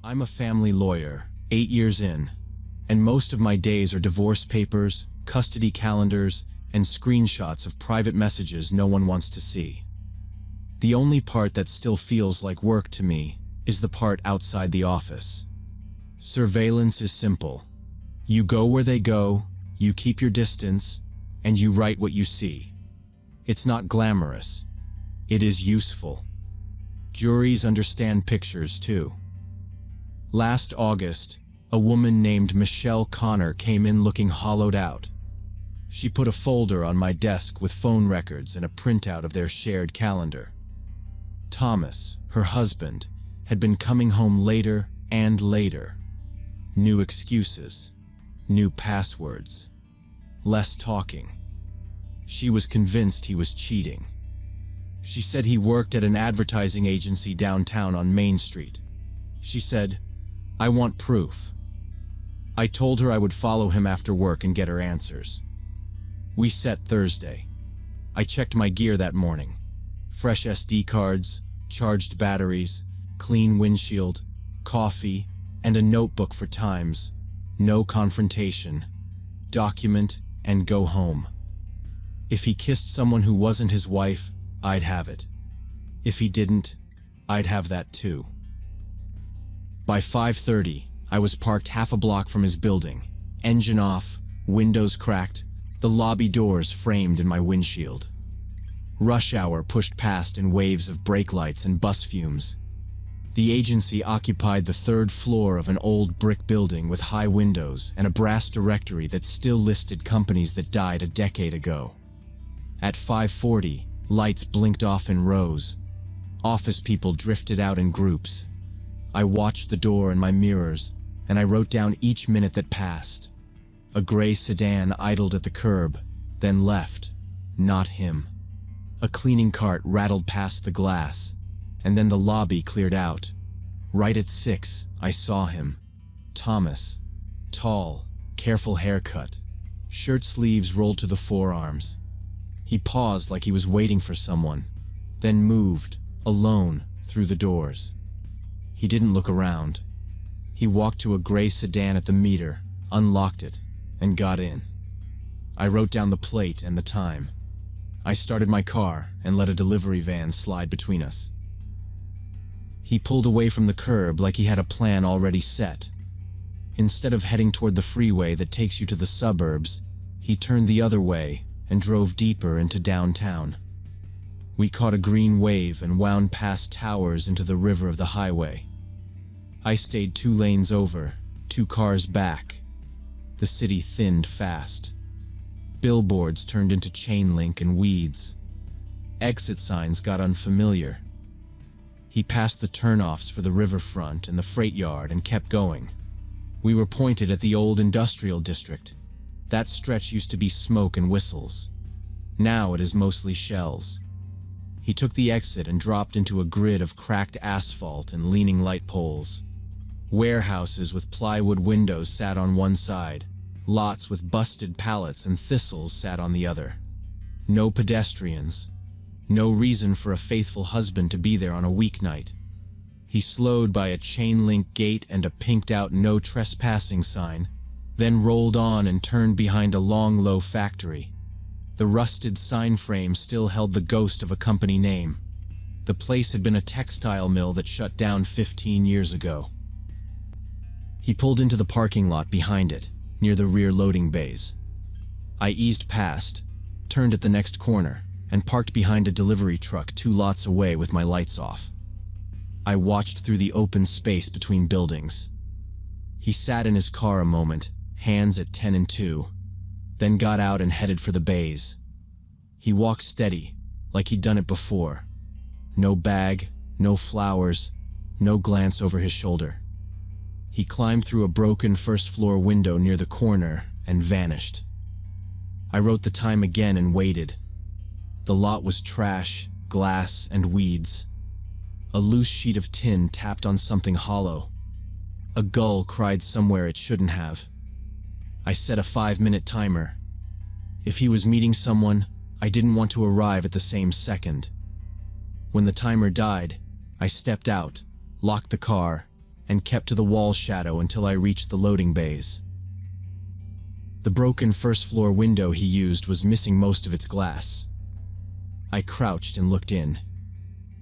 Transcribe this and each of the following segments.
I'm a family lawyer, 8 years in, and most of my days are divorce papers, custody calendars, and screenshots of private messages no one wants to see. The only part that still feels like work to me is the part outside the office. Surveillance is simple. You go where they go, you keep your distance, and you write what you see. It's not glamorous. It is useful. Juries understand pictures too. Last August, a woman named Michelle Connor came in looking hollowed out. She put a folder on my desk with phone records and a printout of their shared calendar. Thomas, her husband, had been coming home later and later. New excuses, new passwords, less talking. She was convinced he was cheating. She said he worked at an advertising agency downtown on Main Street. She said, "I want proof." I told her I would follow him after work and get her answers. We set Thursday. I checked my gear that morning. Fresh SD cards, charged batteries, clean windshield, coffee, and a notebook for times. No confrontation. Document and go home. If he kissed someone who wasn't his wife, I'd have it. If he didn't, I'd have that too. By 5:30, I was parked half a block from his building, engine off, windows cracked, the lobby doors framed in my windshield. Rush hour pushed past in waves of brake lights and bus fumes. The agency occupied the 3rd floor of an old brick building with high windows and a brass directory that still listed companies that died a decade ago. At 5:40, lights blinked off in rows. Office people drifted out in groups. I watched the door in my mirrors, and I wrote down each minute that passed. A gray sedan idled at the curb, then left. Not him. A cleaning cart rattled past the glass, and then the lobby cleared out. Right at 6, I saw him. Thomas. Tall, careful haircut. Shirt sleeves rolled to the forearms. He paused like he was waiting for someone, then moved, alone, through the doors. He didn't look around. He walked to a gray sedan at the meter, unlocked it, and got in. I wrote down the plate and the time. I started my car and let a delivery van slide between us. He pulled away from the curb like he had a plan already set. Instead of heading toward the freeway that takes you to the suburbs, he turned the other way and drove deeper into downtown. We caught a green wave and wound past towers into the river of the highway. I stayed 2 lanes over, 2 cars back. The city thinned fast. Billboards turned into chain link and weeds. Exit signs got unfamiliar. He passed the turnoffs for the riverfront and the freight yard and kept going. We were pointed at the old industrial district. That stretch used to be smoke and whistles. Now it is mostly shells. He took the exit and dropped into a grid of cracked asphalt and leaning light poles. Warehouses with plywood windows sat on one side. Lots with busted pallets and thistles sat on the other. No pedestrians. No reason for a faithful husband to be there on a weeknight. He slowed by a chain-link gate and a pinked-out no trespassing sign, then rolled on and turned behind a long, low factory. The rusted sign frame still held the ghost of a company name. The place had been a textile mill that shut down 15 years ago. He pulled into the parking lot behind it, near the rear loading bays. I eased past, turned at the next corner, and parked behind a delivery truck 2 lots away with my lights off. I watched through the open space between buildings. He sat in his car a moment, hands at 10 and 2, then got out and headed for the bays. He walked steady, like he'd done it before. No bag, no flowers, no glance over his shoulder. He climbed through a broken first-floor window near the corner and vanished. I wrote the time again and waited. The lot was trash, glass, and weeds. A loose sheet of tin tapped on something hollow. A gull cried somewhere it shouldn't have. I set a 5-minute timer. If he was meeting someone, I didn't want to arrive at the same second. When the timer died, I stepped out, locked the car, and kept to the wall shadow until I reached the loading bays. The broken first-floor window he used was missing most of its glass. I crouched and looked in.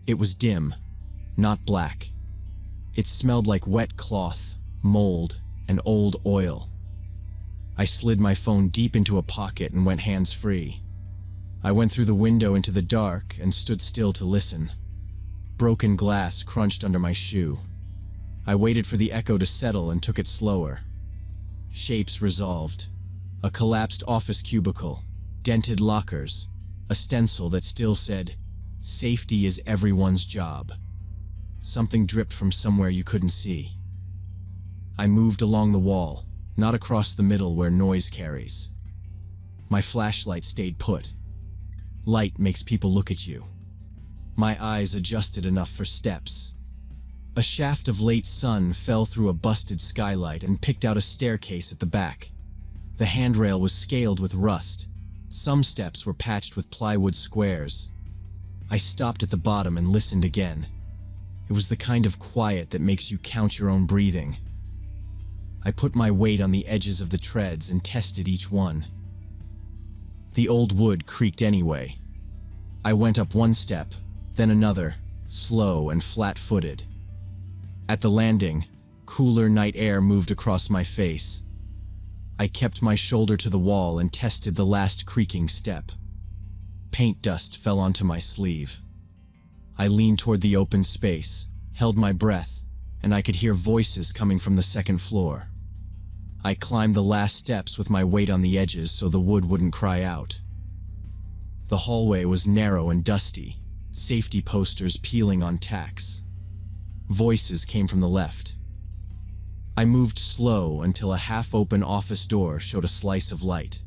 It was dim, not black. It smelled like wet cloth, mold, and old oil. I slid my phone deep into a pocket and went hands-free. I went through the window into the dark and stood still to listen. Broken glass crunched under my shoe. I waited for the echo to settle and took it slower. Shapes resolved. A collapsed office cubicle, dented lockers, a stencil that still said, "Safety is everyone's job." Something dripped from somewhere you couldn't see. I moved along the wall, not across the middle where noise carries. My flashlight stayed put. Light makes people look at you. My eyes adjusted enough for steps. A shaft of late sun fell through a busted skylight and picked out a staircase at the back. The handrail was scaled with rust. Some steps were patched with plywood squares. I stopped at the bottom and listened again. It was the kind of quiet that makes you count your own breathing. I put my weight on the edges of the treads and tested each one. The old wood creaked anyway. I went up one step, then another, slow and flat-footed. At the landing, cooler night air moved across my face. I kept my shoulder to the wall and tested the last creaking step. Paint dust fell onto my sleeve. I leaned toward the open space, held my breath, and I could hear voices coming from the second floor. I climbed the last steps with my weight on the edges so the wood wouldn't cry out. The hallway was narrow and dusty, safety posters peeling on tacks. Voices came from the left. I moved slow until a half-open office door showed a slice of light.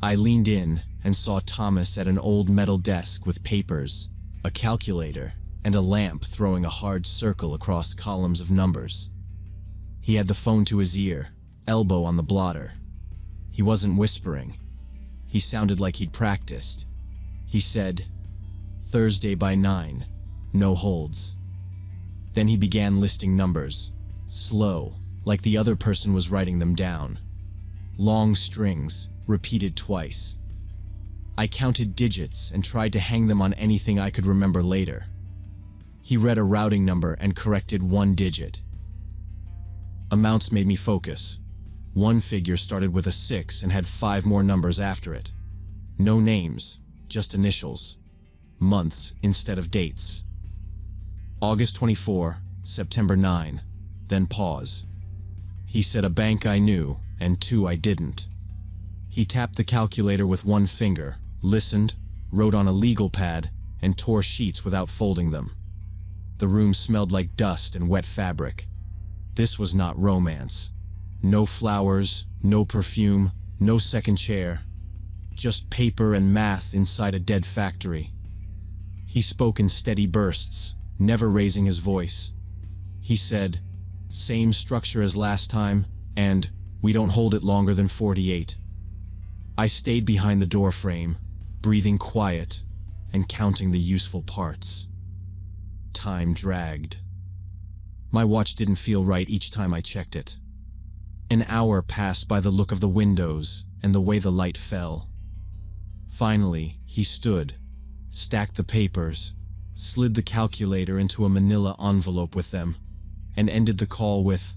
I leaned in and saw Thomas at an old metal desk with papers, a calculator, and a lamp throwing a hard circle across columns of numbers. He had the phone to his ear, elbow on the blotter. He wasn't whispering. He sounded like he'd practiced. He said, "Thursday by 9, no holds." Then he began listing numbers, slow, like the other person was writing them down. Long strings, repeated twice. I counted digits and tried to hang them on anything I could remember later. He read a routing number and corrected one digit. Amounts made me focus. One figure started with a 6 and had 5 more numbers after it. No names, just initials. Months instead of dates. August 24, September 9, then pause. He said a bank I knew and 2 I didn't. He tapped the calculator with one finger, listened, wrote on a legal pad, and tore sheets without folding them. The room smelled like dust and wet fabric. This was not romance. No flowers, no perfume, no second chair. Just paper and math inside a dead factory. He spoke in steady bursts, never raising his voice. He said, "Same structure as last time, and we don't hold it longer than 48. I stayed behind the door frame, breathing quiet and counting the useful parts. Time dragged. My watch didn't feel right each time I checked it. An hour passed by the look of the windows and the way the light fell. Finally, he stood, stacked the papers, slid the calculator into a manila envelope with them, and ended the call with,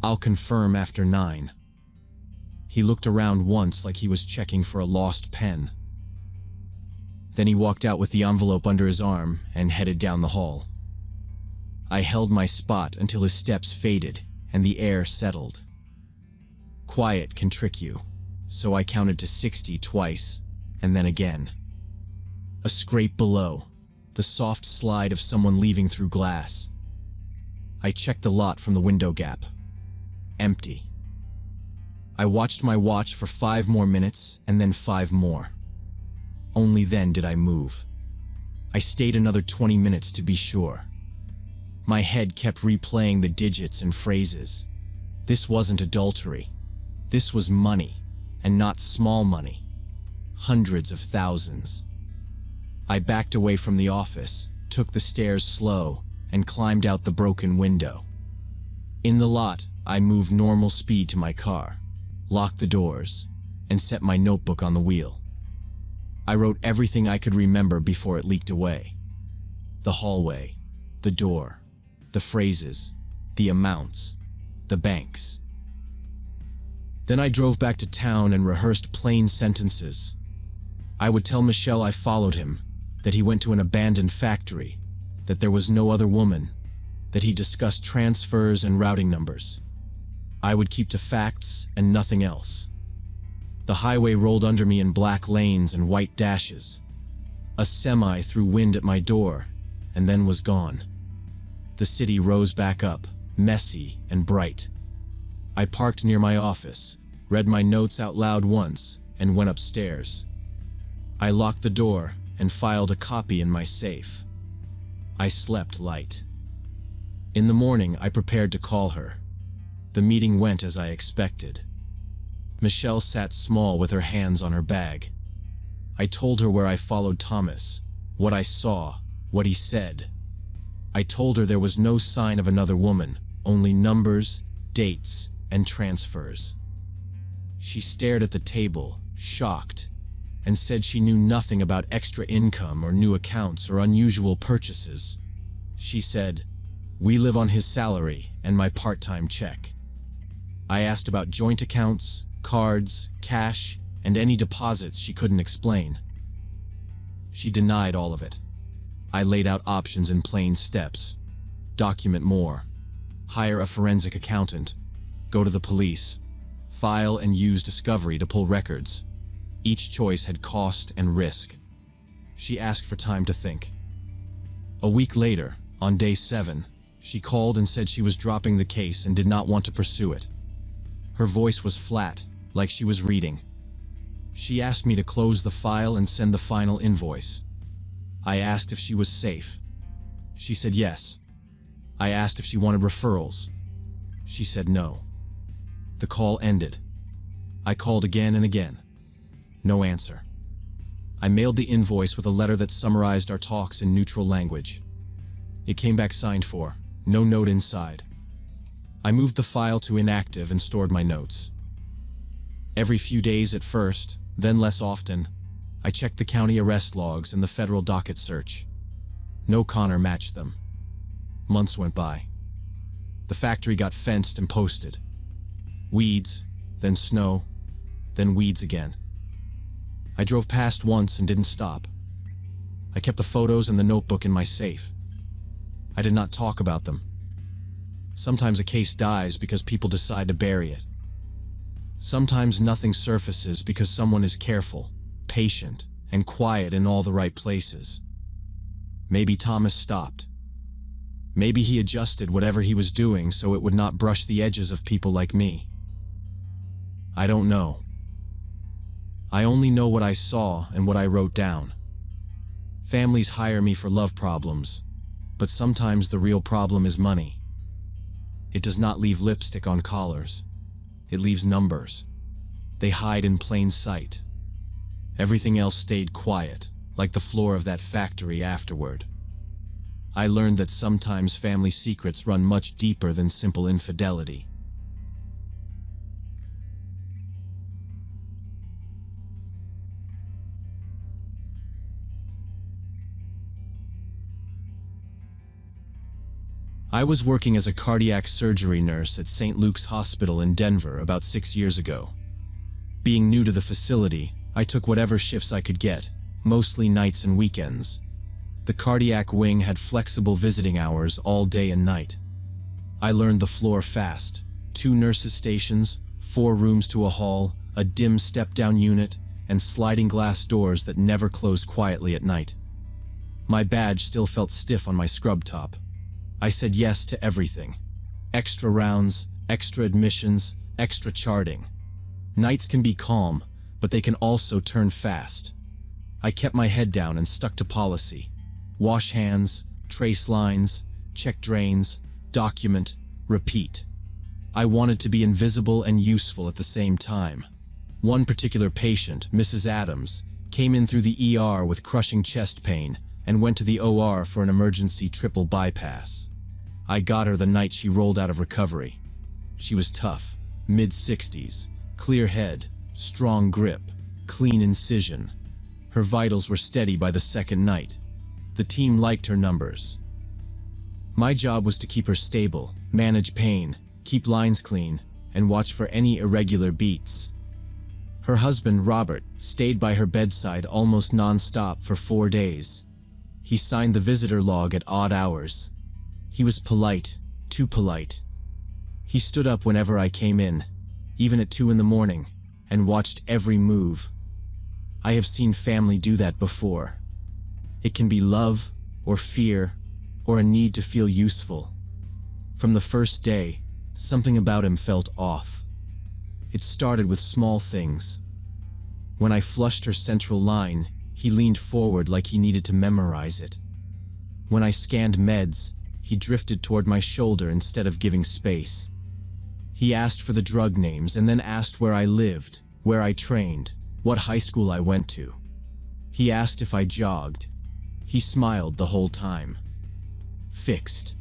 "I'll confirm after 9. He looked around once like he was checking for a lost pen. Then he walked out with the envelope under his arm and headed down the hall. I held my spot until his steps faded and the air settled. Quiet can trick you, so I counted to 60 twice, and then again. A scrape below, the soft slide of someone leaving through glass. I checked the lot from the window gap. Empty. I watched my watch for 5 more minutes and then 5 more. Only then did I move. I stayed another 20 minutes to be sure. My head kept replaying the digits and phrases. This wasn't adultery. This was money, and not small money. Hundreds of thousands. I backed away from the office, took the stairs slow, and climbed out the broken window. In the lot, I moved normal speed to my car, locked the doors, and set my notebook on the wheel. I wrote everything I could remember before it leaked away. The hallway, the door, the phrases, the amounts, the banks. Then I drove back to town and rehearsed plain sentences. I would tell Michelle I followed him, that he went to an abandoned factory, that there was no other woman, that he discussed transfers and routing numbers. I would keep to facts and nothing else. The highway rolled under me in black lanes and white dashes. A semi threw wind at my door, and then was gone. The city rose back up, messy and bright. I parked near my office, read my notes out loud once, and went upstairs. I locked the door and filed a copy in my safe. I slept light. In the morning, I prepared to call her. The meeting went as I expected. Michelle sat small with her hands on her bag. I told her where I followed Thomas, what I saw, what he said. I told her there was no sign of another woman, only numbers, dates, and transfers. She stared at the table, shocked, and said she knew nothing about extra income or new accounts or unusual purchases. She said, "We live on his salary and my part-time check." I asked about joint accounts, cards, cash, and any deposits she couldn't explain. She denied all of it. I laid out options in plain steps. Document more. Hire a forensic accountant. Go to the police. File and use Discovery to pull records. Each choice had cost and risk. She asked for time to think. A week later, on day 7, she called and said she was dropping the case and did not want to pursue it. Her voice was flat, like she was reading. She asked me to close the file and send the final invoice. I asked if she was safe. She said yes. I asked if she wanted referrals. She said no. The call ended. I called again and again. No answer. I mailed the invoice with a letter that summarized our talks in neutral language. It came back signed for, no note inside. I moved the file to inactive and stored my notes. Every few days at first, then less often, I checked the county arrest logs and the federal docket search. No Connor matched them. Months went by. The factory got fenced and posted. Weeds, then snow, then weeds again. I drove past once and didn't stop. I kept the photos and the notebook in my safe. I did not talk about them. Sometimes a case dies because people decide to bury it. Sometimes nothing surfaces because someone is careful, patient, and quiet in all the right places. Maybe Thomas stopped. Maybe he adjusted whatever he was doing so it would not brush the edges of people like me. I don't know. I only know what I saw and what I wrote down. Families hire me for love problems, but sometimes the real problem is money. It does not leave lipstick on collars. It leaves numbers. They hide in plain sight. Everything else stayed quiet, like the floor of that factory afterward. I learned that sometimes family secrets run much deeper than simple infidelity. I was working as a cardiac surgery nurse at St. Luke's Hospital in Denver about 6 years ago. Being new to the facility, I took whatever shifts I could get, mostly nights and weekends. The cardiac wing had flexible visiting hours all day and night. I learned the floor fast. 2 nurses' stations, 4 rooms to a hall, a dim step-down unit, and sliding glass doors that never closed quietly at night. My badge still felt stiff on my scrub top. I said yes to everything. Extra rounds, extra admissions, extra charting. Nights can be calm, but they can also turn fast. I kept my head down and stuck to policy. Wash hands, trace lines, check drains, document, repeat. I wanted to be invisible and useful at the same time. One particular patient, Mrs. Adams, came in through the ER with crushing chest pain and went to the OR for an emergency triple bypass. I got her the night she rolled out of recovery. She was tough, mid-60s, clear head, strong grip, clean incision. Her vitals were steady by the second night. The team liked her numbers. My job was to keep her stable, manage pain, keep lines clean, and watch for any irregular beats. Her husband, Robert, stayed by her bedside almost non-stop for 4 days. He signed the visitor log at odd hours. He was polite, too polite. He stood up whenever I came in, even at 2 in the morning, and watched every move. I have seen family do that before. It can be love, or fear, or a need to feel useful. From the first day, something about him felt off. It started with small things. When I flushed her central line, he leaned forward like he needed to memorize it. When I scanned meds, he drifted toward my shoulder instead of giving space. He asked for the drug names and then asked where I lived, where I trained, what high school I went to. He asked if I jogged. He smiled the whole time. Fixed.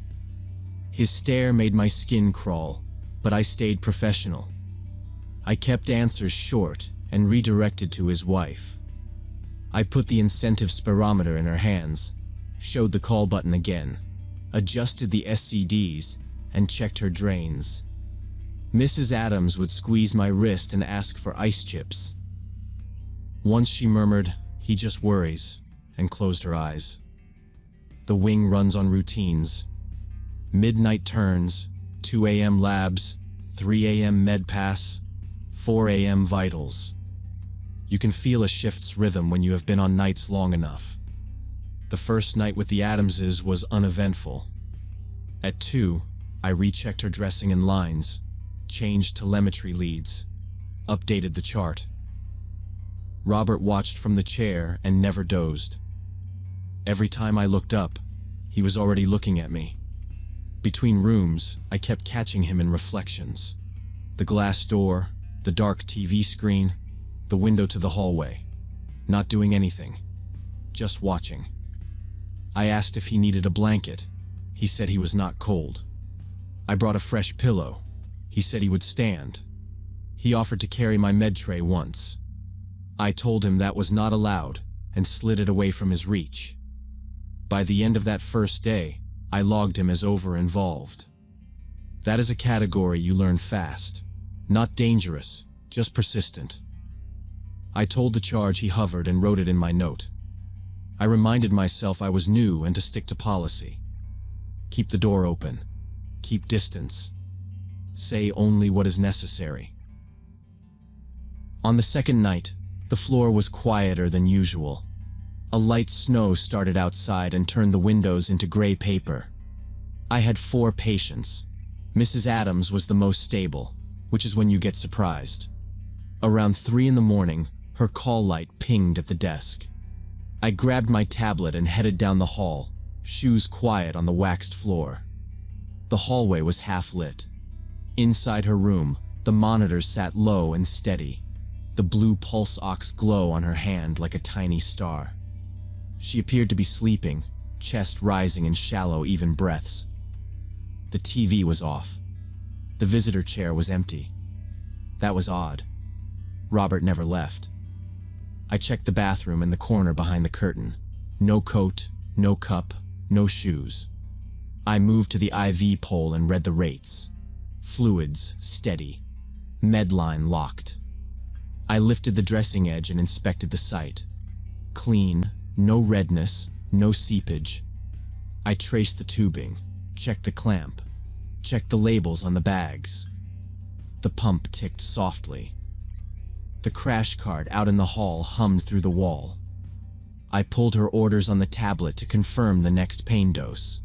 His stare made my skin crawl, but I stayed professional. I kept answers short and redirected to his wife. I put the incentive spirometer in her hands, showed the call button again, adjusted the SCDs, and checked her drains. Mrs. Adams would squeeze my wrist and ask for ice chips. Once she murmured, "He just worries," and closed her eyes. The wing runs on routines. Midnight turns, 2 a.m. labs, 3 a.m. med pass, 4 a.m. vitals. You can feel a shift's rhythm when you have been on nights long enough. The first night with the Adamses was uneventful. At 2, I rechecked her dressing and lines, changed telemetry leads, updated the chart. Robert watched from the chair and never dozed. Every time I looked up, he was already looking at me. Between rooms, I kept catching him in reflections. The glass door, the dark TV screen, the window to the hallway. Not doing anything, just watching. I asked if he needed a blanket. He said he was not cold. I brought a fresh pillow. He said he would stand. He offered to carry my med tray once. I told him that was not allowed and slid it away from his reach. By the end of that first day, I logged him as over-involved. That is a category you learn fast. Not dangerous, just persistent. I told the charge he hovered and wrote it in my note. I reminded myself I was new and to stick to policy. Keep the door open. Keep distance. Say only what is necessary. On the second night, the floor was quieter than usual. A light snow started outside and turned the windows into gray paper. I had 4 patients. Mrs. Adams was the most stable, which is when you get surprised. Around 3 in the morning, her call light pinged at the desk. I grabbed my tablet and headed down the hall, shoes quiet on the waxed floor. The hallway was half lit. Inside her room, the monitor sat low and steady, the blue pulse ox glow on her hand like a tiny star. She appeared to be sleeping, chest rising in shallow, even breaths. The TV was off. The visitor chair was empty. That was odd. Robert never left. I checked the bathroom in the corner behind the curtain. No coat, no cup, no shoes. I moved to the IV pole and read the rates. Fluids, steady. Medline locked. I lifted the dressing edge and inspected the site. Clean, no redness, no seepage. I traced the tubing, checked the clamp, checked the labels on the bags. The pump ticked softly. The crash cart out in the hall hummed through the wall. I pulled her orders on the tablet to confirm the next pain dose.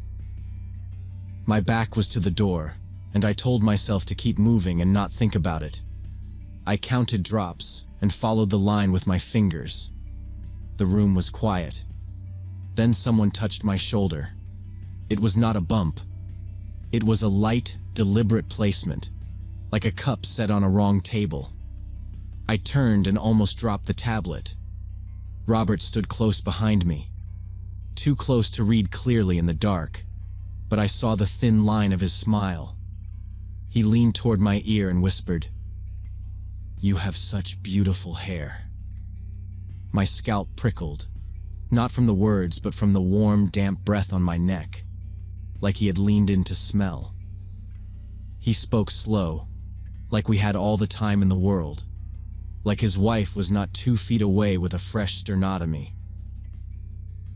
My back was to the door, and I told myself to keep moving and not think about it. I counted drops and followed the line with my fingers. The room was quiet. Then someone touched my shoulder. It was not a bump. It was a light, deliberate placement, like a cup set on a wrong table. I turned and almost dropped the tablet. Robert stood close behind me. Too close to read clearly in the dark, but I saw the thin line of his smile. He leaned toward my ear and whispered, "You have such beautiful hair." My scalp prickled, not from the words but from the warm, damp breath on my neck, like he had leaned in to smell. He spoke slow, like we had all the time in the world, like his wife was not 2 feet away with a fresh sternotomy.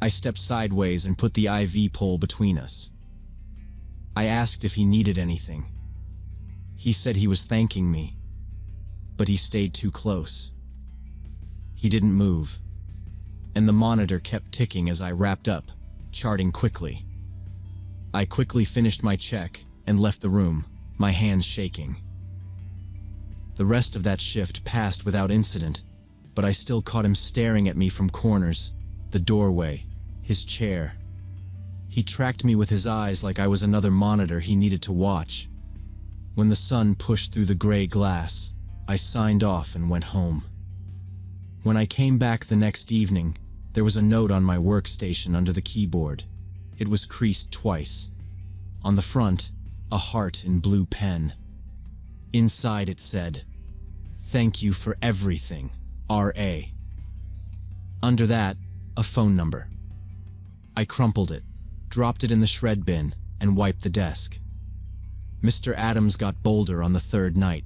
I stepped sideways and put the IV pole between us. I asked if he needed anything. He said he was thanking me, but he stayed too close. He didn't move, and the monitor kept ticking as I wrapped up, charting quickly. I quickly finished my check and left the room, my hands shaking. The rest of that shift passed without incident, but I still caught him staring at me from corners, the doorway, his chair. He tracked me with his eyes like I was another monitor he needed to watch. When the sun pushed through the gray glass, I signed off and went home. When I came back the next evening, there was a note on my workstation under the keyboard. It was creased twice. On the front, a heart in blue pen. Inside it said, "Thank you for everything, R.A." Under that, a phone number. I crumpled it, dropped it in the shred bin, and wiped the desk. Mr. Adams got bolder on the third night.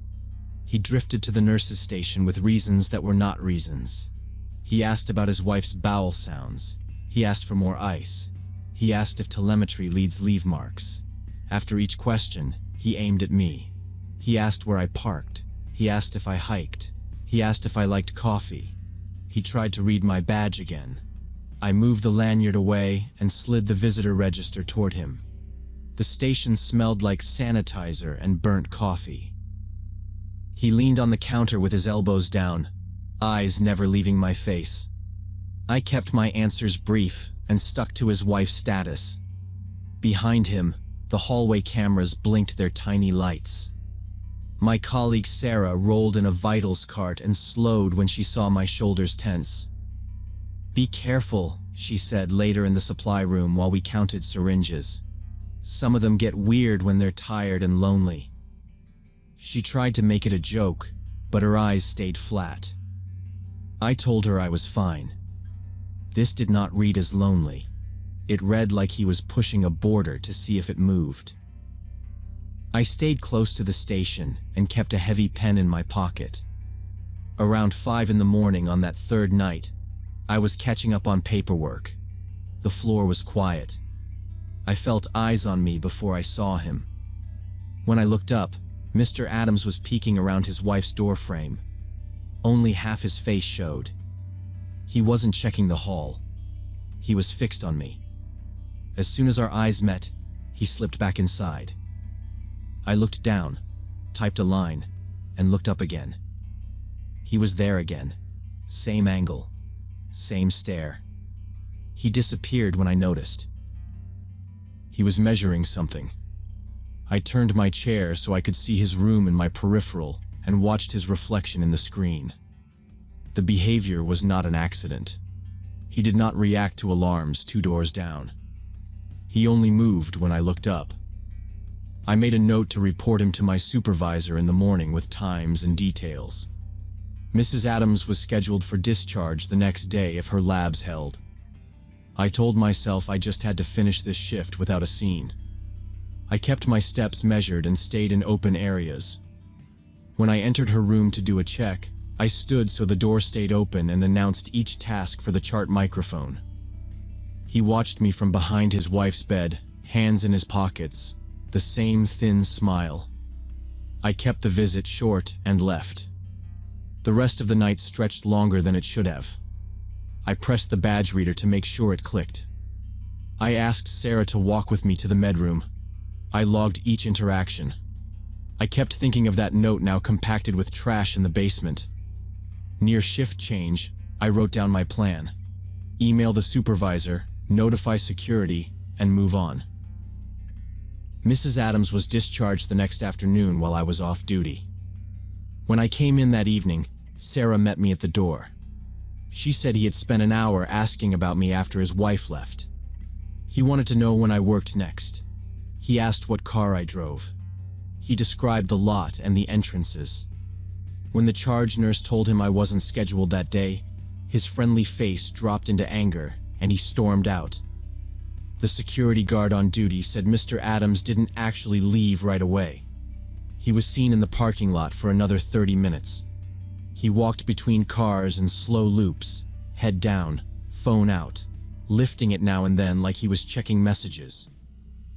He drifted to the nurse's station with reasons that were not reasons. He asked about his wife's bowel sounds. He asked for more ice. He asked if telemetry leads leave marks. After each question, he aimed at me. He asked where I parked. He asked if I hiked. He asked if I liked coffee. He tried to read my badge again. I moved the lanyard away and slid the visitor register toward him. The station smelled like sanitizer and burnt coffee. He leaned on the counter with his elbows down, eyes never leaving my face. I kept my answers brief and stuck to his wife's status. Behind him, the hallway cameras blinked their tiny lights. My colleague Sarah rolled in a vitals cart and slowed when she saw my shoulders tense. "Be careful," she said later in the supply room while we counted syringes. "Some of them get weird when they're tired and lonely." She tried to make it a joke, but her eyes stayed flat. I told her I was fine. This did not read as lonely. It read like he was pushing a border to see if it moved. I stayed close to the station and kept a heavy pen in my pocket. Around 5 in the morning on that third night, I was catching up on paperwork. The floor was quiet. I felt eyes on me before I saw him. When I looked up, Mr. Adams was peeking around his wife's doorframe. Only half his face showed. He wasn't checking the hall. He was fixed on me. As soon as our eyes met, he slipped back inside. I looked down, typed a line, and looked up again. He was there again. Same angle, same stare. He disappeared when I noticed. He was measuring something. I turned my chair so I could see his room in my peripheral and watched his reflection in the screen. The behavior was not an accident. He did not react to alarms 2 doors down. He only moved when I looked up. I made a note to report him to my supervisor in the morning with times and details. Mrs. Adams was scheduled for discharge the next day if her labs held. I told myself I just had to finish this shift without a scene. I kept my steps measured and stayed in open areas. When I entered her room to do a check, I stood so the door stayed open and announced each task for the chart microphone. He watched me from behind his wife's bed, hands in his pockets, the same thin smile. I kept the visit short and left. The rest of the night stretched longer than it should have. I pressed the badge reader to make sure it clicked. I asked Sarah to walk with me to the medroom. I logged each interaction. I kept thinking of that note now compacted with trash in the basement. Near shift change, I wrote down my plan. Email the supervisor, notify security, and move on. Mrs. Adams was discharged the next afternoon while I was off duty. When I came in that evening, Sarah met me at the door. She said he had spent an hour asking about me after his wife left. He wanted to know when I worked next. He asked what car I drove. He described the lot and the entrances. When the charge nurse told him I wasn't scheduled that day, his friendly face dropped into anger and he stormed out. The security guard on duty said Mr. Adams didn't actually leave right away. He was seen in the parking lot for another 30 minutes. He walked between cars in slow loops, head down, phone out, lifting it now and then like he was checking messages.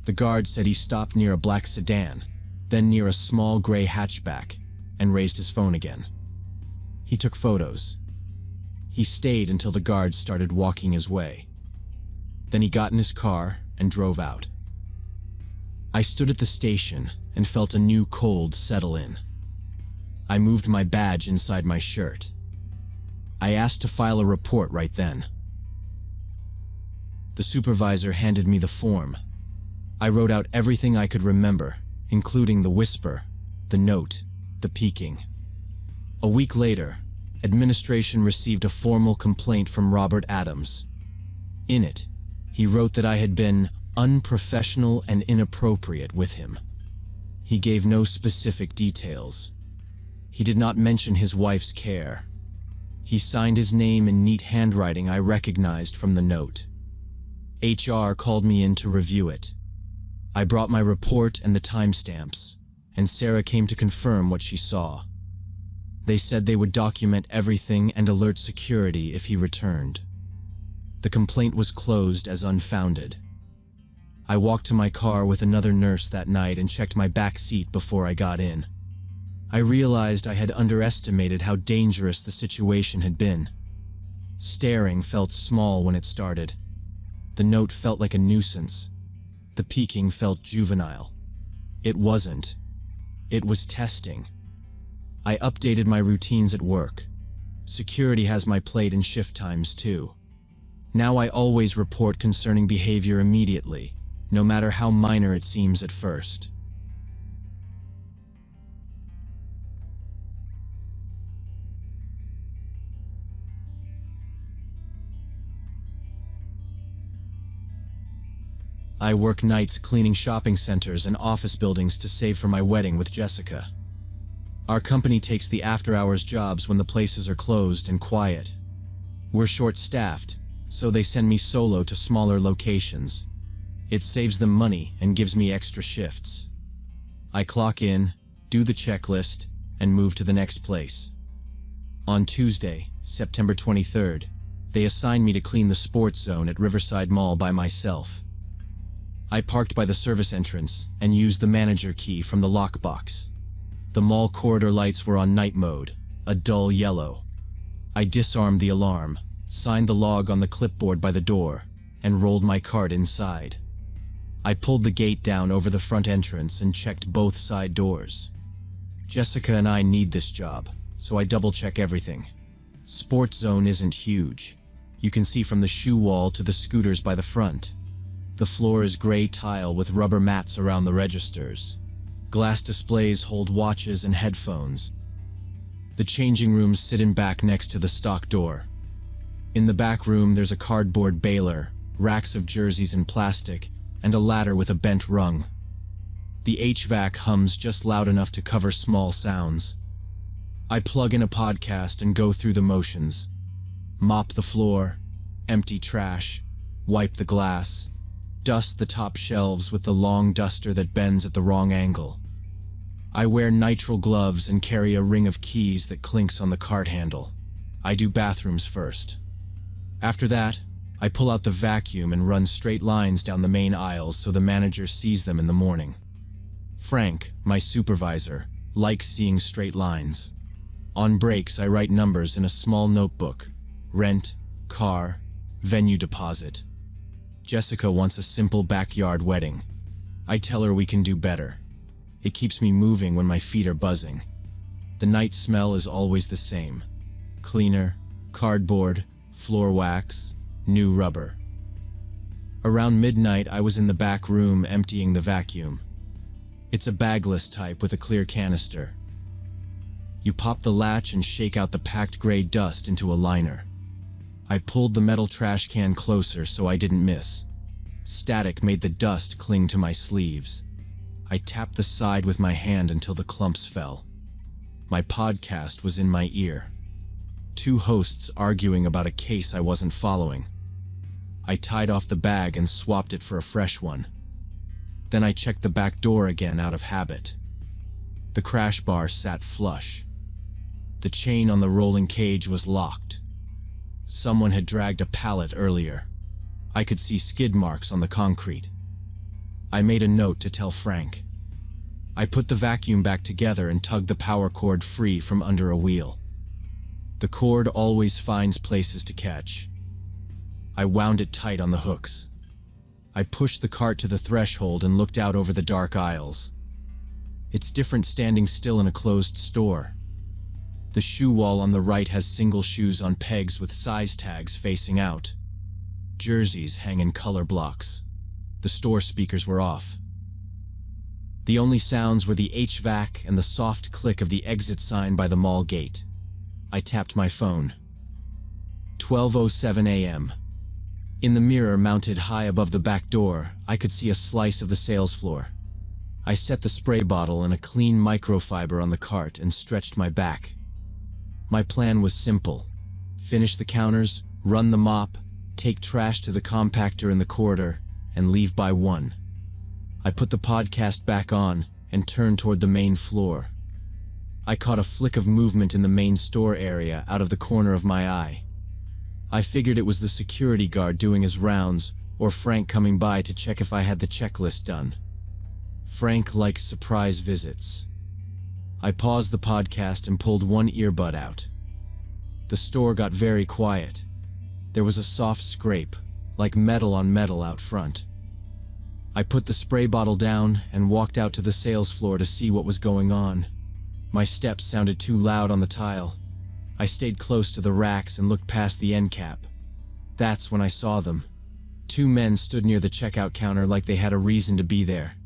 The guard said he stopped near a black sedan, then near a small gray hatchback, and raised his phone again. He took photos. He stayed until the guard started walking his way. Then he got in his car and drove out. I stood at the station and felt a new cold settle in. I moved my badge inside my shirt. I asked to file a report right then. The supervisor handed me the form. I wrote out everything I could remember, including the whisper, the note, the peeking. A week later, administration received a formal complaint from Robert Adams. In it, he wrote that I had been unprofessional and inappropriate with him. He gave no specific details. He did not mention his wife's care. He signed his name in neat handwriting I recognized from the note. HR called me in to review it. I brought my report and the timestamps, and Sarah came to confirm what she saw. They said they would document everything and alert security if he returned. The complaint was closed as unfounded. I walked to my car with another nurse that night and checked my back seat before I got in. I realized I had underestimated how dangerous the situation had been. Staring felt small when it started. The note felt like a nuisance. The peeking felt juvenile. It wasn't. It was testing. I updated my routines at work. Security has my plate and shift times too. Now I always report concerning behavior immediately, no matter how minor it seems at first. I work nights cleaning shopping centers and office buildings to save for my wedding with Jessica. Our company takes the after-hours jobs when the places are closed and quiet. We're short-staffed, so they send me solo to smaller locations. It saves them money and gives me extra shifts. I clock in, do the checklist, and move to the next place. On Tuesday, September 23rd, they assigned me to clean the sports zone at Riverside Mall by myself. I parked by the service entrance and used the manager key from the lockbox. The mall corridor lights were on night mode, a dull yellow. I disarmed the alarm, signed the log on the clipboard by the door, and rolled my cart inside. I pulled the gate down over the front entrance and checked both side doors. Jessica and I need this job, so I double-check everything. Sports zone isn't huge. You can see from the shoe wall to the scooters by the front. The floor is gray tile with rubber mats around the registers. Glass displays hold watches and headphones. The changing rooms sit in back next to the stock door. In the back room there's a cardboard baler, racks of jerseys in plastic, and a ladder with a bent rung. The HVAC hums just loud enough to cover small sounds. I plug in a podcast and go through the motions. Mop the floor, empty trash, wipe the glass, dust the top shelves with the long duster that bends at the wrong angle. I wear nitrile gloves and carry a ring of keys that clinks on the cart handle. I do bathrooms first. After that, I pull out the vacuum and run straight lines down the main aisles so the manager sees them in the morning. Frank, my supervisor, likes seeing straight lines. On breaks, I write numbers in a small notebook: rent, car, venue deposit. Jessica wants a simple backyard wedding. I tell her we can do better. It keeps me moving when my feet are buzzing. The night smell is always the same: cleaner, cardboard, floor wax, new rubber. Around midnight, I was in the back room emptying the vacuum. It's a bagless type with a clear canister. You pop the latch and shake out the packed gray dust into a liner. I pulled the metal trash can closer so I didn't miss. Static made the dust cling to my sleeves. I tapped the side with my hand until the clumps fell. My podcast was in my ear. Two hosts arguing about a case I wasn't following. I tied off the bag and swapped it for a fresh one. Then I checked the back door again out of habit. The crash bar sat flush. The chain on the rolling cage was locked. Someone had dragged a pallet earlier. I could see skid marks on the concrete. I made a note to tell Frank. I put the vacuum back together and tugged the power cord free from under a wheel. The cord always finds places to catch. I wound it tight on the hooks. I pushed the cart to the threshold and looked out over the dark aisles. It's different standing still in a closed store. The shoe wall on the right has single shoes on pegs with size tags facing out. Jerseys hang in color blocks. The store speakers were off. The only sounds were the HVAC and the soft click of the exit sign by the mall gate. I tapped my phone. 12:07 a.m. In the mirror mounted high above the back door, I could see a slice of the sales floor. I set the spray bottle and a clean microfiber on the cart and stretched my back. My plan was simple. Finish the counters, run the mop, take trash to the compactor in the corridor, and leave by 1. I put the podcast back on and turned toward the main floor. I caught a flick of movement in the main store area out of the corner of my eye. I figured it was the security guard doing his rounds, or Frank coming by to check if I had the checklist done. Frank likes surprise visits. I paused the podcast and pulled one earbud out. The store got very quiet. There was a soft scrape, like metal on metal out front. I put the spray bottle down and walked out to the sales floor to see what was going on. My steps sounded too loud on the tile. I stayed close to the racks and looked past the end cap. That's when I saw them. 2 men stood near the checkout counter like they had a reason to be there.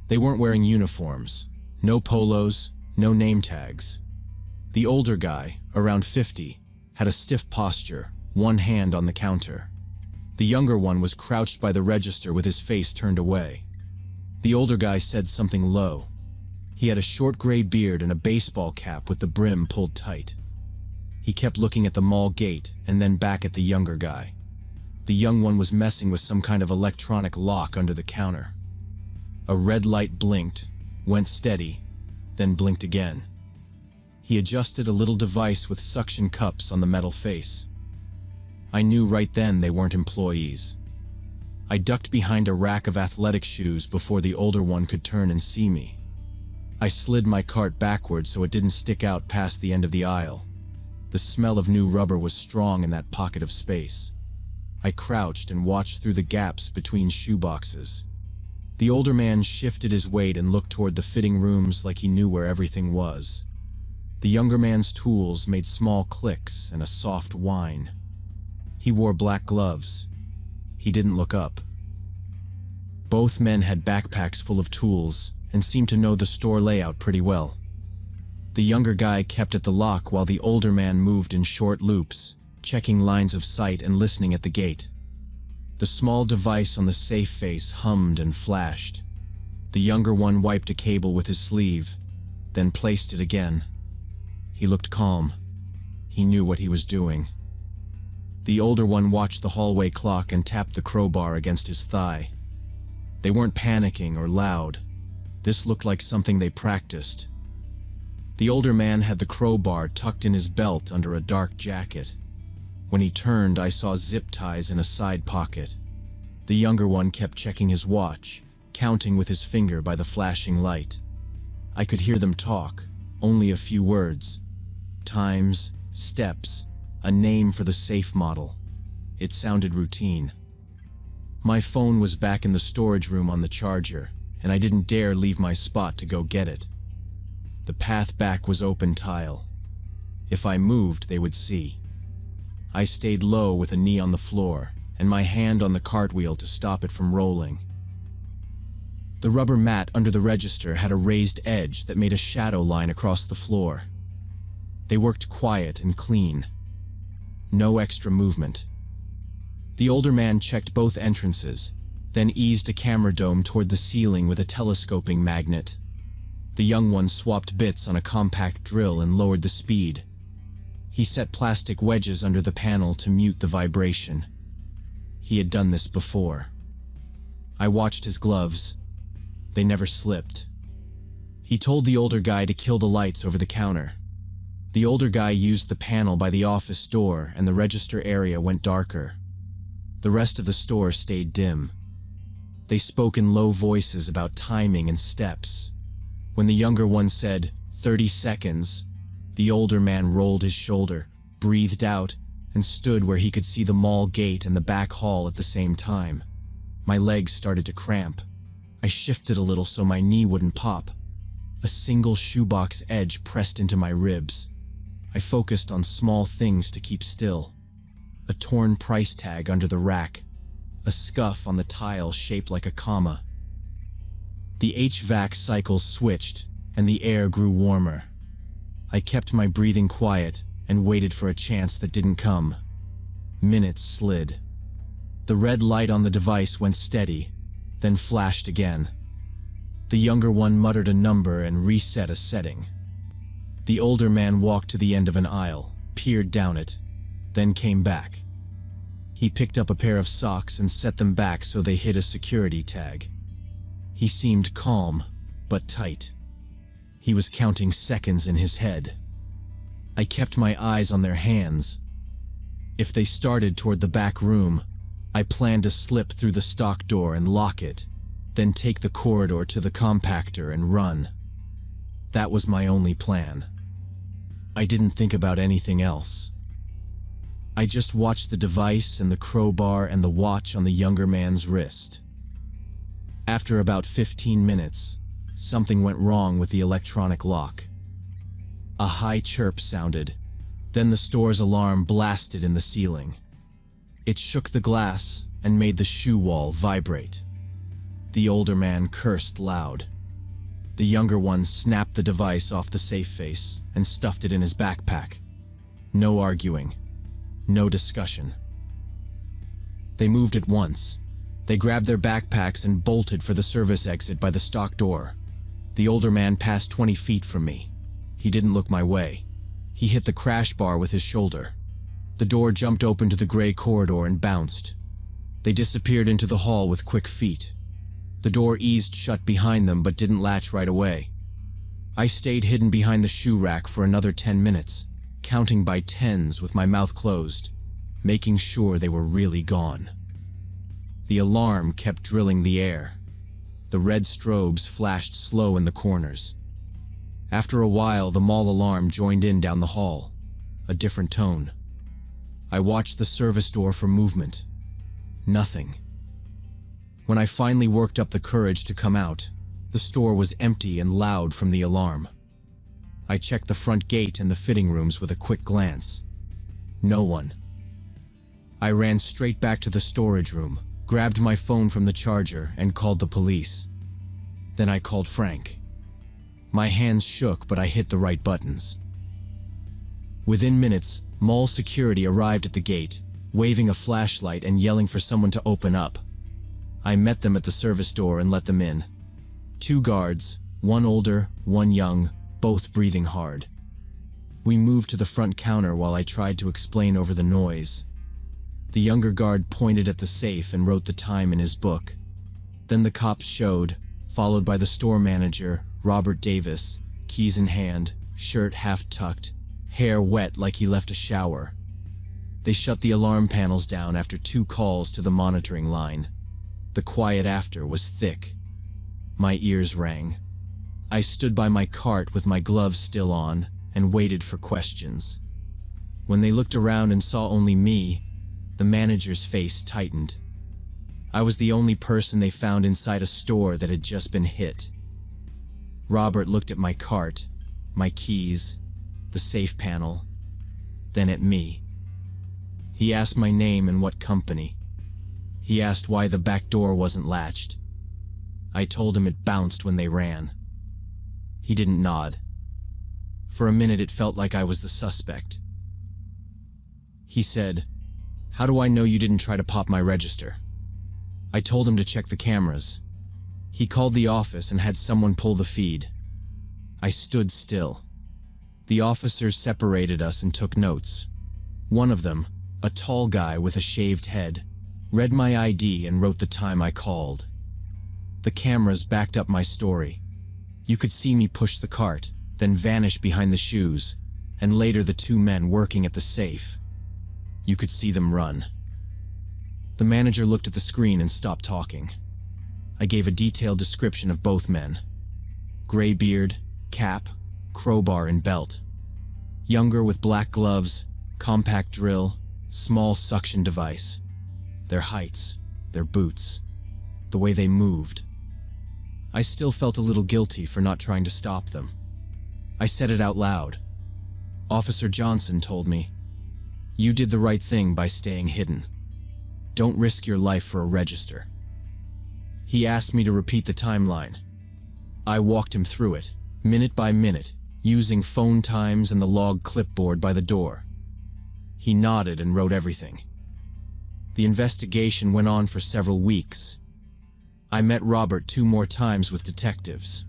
They weren't wearing uniforms. No polos, no name tags. The older guy, around 50, had a stiff posture, one hand on the counter. The younger one was crouched by the register with his face turned away. The older guy said something low. He had a short gray beard and a baseball cap with the brim pulled tight. He kept looking at the mall gate and then back at the younger guy. The young one was messing with some kind of electronic lock under the counter. A red light blinked, went steady, then blinked again. He adjusted a little device with suction cups on the metal face. I knew right then they weren't employees. I ducked behind a rack of athletic shoes before the older one could turn and see me. I slid my cart backward so it didn't stick out past the end of the aisle. The smell of new rubber was strong in that pocket of space. I crouched and watched through the gaps between shoe boxes. The older man shifted his weight and looked toward the fitting rooms like he knew where everything was. The younger man's tools made small clicks and a soft whine. He wore black gloves. He didn't look up. Both men had backpacks full of tools and seemed to know the store layout pretty well. The younger guy kept at the lock while the older man moved in short loops, checking lines of sight and listening at the gate. The small device on the safe face hummed and flashed. The younger one wiped a cable with his sleeve, then placed it again. He looked calm. He knew what he was doing. The older one watched the hallway clock and tapped the crowbar against his thigh. They weren't panicking or loud. This looked like something they practiced. The older man had the crowbar tucked in his belt under a dark jacket. When he turned, I saw zip ties in a side pocket. The younger one kept checking his watch, counting with his finger by the flashing light. I could hear them talk, only a few words. Times, steps, a name for the safe model. It sounded routine. My phone was back in the storage room on the charger, and I didn't dare leave my spot to go get it. The path back was open tile. If I moved, they would see. I stayed low with a knee on the floor, and my hand on the cartwheel to stop it from rolling. The rubber mat under the register had a raised edge that made a shadow line across the floor. They worked quiet and clean. No extra movement. The older man checked both entrances, then eased a camera dome toward the ceiling with a telescoping magnet. The young one swapped bits on a compact drill and lowered the speed. He set plastic wedges under the panel to mute the vibration. He had done this before. I watched his gloves. They never slipped. He told the older guy to kill the lights over the counter. The older guy used the panel by the office door and the register area went darker. The rest of the store stayed dim. They spoke in low voices about timing and steps. When the younger one said, 30 seconds, the older man rolled his shoulder, breathed out, and stood where he could see the mall gate and the back hall at the same time. My legs started to cramp. I shifted a little so my knee wouldn't pop. A single shoebox edge pressed into my ribs. I focused on small things to keep still. A torn price tag under the rack. A scuff on the tile shaped like a comma. The HVAC cycle switched, and the air grew warmer. I kept my breathing quiet and waited for a chance that didn't come. Minutes slid. The red light on the device went steady, then flashed again. The younger one muttered a number and reset a setting. The older man walked to the end of an aisle, peered down it, then came back. He picked up a pair of socks and set them back so they hit a security tag. He seemed calm, but tight. He was counting seconds in his head. I kept my eyes on their hands. If they started toward the back room, I planned to slip through the stock door and lock it, then take the corridor to the compactor and run. That was my only plan. I didn't think about anything else. I just watched the device and the crowbar and the watch on the younger man's wrist. After about 15 minutes, something went wrong with the electronic lock. A high chirp sounded, then the store's alarm blasted in the ceiling. It shook the glass and made the shoe wall vibrate. The older man cursed loud. The younger one snapped the device off the safe face and stuffed it in his backpack. No arguing. No discussion. They moved at once. They grabbed their backpacks and bolted for the service exit by the stock door. The older man passed 20 feet from me. He didn't look my way. He hit the crash bar with his shoulder. The door jumped open to the gray corridor and bounced. They disappeared into the hall with quick feet. The door eased shut behind them but didn't latch right away. I stayed hidden behind the shoe rack for another 10 minutes, counting by tens with my mouth closed, making sure they were really gone. The alarm kept drilling the air. The red strobes flashed slow in the corners. After a while, the mall alarm joined in down the hall, a different tone. I watched the service door for movement. Nothing. When I finally worked up the courage to come out, the store was empty and loud from the alarm. I checked the front gate and the fitting rooms with a quick glance. No one. I ran straight back to the storage room, grabbed my phone from the charger, and called the police. Then I called Frank. My hands shook, but I hit the right buttons. Within minutes, mall security arrived at the gate, waving a flashlight and yelling for someone to open up. I met them at the service door and let them in. 2 guards, one older, one young, both breathing hard. We moved to the front counter while I tried to explain over the noise. The younger guard pointed at the safe and wrote the time in his book. Then the cops showed, followed by the store manager, Robert Davis, keys in hand, shirt half tucked, hair wet like he left a shower. They shut the alarm panels down after 2 calls to the monitoring line. The quiet after was thick. My ears rang. I stood by my cart with my gloves still on and waited for questions. When they looked around and saw only me, the manager's face tightened. I was the only person they found inside a store that had just been hit. Robert looked at my cart, my keys, the safe panel, then at me. He asked my name and what company. He asked why the back door wasn't latched. I told him it bounced when they ran. He didn't nod. For a minute it felt like I was the suspect. He said, How do I know you didn't try to pop my register? I told him to check the cameras. He called the office and had someone pull the feed. I stood still. The officers separated us and took notes. One of them, a tall guy with a shaved head, read my ID and wrote the time I called. The cameras backed up my story. You could see me push the cart, then vanish behind the shoes, and later the two men working at the safe. You could see them run. The manager looked at the screen and stopped talking. I gave a detailed description of both men. Gray beard, cap, crowbar and belt. Younger with black gloves, compact drill, small suction device. Their heights, their boots, the way they moved. I still felt a little guilty for not trying to stop them. I said it out loud. Officer Johnson told me, "You did the right thing by staying hidden. Don't risk your life for a register." He asked me to repeat the timeline. I walked him through it, minute by minute, using phone times and the log clipboard by the door. He nodded and wrote everything. The investigation went on for several weeks. I met Robert 2 more times with detectives.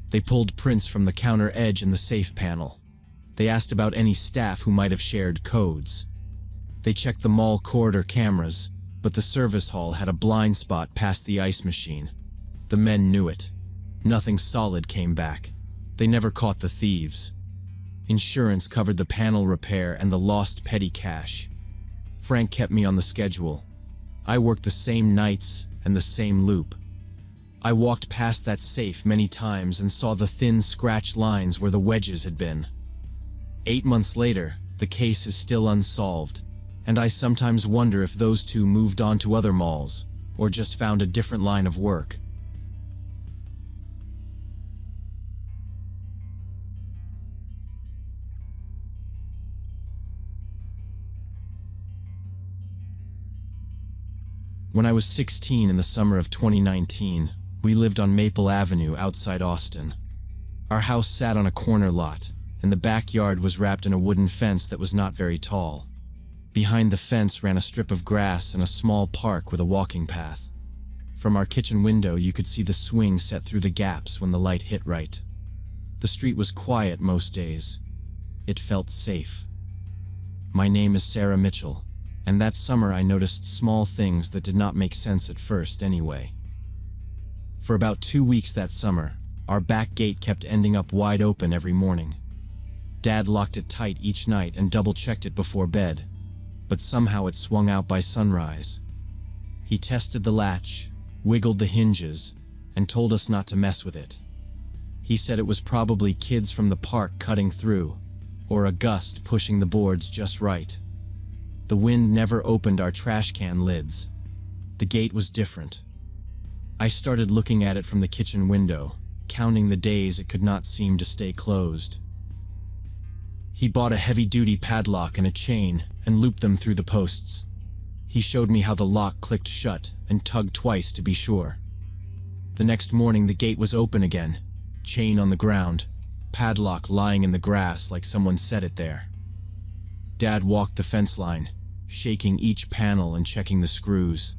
They pulled prints from the counter edge and the safe panel. They asked about any staff who might have shared codes. They checked the mall corridor cameras, but the service hall had a blind spot past the ice machine. The men knew it. Nothing solid came back. They never caught the thieves. Insurance covered the panel repair and the lost petty cash. Frank kept me on the schedule. I worked the same nights and the same loop. I walked past that safe many times and saw the thin scratch lines where the wedges had been. 8 months later, the case is still unsolved, and I sometimes wonder if those two moved on to other malls, or just found a different line of work. When I was 16 in the summer of 2019, we lived on Maple Avenue outside Austin. Our house sat on a corner lot, and the backyard was wrapped in a wooden fence that was not very tall. Behind the fence ran a strip of grass and a small park with a walking path. From our kitchen window you could see the swing set through the gaps when the light hit right. The street was quiet most days. It felt safe. My name is Sarah Mitchell, and that summer I noticed small things that did not make sense at first anyway. For about 2 weeks that summer, our back gate kept ending up wide open every morning. Dad locked it tight each night and double-checked it before bed, but somehow it swung out by sunrise. He tested the latch, wiggled the hinges, and told us not to mess with it. He said it was probably kids from the park cutting through, or a gust pushing the boards just right. The wind never opened our trash can lids. The gate was different. I started looking at it from the kitchen window, counting the days it could not seem to stay closed. He bought a heavy-duty padlock and a chain and looped them through the posts. He showed me how the lock clicked shut and tugged twice to be sure. The next morning the gate was open again, chain on the ground, padlock lying in the grass like someone set it there. Dad walked the fence line, shaking each panel and checking the screws.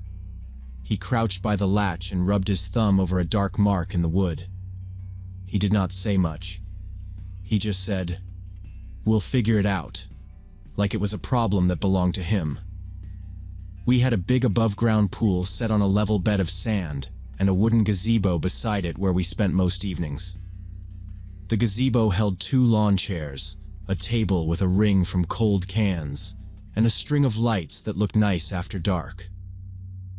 He crouched by the latch and rubbed his thumb over a dark mark in the wood. He did not say much. He just said, "We'll figure it out," like it was a problem that belonged to him. We had a big above-ground pool set on a level bed of sand and a wooden gazebo beside it where we spent most evenings. The gazebo held 2 lawn chairs, a table with a ring from cold cans, and a string of lights that looked nice after dark.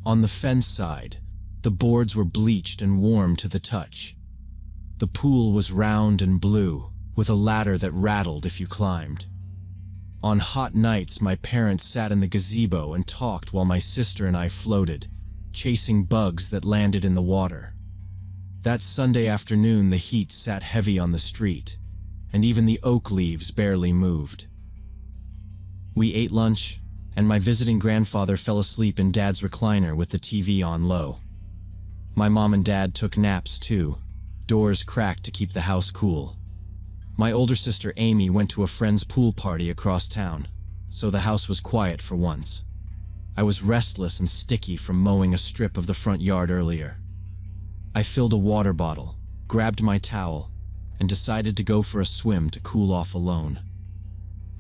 On the fence side, the boards were bleached and warm to the touch. The pool was round and blue, with a ladder that rattled if you climbed. On hot nights, my parents sat in the gazebo and talked while my sister and I floated, chasing bugs that landed in the water. That Sunday afternoon, the heat sat heavy on the street, and even the oak leaves barely moved. We ate lunch, and my visiting grandfather fell asleep in Dad's recliner with the TV on low. My mom and Dad took naps too, doors cracked to keep the house cool. My older sister Amy went to a friend's pool party across town, so the house was quiet for once. I was restless and sticky from mowing a strip of the front yard earlier. I filled a water bottle, grabbed my towel, and decided to go for a swim to cool off alone.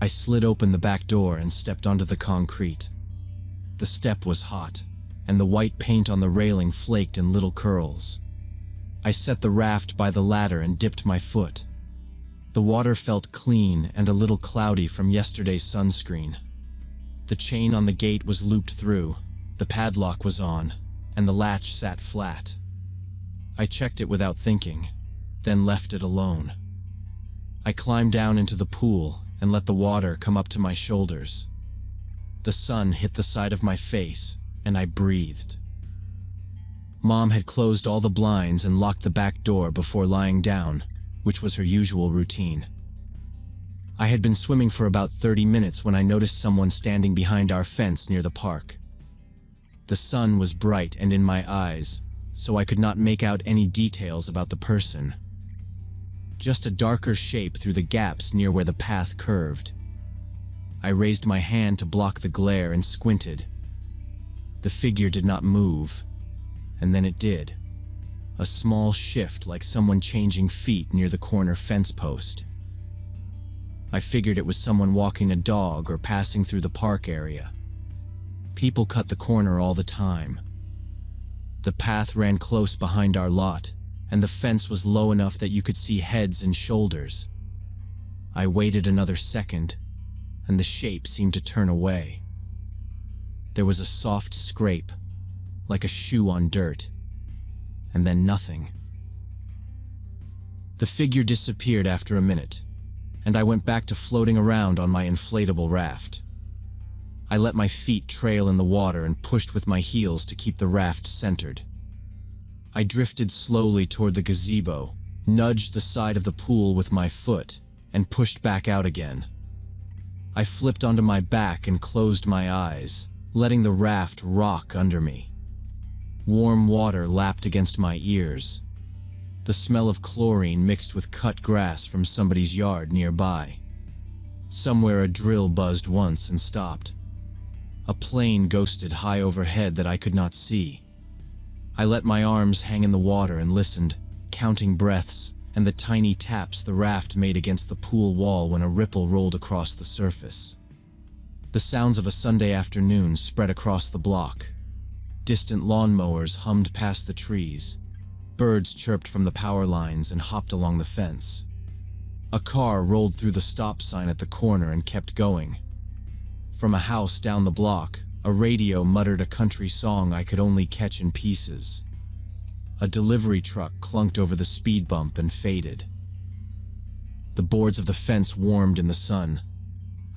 I slid open the back door and stepped onto the concrete. The step was hot, and the white paint on the railing flaked in little curls. I set the raft by the ladder and dipped my foot. The water felt clean and a little cloudy from yesterday's sunscreen. The chain on the gate was looped through, the padlock was on, and the latch sat flat. I checked it without thinking, then left it alone. I climbed down into the pool and let the water come up to my shoulders. The sun hit the side of my face, and I breathed. Mom had closed all the blinds and locked the back door before lying down, which was her usual routine. I had been swimming for about 30 minutes when I noticed someone standing behind our fence near the park. The sun was bright and in my eyes, so I could not make out any details about the person. Just a darker shape through the gaps near where the path curved. I raised my hand to block the glare and squinted. The figure did not move, and then it did. A small shift like someone changing feet near the corner fence post. I figured it was someone walking a dog or passing through the park area. People cut the corner all the time. The path ran close behind our lot, and the fence was low enough that you could see heads and shoulders. I waited another second, and the shape seemed to turn away. There was a soft scrape, like a shoe on dirt, and then nothing. The figure disappeared after a minute, and I went back to floating around on my inflatable raft. I let my feet trail in the water and pushed with my heels to keep the raft centered. I drifted slowly toward the gazebo, nudged the side of the pool with my foot, and pushed back out again. I flipped onto my back and closed my eyes, letting the raft rock under me. Warm water lapped against my ears. The smell of chlorine mixed with cut grass from somebody's yard nearby. Somewhere a drill buzzed once and stopped. A plane ghosted high overhead that I could not see. I let my arms hang in the water and listened, counting breaths and the tiny taps the raft made against the pool wall when a ripple rolled across the surface. The sounds of a Sunday afternoon spread across the block. Distant lawnmowers hummed past the trees. Birds chirped from the power lines and hopped along the fence. A car rolled through the stop sign at the corner and kept going. From a house down the block, a radio muttered a country song I could only catch in pieces. A delivery truck clunked over the speed bump and faded. The boards of the fence warmed in the sun.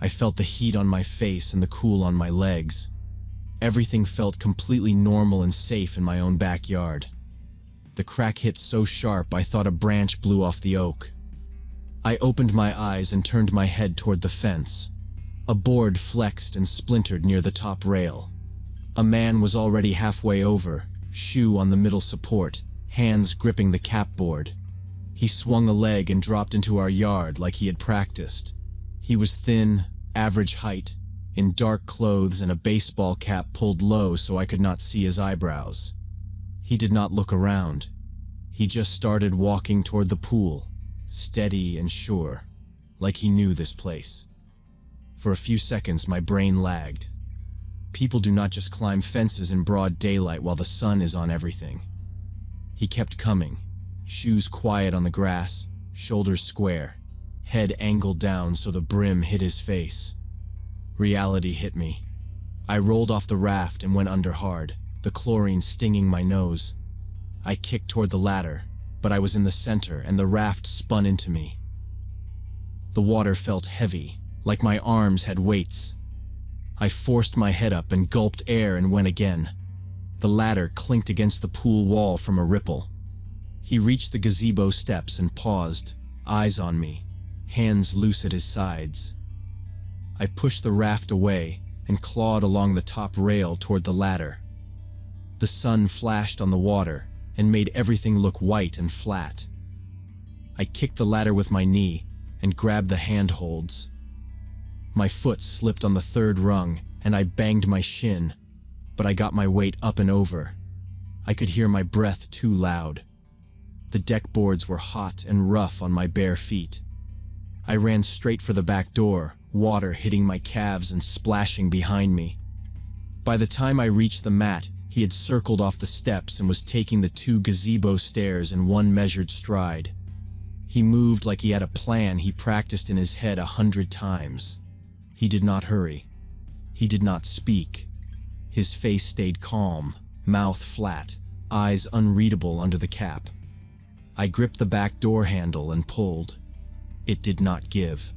I felt the heat on my face and the cool on my legs. Everything felt completely normal and safe in my own backyard. The crack hit so sharp I thought a branch blew off the oak. I opened my eyes and turned my head toward the fence. A board flexed and splintered near the top rail. A man was already halfway over, shoe on the middle support, hands gripping the capboard. He swung a leg and dropped into our yard like he had practiced. He was thin, average height, in dark clothes and a baseball cap pulled low so I could not see his eyebrows. He did not look around. He just started walking toward the pool, steady and sure, like he knew this place. For a few seconds, my brain lagged. People do not just climb fences in broad daylight while the sun is on everything. He kept coming, shoes quiet on the grass, shoulders square, head angled down so the brim hit his face. Reality hit me. I rolled off the raft and went under hard, the chlorine stinging my nose. I kicked toward the ladder, but I was in the center and the raft spun into me. The water felt heavy, like my arms had weights. I forced my head up and gulped air and went again. The ladder clinked against the pool wall from a ripple. He reached the gazebo steps and paused, eyes on me, hands loose at his sides. I pushed the raft away and clawed along the top rail toward the ladder. The sun flashed on the water and made everything look white and flat. I kicked the ladder with my knee and grabbed the handholds. My foot slipped on the third rung and I banged my shin, but I got my weight up and over. I could hear my breath too loud. The deck boards were hot and rough on my bare feet. I ran straight for the back door, water hitting my calves and splashing behind me. By the time I reached the mat, he had circled off the steps and was taking the 2 gazebo stairs in one measured stride. He moved like he had a plan he practiced in his head 100 times. He did not hurry. He did not speak. His face stayed calm, mouth flat, eyes unreadable under the cap. I gripped the back door handle and pulled. It did not give.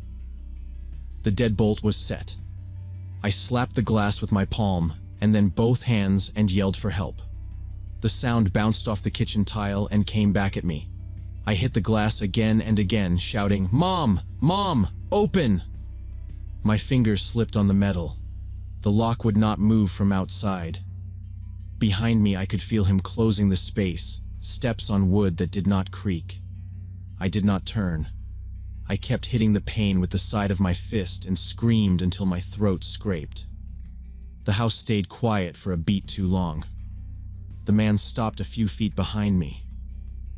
The deadbolt was set. I slapped the glass with my palm, and then both hands, and yelled for help. The sound bounced off the kitchen tile and came back at me. I hit the glass again and again, shouting, "Mom! Mom! Open!" My fingers slipped on the metal. The lock would not move from outside. Behind me I could feel him closing the space, steps on wood that did not creak. I did not turn. I kept hitting the pane with the side of my fist and screamed until my throat scraped. The house stayed quiet for a beat too long. The man stopped a few feet behind me.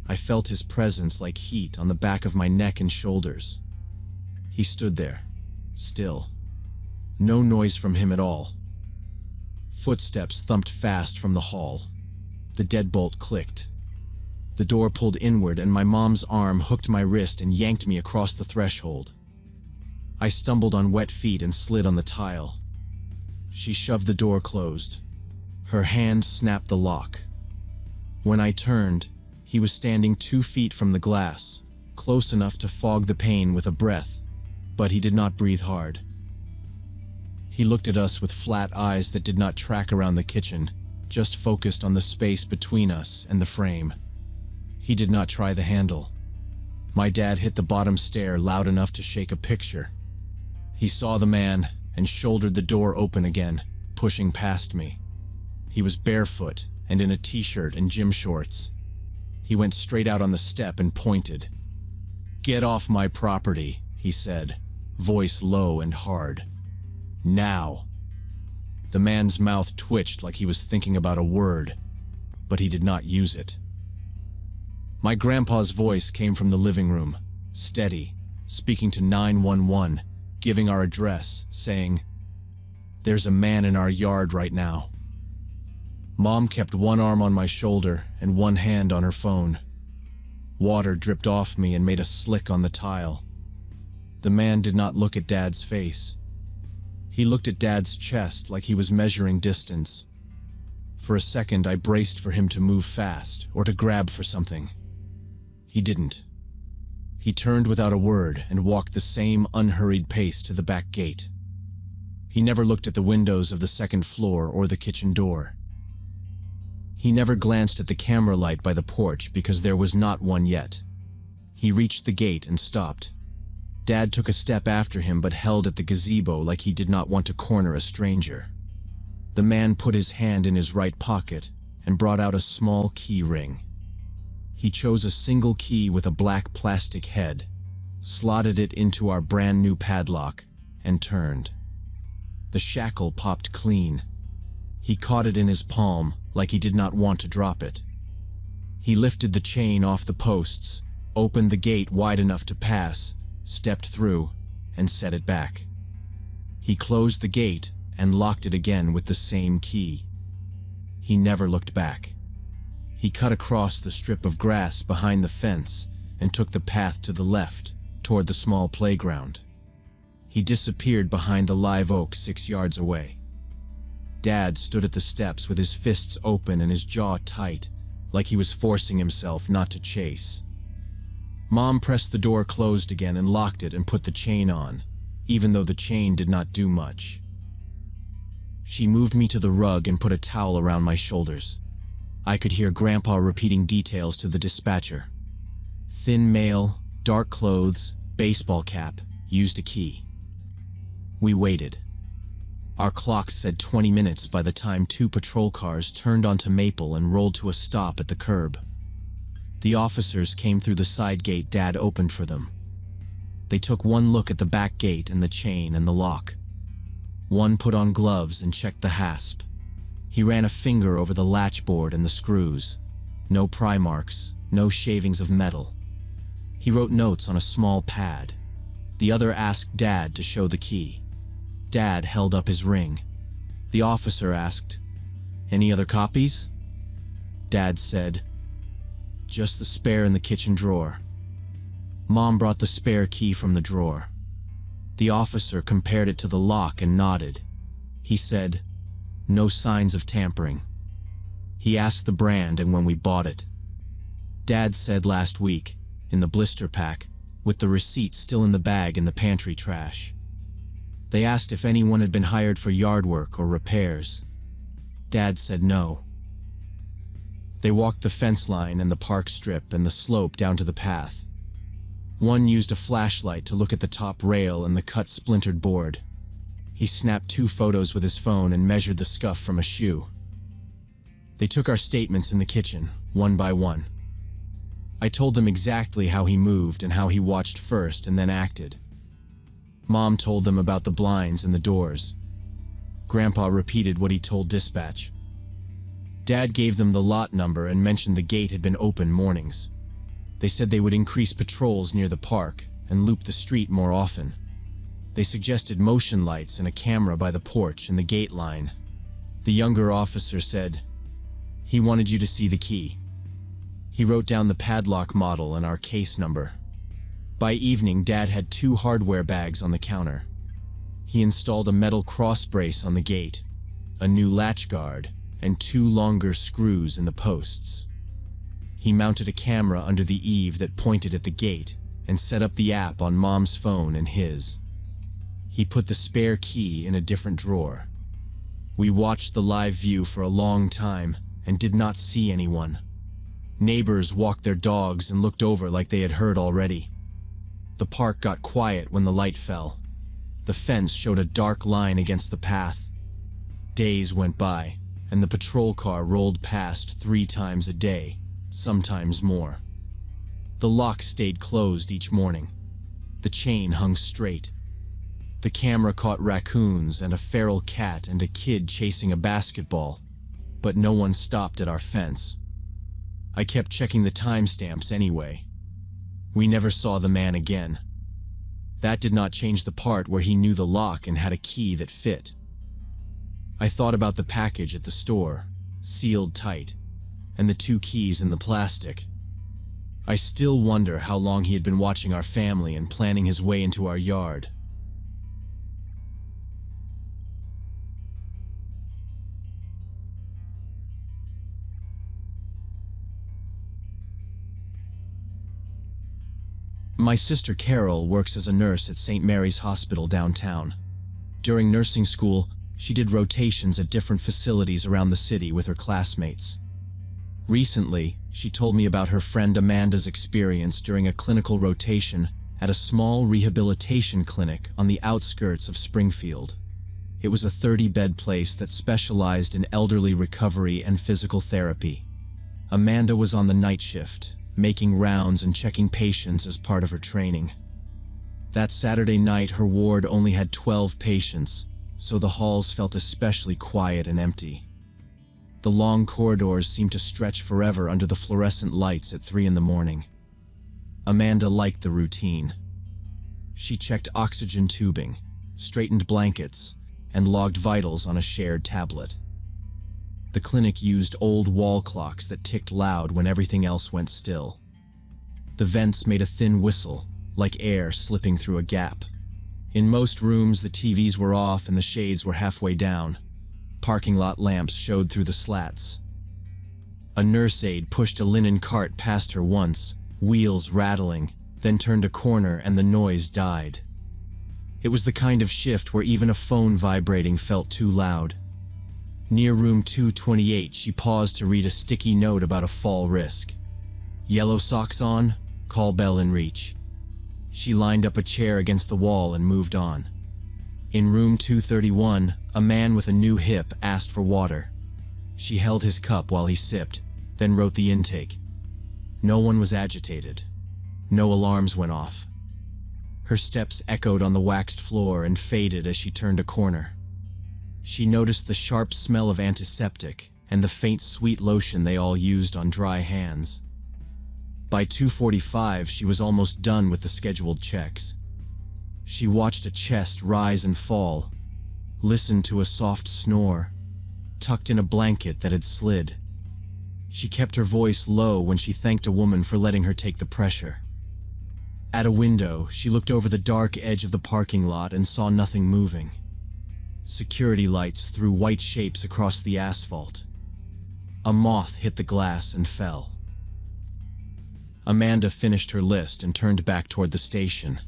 I felt his presence like heat on the back of my neck and shoulders. He stood there, still. No noise from him at all. Footsteps thumped fast from the hall. The deadbolt clicked. The door pulled inward and my mom's arm hooked my wrist and yanked me across the threshold. I stumbled on wet feet and slid on the tile. She shoved the door closed. Her hand snapped the lock. When I turned, he was standing 2 feet from the glass, close enough to fog the pane with a breath, but he did not breathe hard. He looked at us with flat eyes that did not track around the kitchen, just focused on the space between us and the frame. He did not try the handle. My dad hit the bottom stair loud enough to shake a picture. He saw the man and shouldered the door open again, pushing past me. He was barefoot and in a t-shirt and gym shorts. He went straight out on the step and pointed. "Get off my property," he said, voice low and hard. "Now." The man's mouth twitched like he was thinking about a word, but he did not use it. My grandpa's voice came from the living room, steady, speaking to 911, giving our address, saying, "There's a man in our yard right now." Mom kept one arm on my shoulder and one hand on her phone. Water dripped off me and made a slick on the tile. The man did not look at Dad's face. He looked at Dad's chest like he was measuring distance. For a second, I braced for him to move fast or to grab for something. He didn't. He turned without a word and walked the same unhurried pace to the back gate. He never looked at the windows of the second floor or the kitchen door. He never glanced at the camera light by the porch because there was not one yet. He reached the gate and stopped. Dad took a step after him but held at the gazebo like he did not want to corner a stranger. The man put his hand in his right pocket and brought out a small key ring. He chose a single key with a black plastic head, slotted it into our brand new padlock, and turned. The shackle popped clean. He caught it in his palm like he did not want to drop it. He lifted the chain off the posts, opened the gate wide enough to pass, stepped through, and set it back. He closed the gate and locked it again with the same key. He never looked back. He cut across the strip of grass behind the fence and took the path to the left, toward the small playground. He disappeared behind the live oak 6 yards away. Dad stood at the steps with his fists open and his jaw tight, like he was forcing himself not to chase. Mom pressed the door closed again and locked it and put the chain on, even though the chain did not do much. She moved me to the rug and put a towel around my shoulders. I could hear Grandpa repeating details to the dispatcher. Thin male, dark clothes, baseball cap, used a key. We waited. Our clocks said 20 minutes by the time 2 patrol cars turned onto Maple and rolled to a stop at the curb. The officers came through the side gate Dad opened for them. They took one look at the back gate and the chain and the lock. One put on gloves and checked the hasp. He ran a finger over the latchboard and the screws. No pry marks, no shavings of metal. He wrote notes on a small pad. The other asked Dad to show the key. Dad held up his ring. The officer asked, "Any other copies?" Dad said, "Just the spare in the kitchen drawer." Mom brought the spare key from the drawer. The officer compared it to the lock and nodded. He said, "No signs of tampering." He asked the brand and when we bought it. Dad said last week, in the blister pack, with the receipt still in the bag in the pantry trash. They asked if anyone had been hired for yard work or repairs. Dad said no. They walked the fence line and the park strip and the slope down to the path. One used a flashlight to look at the top rail and the cut splintered board. He snapped 2 photos with his phone and measured the scuff from a shoe. They took our statements in the kitchen, one by one. I told them exactly how he moved and how he watched first and then acted. Mom told them about the blinds and the doors. Grandpa repeated what he told dispatch. Dad gave them the lot number and mentioned the gate had been open mornings. They said they would increase patrols near the park and loop the street more often. They suggested motion lights and a camera by the porch and the gate line. The younger officer said, "He wanted you to see the key." He wrote down the padlock model and our case number. By evening, Dad had 2 hardware bags on the counter. He installed a metal cross brace on the gate, a new latch guard, and 2 longer screws in the posts. He mounted a camera under the eave that pointed at the gate and set up the app on Mom's phone and his. He put the spare key in a different drawer. We watched the live view for a long time and did not see anyone. Neighbors walked their dogs and looked over like they had heard already. The park got quiet when the light fell. The fence showed a dark line against the path. Days went by, and the patrol car rolled past 3 times a day, sometimes more. The lock stayed closed each morning. The chain hung straight. The camera caught raccoons and a feral cat and a kid chasing a basketball, but no one stopped at our fence. I kept checking the timestamps anyway. We never saw the man again. That did not change the part where he knew the lock and had a key that fit. I thought about the package at the store, sealed tight, and the 2 keys in the plastic. I still wonder how long he had been watching our family and planning his way into our yard. My sister Carol works as a nurse at St. Mary's Hospital downtown. During nursing school, she did rotations at different facilities around the city with her classmates. Recently, she told me about her friend Amanda's experience during a clinical rotation at a small rehabilitation clinic on the outskirts of Springfield. It was a 30-bed place that specialized in elderly recovery and physical therapy. Amanda was on the night shift, making rounds and checking patients as part of her training. That Saturday night, her ward only had 12 patients, so the halls felt especially quiet and empty. The long corridors seemed to stretch forever under the fluorescent lights at 3 in the morning. Amanda liked the routine. She checked oxygen tubing, straightened blankets, and logged vitals on a shared tablet. The clinic used old wall clocks that ticked loud when everything else went still. The vents made a thin whistle, like air slipping through a gap. In most rooms, the TVs were off and the shades were halfway down. Parking lot lamps showed through the slats. A nurse aide pushed a linen cart past her once, wheels rattling, then turned a corner and the noise died. It was the kind of shift where even a phone vibrating felt too loud. Near room 228, she paused to read a sticky note about a fall risk. Yellow socks on, call bell in reach. She lined up a chair against the wall and moved on. In room 231, a man with a new hip asked for water. She held his cup while he sipped, then wrote the intake. No one was agitated. No alarms went off. Her steps echoed on the waxed floor and faded as she turned a corner. She noticed the sharp smell of antiseptic and the faint sweet lotion they all used on dry hands. By 2:45, she was almost done with the scheduled checks. She watched a chest rise and fall, listened to a soft snore, tucked in a blanket that had slid. She kept her voice low when she thanked a woman for letting her take the pressure. At a window, she looked over the dark edge of the parking lot and saw nothing moving. Security lights threw white shapes across the asphalt. A moth hit the glass and fell. Amanda finished her list and turned back toward the station.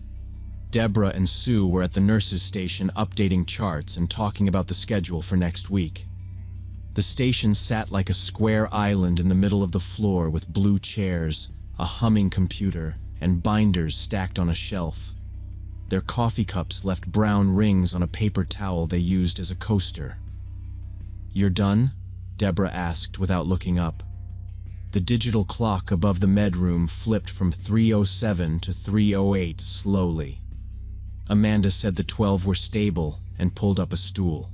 Deborah and Sue were at the nurses' station updating charts and talking about the schedule for next week. The station sat like a square island in the middle of the floor with blue chairs, a humming computer, and binders stacked on a shelf. Their coffee cups left brown rings on a paper towel they used as a coaster. "You're done?" Deborah asked without looking up. The digital clock above the med room flipped from 3:07 to 3:08 slowly. Amanda said the 12 were stable and pulled up a stool.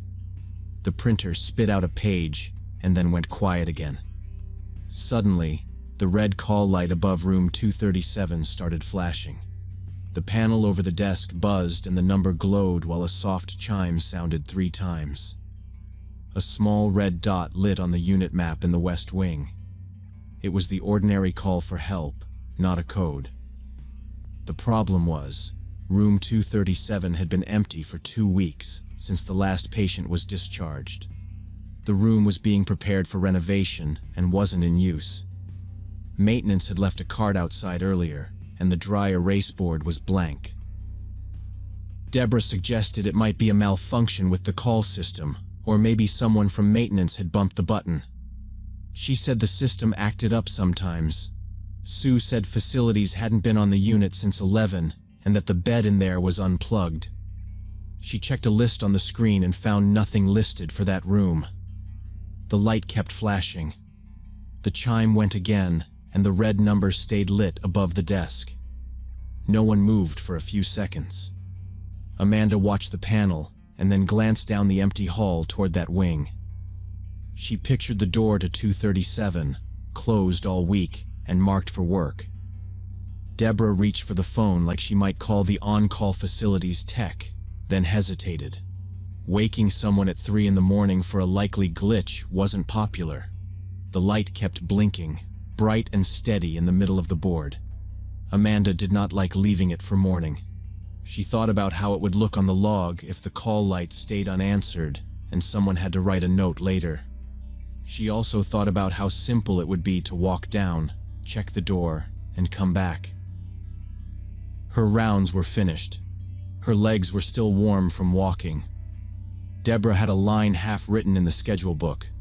The printer spit out a page and then went quiet again. Suddenly, the red call light above room 237 started flashing. The panel over the desk buzzed and the number glowed while a soft chime sounded 3 times. A small red dot lit on the unit map in the West Wing. It was the ordinary call for help, not a code. The problem was, room 237 had been empty for 2 weeks since the last patient was discharged. The room was being prepared for renovation and wasn't in use. Maintenance had left a card outside earlier, and the dry erase board was blank. Deborah suggested it might be a malfunction with the call system, or maybe someone from maintenance had bumped the button. She said the system acted up sometimes. Sue said facilities hadn't been on the unit since 11, and that the bed in there was unplugged. She checked a list on the screen and found nothing listed for that room. The light kept flashing. The chime went again, and the red number stayed lit above the desk. No one moved for a few seconds. Amanda watched the panel and then glanced down the empty hall toward that wing. She pictured the door to 237, closed all week and marked for work. Deborah reached for the phone like she might call the on-call facilities tech, then hesitated. Waking someone at 3 in the morning for a likely glitch wasn't popular. The light kept blinking, bright and steady in the middle of the board. Amanda did not like leaving it for morning. She thought about how it would look on the log if the call light stayed unanswered and someone had to write a note later. She also thought about how simple it would be to walk down, check the door, and come back. Her rounds were finished. Her legs were still warm from walking. Deborah had a line half written in the schedule book.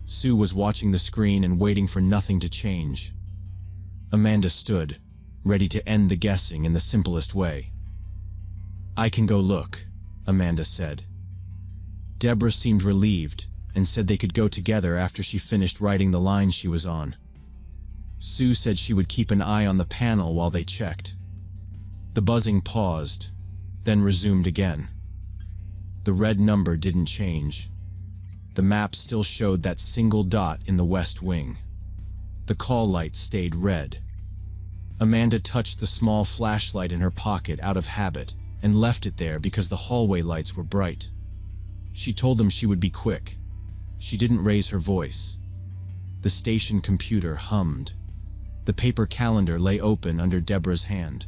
Sue was watching the screen and waiting for nothing to change. Amanda stood, ready to end the guessing in the simplest way. "I can go look," Amanda said. Deborah seemed relieved and said they could go together after she finished writing the line she was on. Sue said she would keep an eye on the panel while they checked. The buzzing paused, then resumed again. The red number didn't change. The map still showed that single dot in the West Wing. The call light stayed red. Amanda touched the small flashlight in her pocket out of habit and left it there because the hallway lights were bright. She told them she would be quick. She didn't raise her voice. The station computer hummed. The paper calendar lay open under Deborah's hand.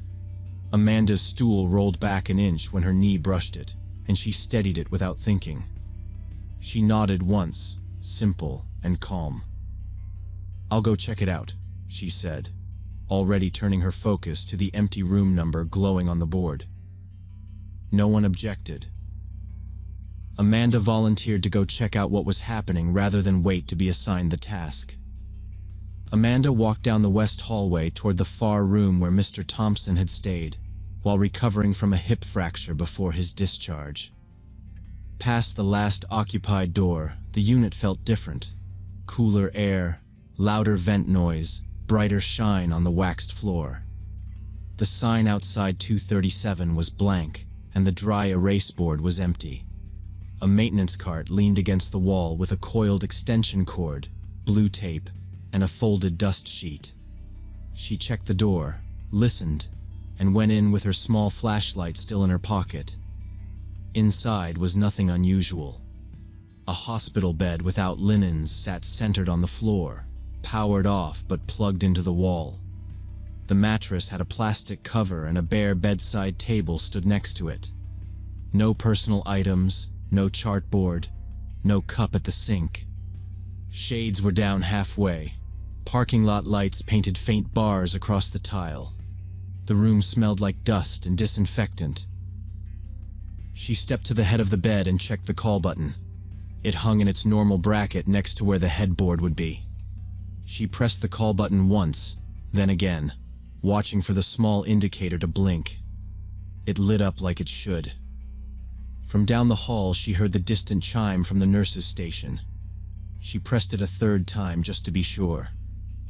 Amanda's stool rolled back an inch when her knee brushed it, and she steadied it without thinking. She nodded once, simple and calm. "I'll go check it out," she said, already turning her focus to the empty room number glowing on the board. No one objected. Amanda volunteered to go check out what was happening rather than wait to be assigned the task. Amanda walked down the west hallway toward the far room where Mr. Thompson had stayed, while recovering from a hip fracture before his discharge. Past the last occupied door, the unit felt different. Cooler air, louder vent noise, brighter shine on the waxed floor. The sign outside 237 was blank, and the dry erase board was empty. A maintenance cart leaned against the wall with a coiled extension cord, blue tape, and a folded dust sheet. She checked the door, listened, and went in with her small flashlight still in her pocket. Inside was nothing unusual. A hospital bed without linens sat centered on the floor, powered off but plugged into the wall. The mattress had a plastic cover and a bare bedside table stood next to it. No personal items, no chartboard, no cup at the sink. Shades were down halfway. Parking lot lights painted faint bars across the tile. The room smelled like dust and disinfectant. She stepped to the head of the bed and checked the call button. It hung in its normal bracket next to where the headboard would be. She pressed the call button once, then again, watching for the small indicator to blink. It lit up like it should. From down the hall, she heard the distant chime from the nurse's station. She pressed it a third time just to be sure.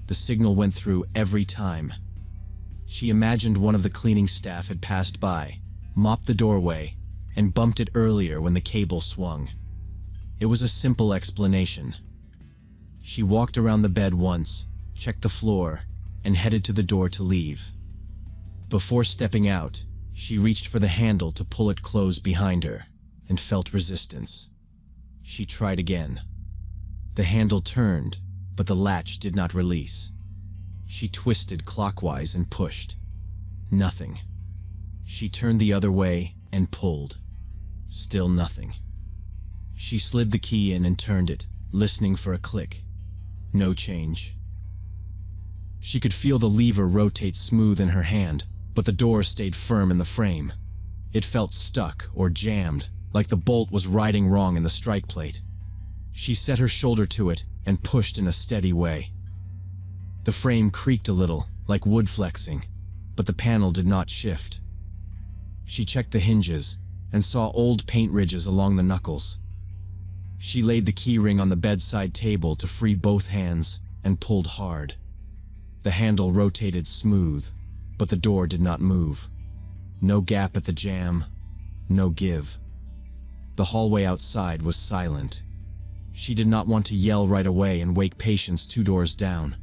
The signal went through every time. She imagined one of the cleaning staff had passed by, mopped the doorway, and bumped it earlier when the cable swung. It was a simple explanation. She walked around the bed once, checked the floor, and headed to the door to leave. Before stepping out, she reached for the handle to pull it close behind her, and felt resistance. She tried again. The handle turned, but the latch did not release. She twisted clockwise and pushed. Nothing. She turned the other way and pulled. Still nothing. She slid the key in and turned it, listening for a click. No change. She could feel the lever rotate smooth in her hand, but the door stayed firm in the frame. It felt stuck or jammed, like the bolt was riding wrong in the strike plate. She set her shoulder to it and pushed in a steady way. The frame creaked a little, like wood flexing, but the panel did not shift. She checked the hinges and saw old paint ridges along the knuckles. She laid the key ring on the bedside table to free both hands and pulled hard. The handle rotated smooth, but the door did not move. No gap at the jamb, no give. The hallway outside was silent. She did not want to yell right away and wake patients 2 doors down.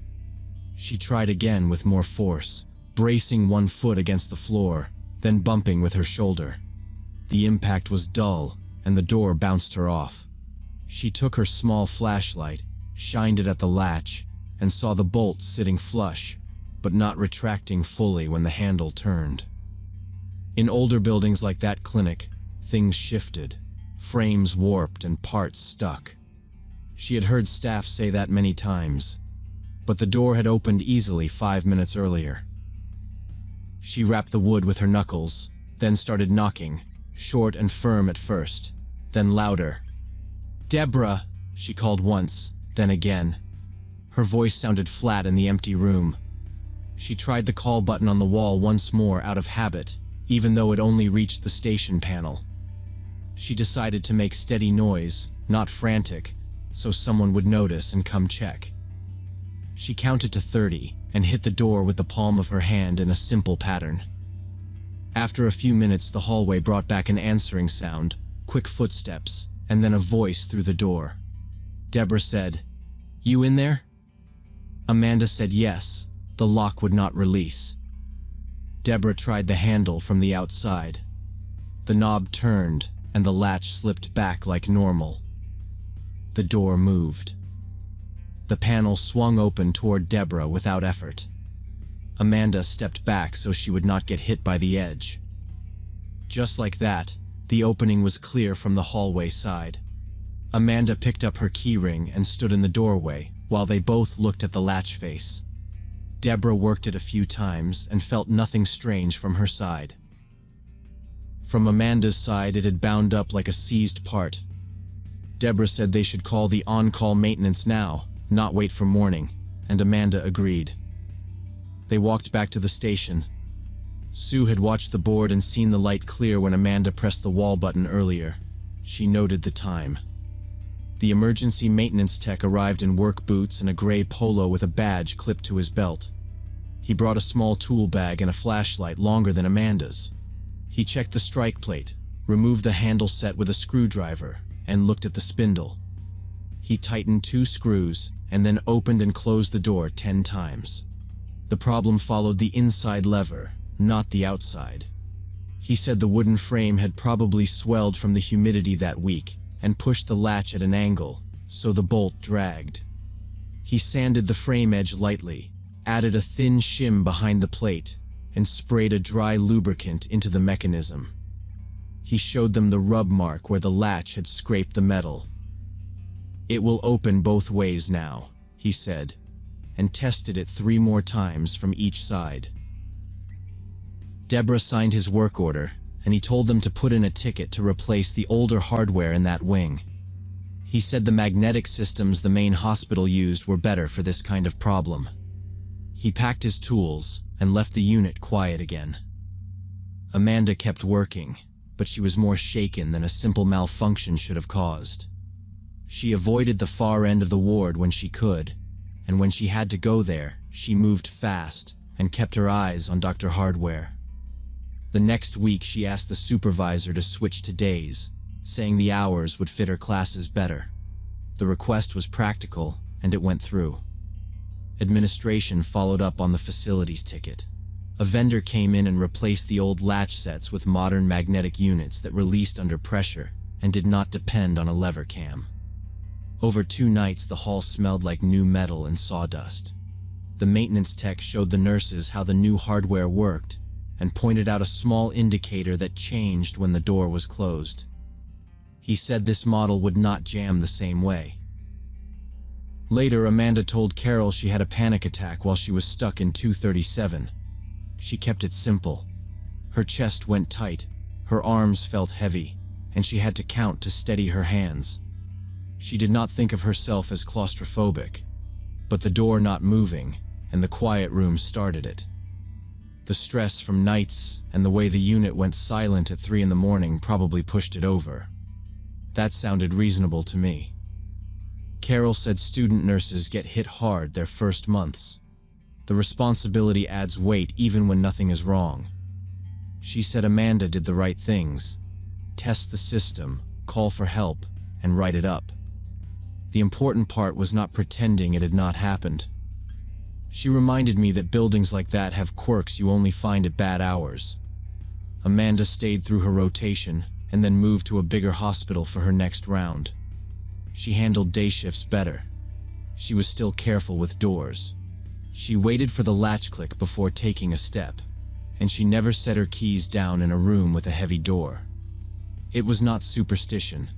She tried again with more force, bracing one foot against the floor, then bumping with her shoulder. The impact was dull, and the door bounced her off. She took her small flashlight, shined it at the latch, and saw the bolt sitting flush, but not retracting fully when the handle turned. In older buildings like that clinic, things shifted, frames warped and parts stuck. She had heard staff say that many times, but the door had opened easily 5 minutes earlier. She rapped the wood with her knuckles, then started knocking, short and firm at first, then louder. "Deborah," she called once, then again. Her voice sounded flat in the empty room. She tried the call button on the wall once more out of habit, even though it only reached the station panel. She decided to make steady noise, not frantic, so someone would notice and come check. She counted to 30 and hit the door with the palm of her hand in a simple pattern. After a few minutes, the hallway brought back an answering sound, quick footsteps, and then a voice through the door. Deborah said, "You in there?" Amanda said yes. The lock would not release. Deborah tried the handle from the outside. The knob turned, and the latch slipped back like normal. The door moved. The panel swung open toward Deborah without effort. Amanda stepped back so she would not get hit by the edge. Just like that, the opening was clear from the hallway side. Amanda picked up her keyring and stood in the doorway while they both looked at the latch face. Deborah worked it a few times and felt nothing strange from her side. From Amanda's side, it had bound up like a seized part. Deborah said they should call the on-call maintenance now, not wait for morning, and Amanda agreed. They walked back to the station. Sue had watched the board and seen the light clear when Amanda pressed the wall button earlier. She noted the time. The emergency maintenance tech arrived in work boots and a gray polo with a badge clipped to his belt. He brought a small tool bag and a flashlight longer than Amanda's. He checked the strike plate, removed the handle set with a screwdriver, and looked at the spindle. He tightened 2 screws and then opened and closed the door 10 times. The problem followed the inside lever, not the outside. He said the wooden frame had probably swelled from the humidity that week and pushed the latch at an angle, so the bolt dragged. He sanded the frame edge lightly, added a thin shim behind the plate, and sprayed a dry lubricant into the mechanism. He showed them the rub mark where the latch had scraped the metal. "It will open both ways now," he said, and tested it 3 more times from each side. Deborah signed his work order, and he told them to put in a ticket to replace the older hardware in that wing. He said the magnetic systems the main hospital used were better for this kind of problem. He packed his tools and left the unit quiet again. Amanda kept working, but she was more shaken than a simple malfunction should have caused. She avoided the far end of the ward when she could, and when she had to go there, she moved fast and kept her eyes on Dr. Hardware. The next week she asked the supervisor to switch to days, saying the hours would fit her classes better. The request was practical, and it went through. Administration followed up on the facilities ticket. A vendor came in and replaced the old latch sets with modern magnetic units that released under pressure and did not depend on a lever cam. Over 2 nights, the hall smelled like new metal and sawdust. The maintenance tech showed the nurses how the new hardware worked and pointed out a small indicator that changed when the door was closed. He said this model would not jam the same way. Later, Amanda told Carol she had a panic attack while she was stuck in 237. She kept it simple. Her chest went tight, her arms felt heavy, and she had to count to steady her hands. She did not think of herself as claustrophobic, but the door not moving and the quiet room started it. The stress from nights and the way the unit went silent at 3 in the morning probably pushed it over. That sounded reasonable to me. Carol said student nurses get hit hard their first months. The responsibility adds weight even when nothing is wrong. She said Amanda did the right things: test the system, call for help, and write it up. The important part was not pretending it had not happened. She reminded me that buildings like that have quirks you only find at bad hours. Amanda stayed through her rotation and then moved to a bigger hospital for her next round. She handled day shifts better. She was still careful with doors. She waited for the latch click before taking a step, and she never set her keys down in a room with a heavy door. It was not superstition.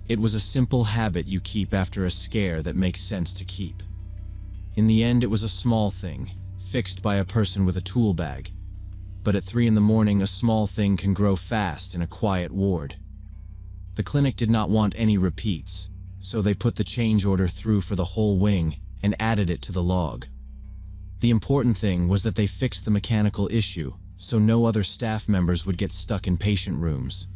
It was a simple habit you keep after a scare that makes sense to keep. In the end, it was a small thing, fixed by a person with a tool bag. But at 3 in the morning, a small thing can grow fast in a quiet ward. The clinic did not want any repeats, so they put the change order through for the whole wing and added it to the log. The important thing was that they fixed the mechanical issue, so no other staff members would get stuck in patient rooms.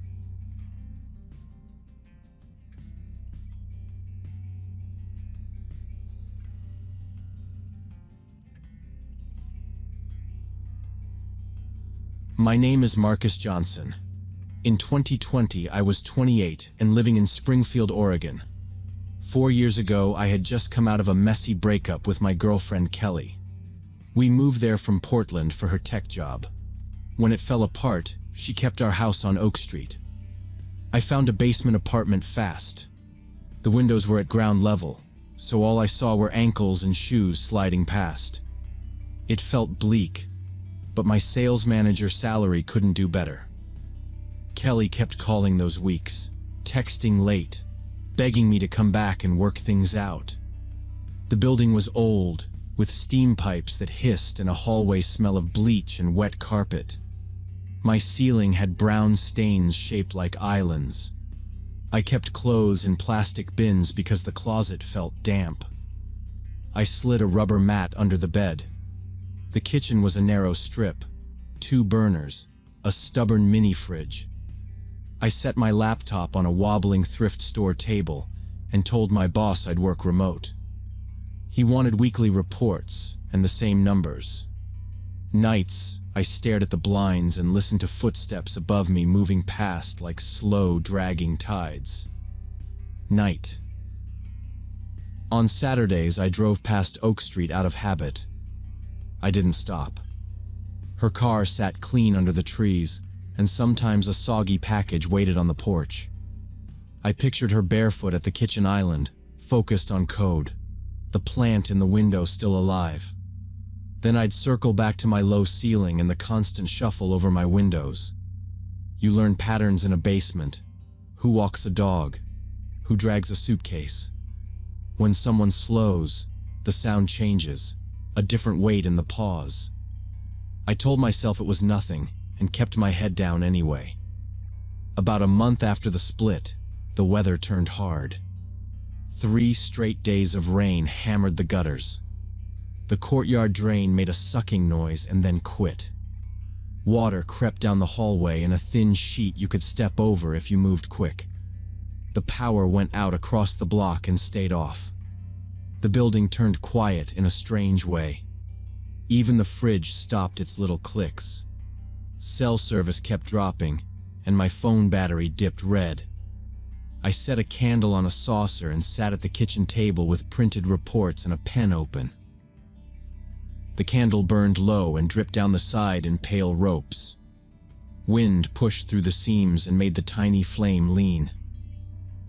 My name is Marcus Johnson. In 2020, I was 28 and living in Springfield, Oregon. 4 years ago, I had just come out of a messy breakup with my girlfriend, Kelly. We moved there from Portland for her tech job. When it fell apart, she kept our house on Oak Street. I found a basement apartment fast. The windows were at ground level, so all I saw were ankles and shoes sliding past. It felt bleak, but my sales manager salary couldn't do better. Kelly kept calling those weeks, texting late, begging me to come back and work things out. The building was old, with steam pipes that hissed and a hallway smell of bleach and wet carpet. My ceiling had brown stains shaped like islands. I kept clothes in plastic bins because the closet felt damp. I slid a rubber mat under the bed. The kitchen was a narrow strip, 2 burners, a stubborn mini fridge. I set my laptop on a wobbling thrift store table and told my boss I'd work remote. He wanted weekly reports and the same numbers. Nights, I stared at the blinds and listened to footsteps above me moving past like slow, dragging tides. Night. On Saturdays, I drove past Oak Street out of habit. I didn't stop. Her car sat clean under the trees, and sometimes a soggy package waited on the porch. I pictured her barefoot at the kitchen island, focused on code, the plant in the window still alive. Then I'd circle back to my low ceiling and the constant shuffle over my windows. You learn patterns in a basement. Who walks a dog? Who drags a suitcase? When someone slows, the sound changes, a different weight in the pause. I told myself it was nothing and kept my head down anyway. About a month after the split, the weather turned hard. 3 straight days of rain hammered the gutters. The courtyard drain made a sucking noise and then quit. Water crept down the hallway in a thin sheet you could step over if you moved quick. The power went out across the block and stayed off. The building turned quiet in a strange way. Even the fridge stopped its little clicks. Cell service kept dropping, and my phone battery dipped red. I set a candle on a saucer and sat at the kitchen table with printed reports and a pen open. The candle burned low and dripped down the side in pale ropes. Wind pushed through the seams and made the tiny flame lean.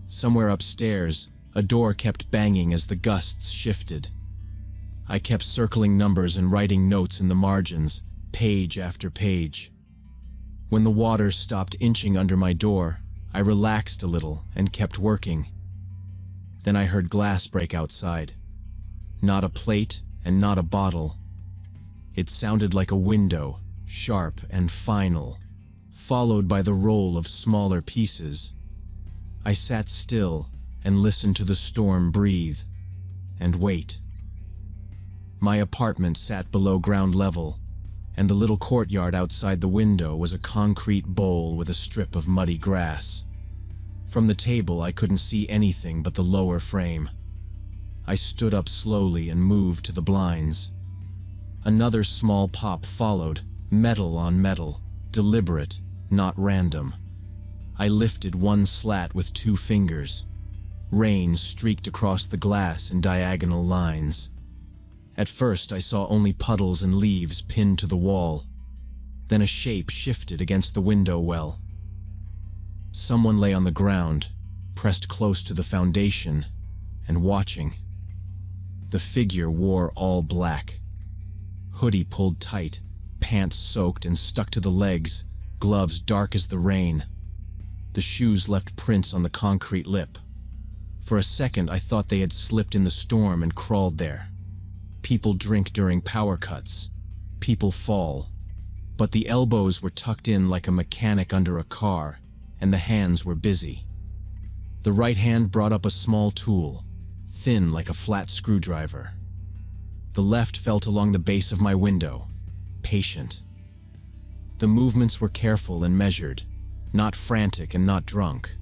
Somewhere upstairs, a door kept banging as the gusts shifted. I kept circling numbers and writing notes in the margins, page after page. When the water stopped inching under my door, I relaxed a little and kept working. Then I heard glass break outside. Not a plate and not a bottle. It sounded like a window, sharp and final, followed by the roll of smaller pieces. I sat still and listened to the storm breathe and wait. My apartment sat below ground level, and the little courtyard outside the window was a concrete bowl with a strip of muddy grass. From the table, I couldn't see anything but the lower frame. I stood up slowly and moved to the blinds. Another small pop followed, metal on metal, deliberate, not random. I lifted one slat with 2 fingers. Rain streaked across the glass in diagonal lines. At first, I saw only puddles and leaves pinned to the wall. Then a shape shifted against the window well. Someone lay on the ground, pressed close to the foundation, and watching. The figure wore all black. Hoodie pulled tight, pants soaked and stuck to the legs, gloves dark as the rain. The shoes left prints on the concrete lip. For a second, I thought they had slipped in the storm and crawled there. People drink during power cuts. People fall. But the elbows were tucked in like a mechanic under a car, and the hands were busy. The right hand brought up a small tool, thin like a flat screwdriver. The left felt along the base of my window, patient. The movements were careful and measured, not frantic and not drunk.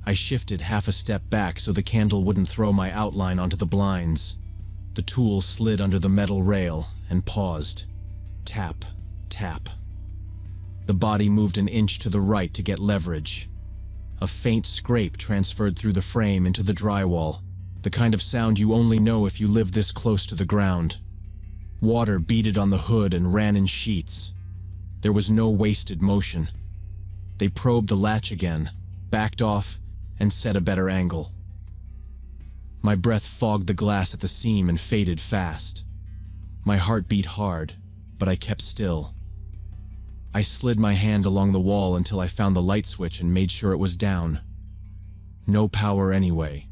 I shifted half a step back so the candle wouldn't throw my outline onto the blinds. The tool slid under the metal rail and paused. Tap, tap. The body moved an inch to the right to get leverage. A faint scrape transferred through the frame into the drywall, the kind of sound you only know if you live this close to the ground. Water beaded on the hood and ran in sheets. There was no wasted motion. They probed the latch again, backed off, and set a better angle. My breath fogged the glass at the seam and faded fast. My heart beat hard, but I kept still. I slid my hand along the wall until I found the light switch and made sure it was down. No power anyway,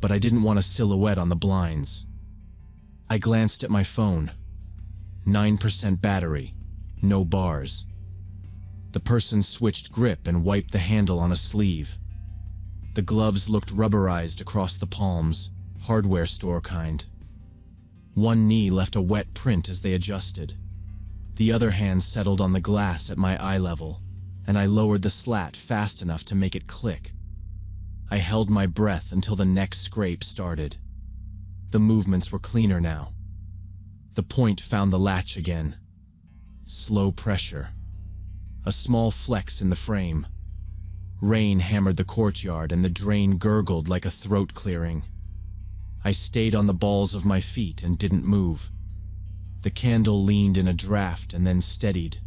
but I didn't want a silhouette on the blinds. I glanced at my phone. 9% battery, no bars. The person switched grip and wiped the handle on a sleeve. The gloves looked rubberized across the palms, hardware store kind. One knee left a wet print as they adjusted. The other hand settled on the glass at my eye level, and I lowered the slat fast enough to make it click. I held my breath until the next scrape started. The movements were cleaner now. The point found the latch again. Slow pressure. A small flex in the frame. Rain hammered the courtyard and the drain gurgled like a throat clearing. I stayed on the balls of my feet and didn't move. The candle leaned in a draft and then steadied.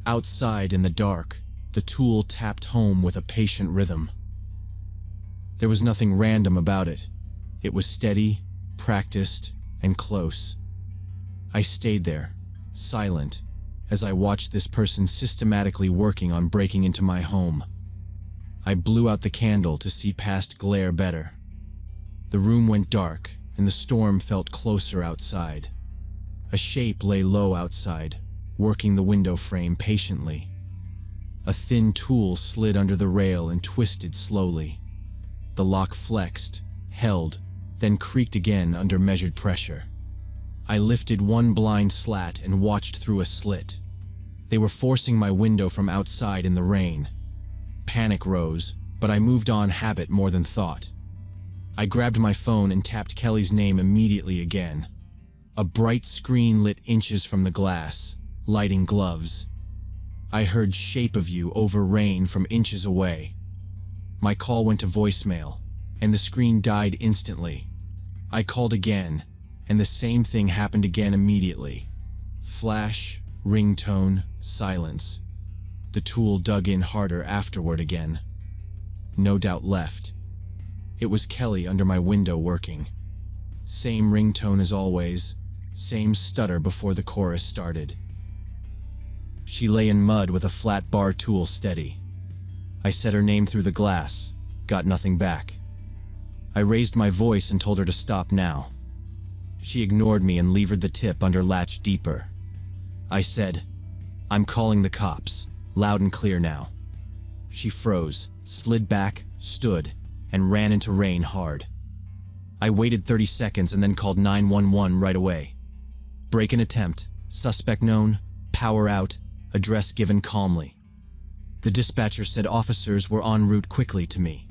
Outside in the dark, the tool tapped home with a patient rhythm. There was nothing random about it. It was steady, practiced, and close. I stayed there, silent, as I watched this person systematically working on breaking into my home. I blew out the candle to see past glare better. The room went dark, and the storm felt closer outside. A shape lay low outside, working the window frame patiently. A thin tool slid under the rail and twisted slowly. The lock flexed, held, then creaked again under measured pressure. I lifted one blind slat and watched through a slit. They were forcing my window from outside in the rain. Panic rose, but I moved on habit more than thought. I grabbed my phone and tapped Kelly's name immediately again. A bright screen lit inches from the glass, lighting gloves. I heard "Shape of You" over rain from inches away. My call went to voicemail, and the screen died instantly. I called again, and the same thing happened again immediately. Flash, ringtone, silence. The tool dug in harder afterward again. No doubt left. It was Kelly under my window working. Same ringtone as always, same stutter before the chorus started. She lay in mud with a flat bar tool steady. I said her name through the glass, got nothing back. I raised my voice and told her to stop now. She ignored me and levered the tip under latch deeper. I said, "I'm calling the cops, loud and clear now." She froze, slid back, stood, and ran into rain hard. I waited 30 seconds and then called 911 right away. Break-in attempt, suspect known, power out, address given calmly. The dispatcher said officers were en route quickly to me.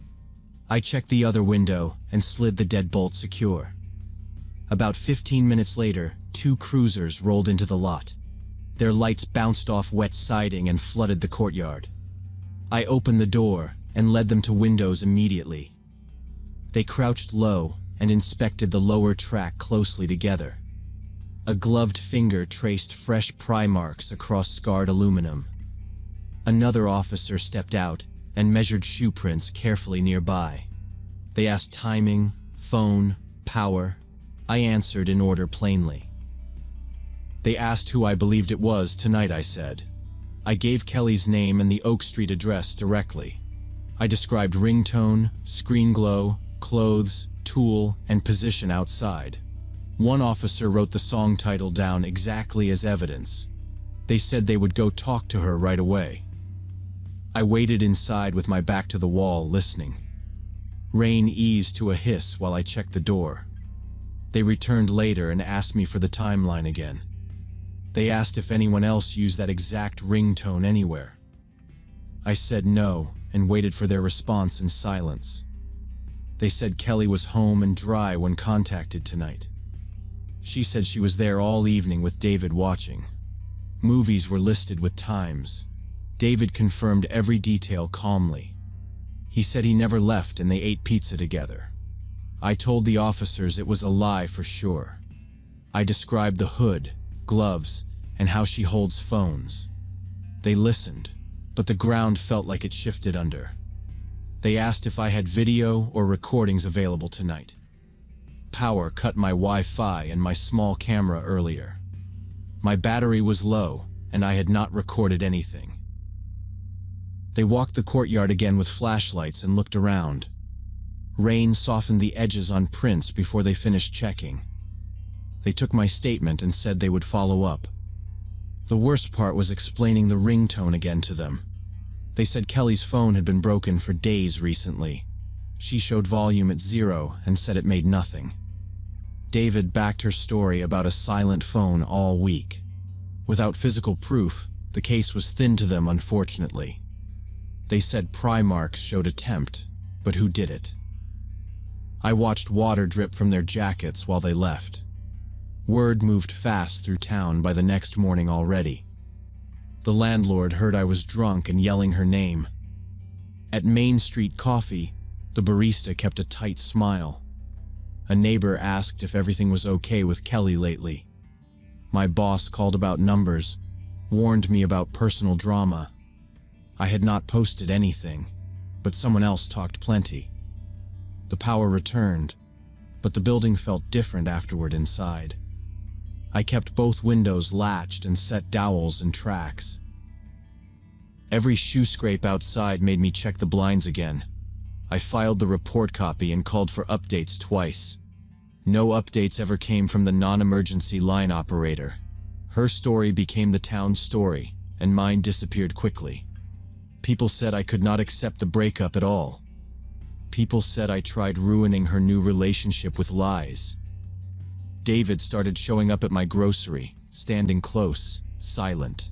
I checked the other window and slid the deadbolt secure. About 15 minutes later, 2 cruisers rolled into the lot. Their lights bounced off wet siding and flooded the courtyard. I opened the door and led them to windows immediately. They crouched low and inspected the lower track closely together. A gloved finger traced fresh pry marks across scarred aluminum. Another officer stepped out and measured shoe prints carefully nearby. They asked timing, phone, power. I answered in order plainly. They asked who I believed it was tonight, I said. I gave Kelly's name and the Oak Street address directly. I described ringtone, screen glow, clothes, tool, and position outside. One officer wrote the song title down exactly as evidence. They said they would go talk to her right away. I waited inside with my back to the wall, listening. Rain eased to a hiss while I checked the door. They returned later and asked me for the timeline again. They asked if anyone else used that exact ringtone anywhere. I said no and waited for their response in silence. They said Kelly was home and dry when contacted tonight. She said she was there all evening with David watching. Movies were listed with times. David confirmed every detail calmly. He said he never left and they ate pizza together. I told the officers it was a lie for sure. I described the hood, gloves, and how she holds phones. They listened, but the ground felt like it shifted under. They asked if I had video or recordings available tonight. Power cut my Wi-Fi and my small camera earlier. My battery was low, and I had not recorded anything. They walked the courtyard again with flashlights and looked around. Rain softened the edges on prints before they finished checking. They took my statement and said they would follow up. The worst part was explaining the ringtone again to them. They said Kelly's phone had been broken for days recently. She showed volume at 0 and said it made nothing. David backed her story about a silent phone all week. Without physical proof, the case was thin to them, unfortunately. They said pry marks showed attempt, but who did it? I watched water drip from their jackets while they left. Word moved fast through town by the next morning already. The landlord heard I was drunk and yelling her name. At Main Street Coffee, the barista kept a tight smile. A neighbor asked if everything was okay with Kelly lately. My boss called about numbers, warned me about personal drama. I had not posted anything, but someone else talked plenty. The power returned, but the building felt different afterward inside. I kept both windows latched and set dowels and tracks. Every shoe scrape outside made me check the blinds again. I filed the report copy and called for updates twice. No updates ever came from the non-emergency line operator. Her story became the town's story, and mine disappeared quickly. People said I could not accept the breakup at all. People said I tried ruining her new relationship with lies. David started showing up at my grocery, standing close, silent.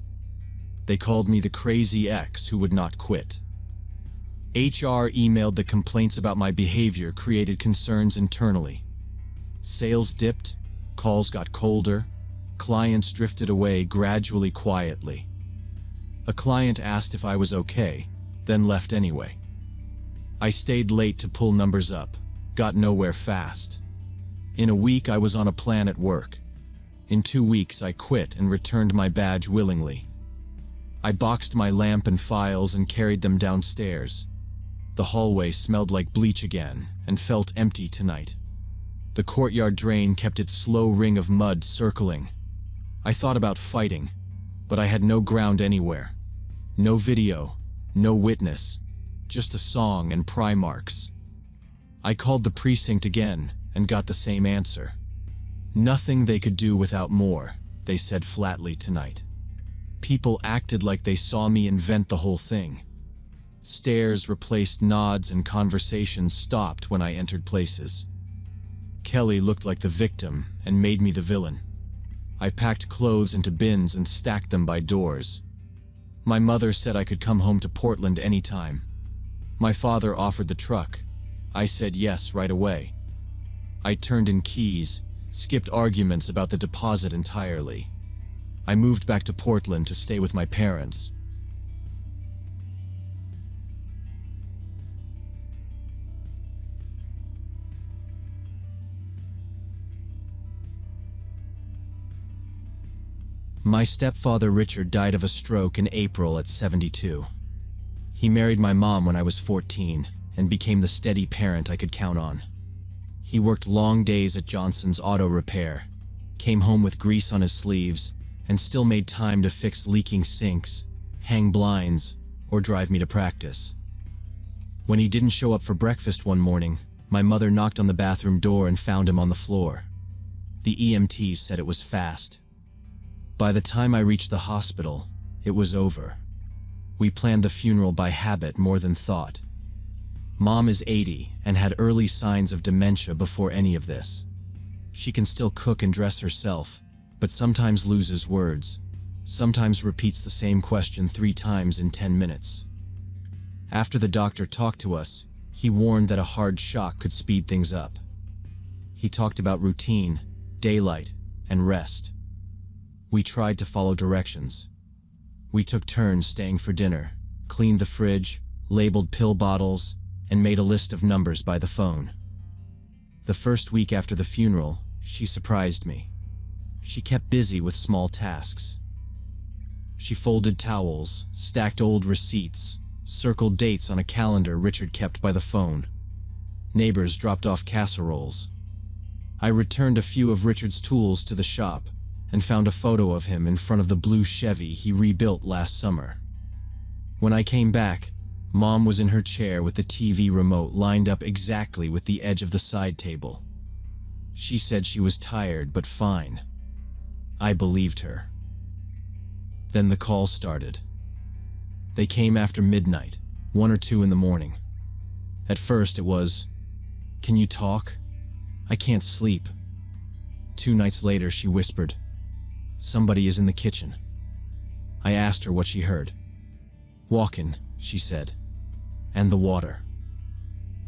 They called me the crazy ex who would not quit. HR emailed the complaints about my behavior created concerns internally. Sales dipped, calls got colder, clients drifted away gradually quietly. A client asked if I was okay, then left anyway. I stayed late to pull numbers up, got nowhere fast. In a week I was on a plan at work. In 2 weeks I quit and returned my badge willingly. I boxed my lamp and files and carried them downstairs. The hallway smelled like bleach again and felt empty tonight. The courtyard drain kept its slow ring of mud circling. I thought about fighting, but I had no ground anywhere. No video, no witness, just a song and pry marks. I called the precinct again and got the same answer. Nothing they could do without more, they said flatly tonight. People acted like they saw me invent the whole thing. Stares replaced nods and conversations stopped when I entered places. Kelly looked like the victim and made me the villain. I packed clothes into bins and stacked them by doors. My mother said I could come home to Portland anytime. My father offered the truck. I said yes right away. I turned in keys, skipped arguments about the deposit entirely. I moved back to Portland to stay with my parents. My stepfather Richard died of a stroke in April at 72. He married my mom when I was 14 and became the steady parent I could count on. He worked long days at Johnson's Auto Repair, came home with grease on his sleeves, and still made time to fix leaking sinks, hang blinds, or drive me to practice. When he didn't show up for breakfast one morning, my mother knocked on the bathroom door and found him on the floor. The EMTs said it was fast. By the time I reached the hospital, it was over. We planned the funeral by habit more than thought. Mom is 80 and had early signs of dementia before any of this. She can still cook and dress herself, but sometimes loses words, sometimes repeats the same question 3 times in 10 minutes. After the doctor talked to us, he warned that a hard shock could speed things up. He talked about routine, daylight, and rest. We tried to follow directions. We took turns staying for dinner, cleaned the fridge, labeled pill bottles, and made a list of numbers by the phone. The first week after the funeral, she surprised me. She kept busy with small tasks. She folded towels, stacked old receipts, circled dates on a calendar Richard kept by the phone. Neighbors dropped off casseroles. I returned a few of Richard's tools to the shop and found a photo of him in front of the blue Chevy he rebuilt last summer. When I came back, Mom was in her chair with the TV remote lined up exactly with the edge of the side table. She said she was tired but fine. I believed her. Then the calls started. They came after midnight, 1 or 2 in the morning. At first it was, "Can you talk? I can't sleep." 2 nights later she whispered, "Somebody is in the kitchen." I asked her what she heard. "Walkin'," she said, "and the water."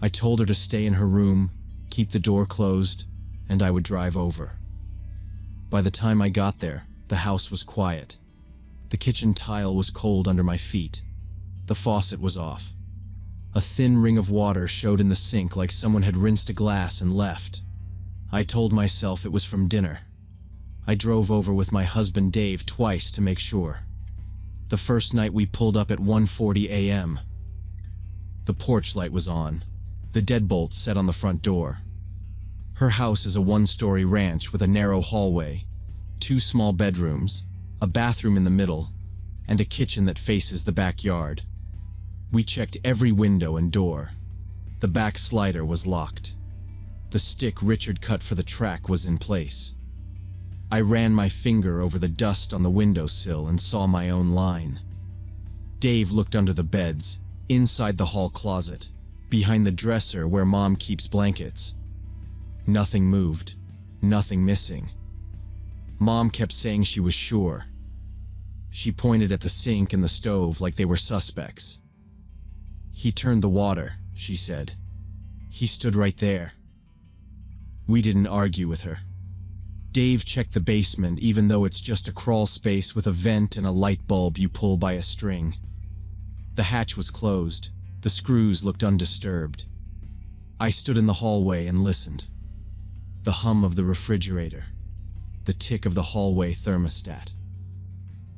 I told her to stay in her room, keep the door closed, and I would drive over. By the time I got there, the house was quiet. The kitchen tile was cold under my feet. The faucet was off. A thin ring of water showed in the sink like someone had rinsed a glass and left. I told myself it was from dinner. I drove over with my husband Dave twice to make sure. The first night we pulled up at 1:40 a.m. The porch light was on, the deadbolt set on the front door. Her house is a one-story ranch with a narrow hallway, 2 small bedrooms, a bathroom in the middle, and a kitchen that faces the backyard. We checked every window and door. The back slider was locked. The stick Richard cut for the track was in place. I ran my finger over the dust on the windowsill and saw my own line. Dave looked under the beds, inside the hall closet, behind the dresser where Mom keeps blankets. Nothing moved, nothing missing. Mom kept saying she was sure. She pointed at the sink and the stove like they were suspects. "He turned the water," she said. "He stood right there." We didn't argue with her. Dave checked the basement even though it's just a crawl space with a vent and a light bulb you pull by a string. The hatch was closed. The screws looked undisturbed. I stood in the hallway and listened. The hum of the refrigerator. The tick of the hallway thermostat.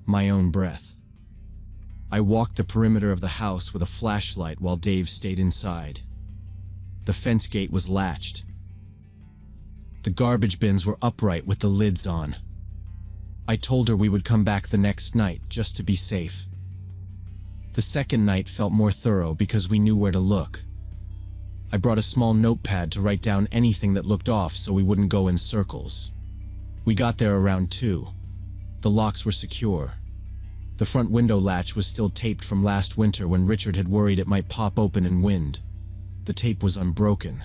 My own breath. I walked the perimeter of the house with a flashlight while Dave stayed inside. The fence gate was latched. The garbage bins were upright with the lids on. I told her we would come back the next night just to be safe. The second night felt more thorough because we knew where to look. I brought a small notepad to write down anything that looked off so we wouldn't go in circles. We got there around 2. The locks were secure. The front window latch was still taped from last winter when Richard had worried it might pop open in wind. The tape was unbroken.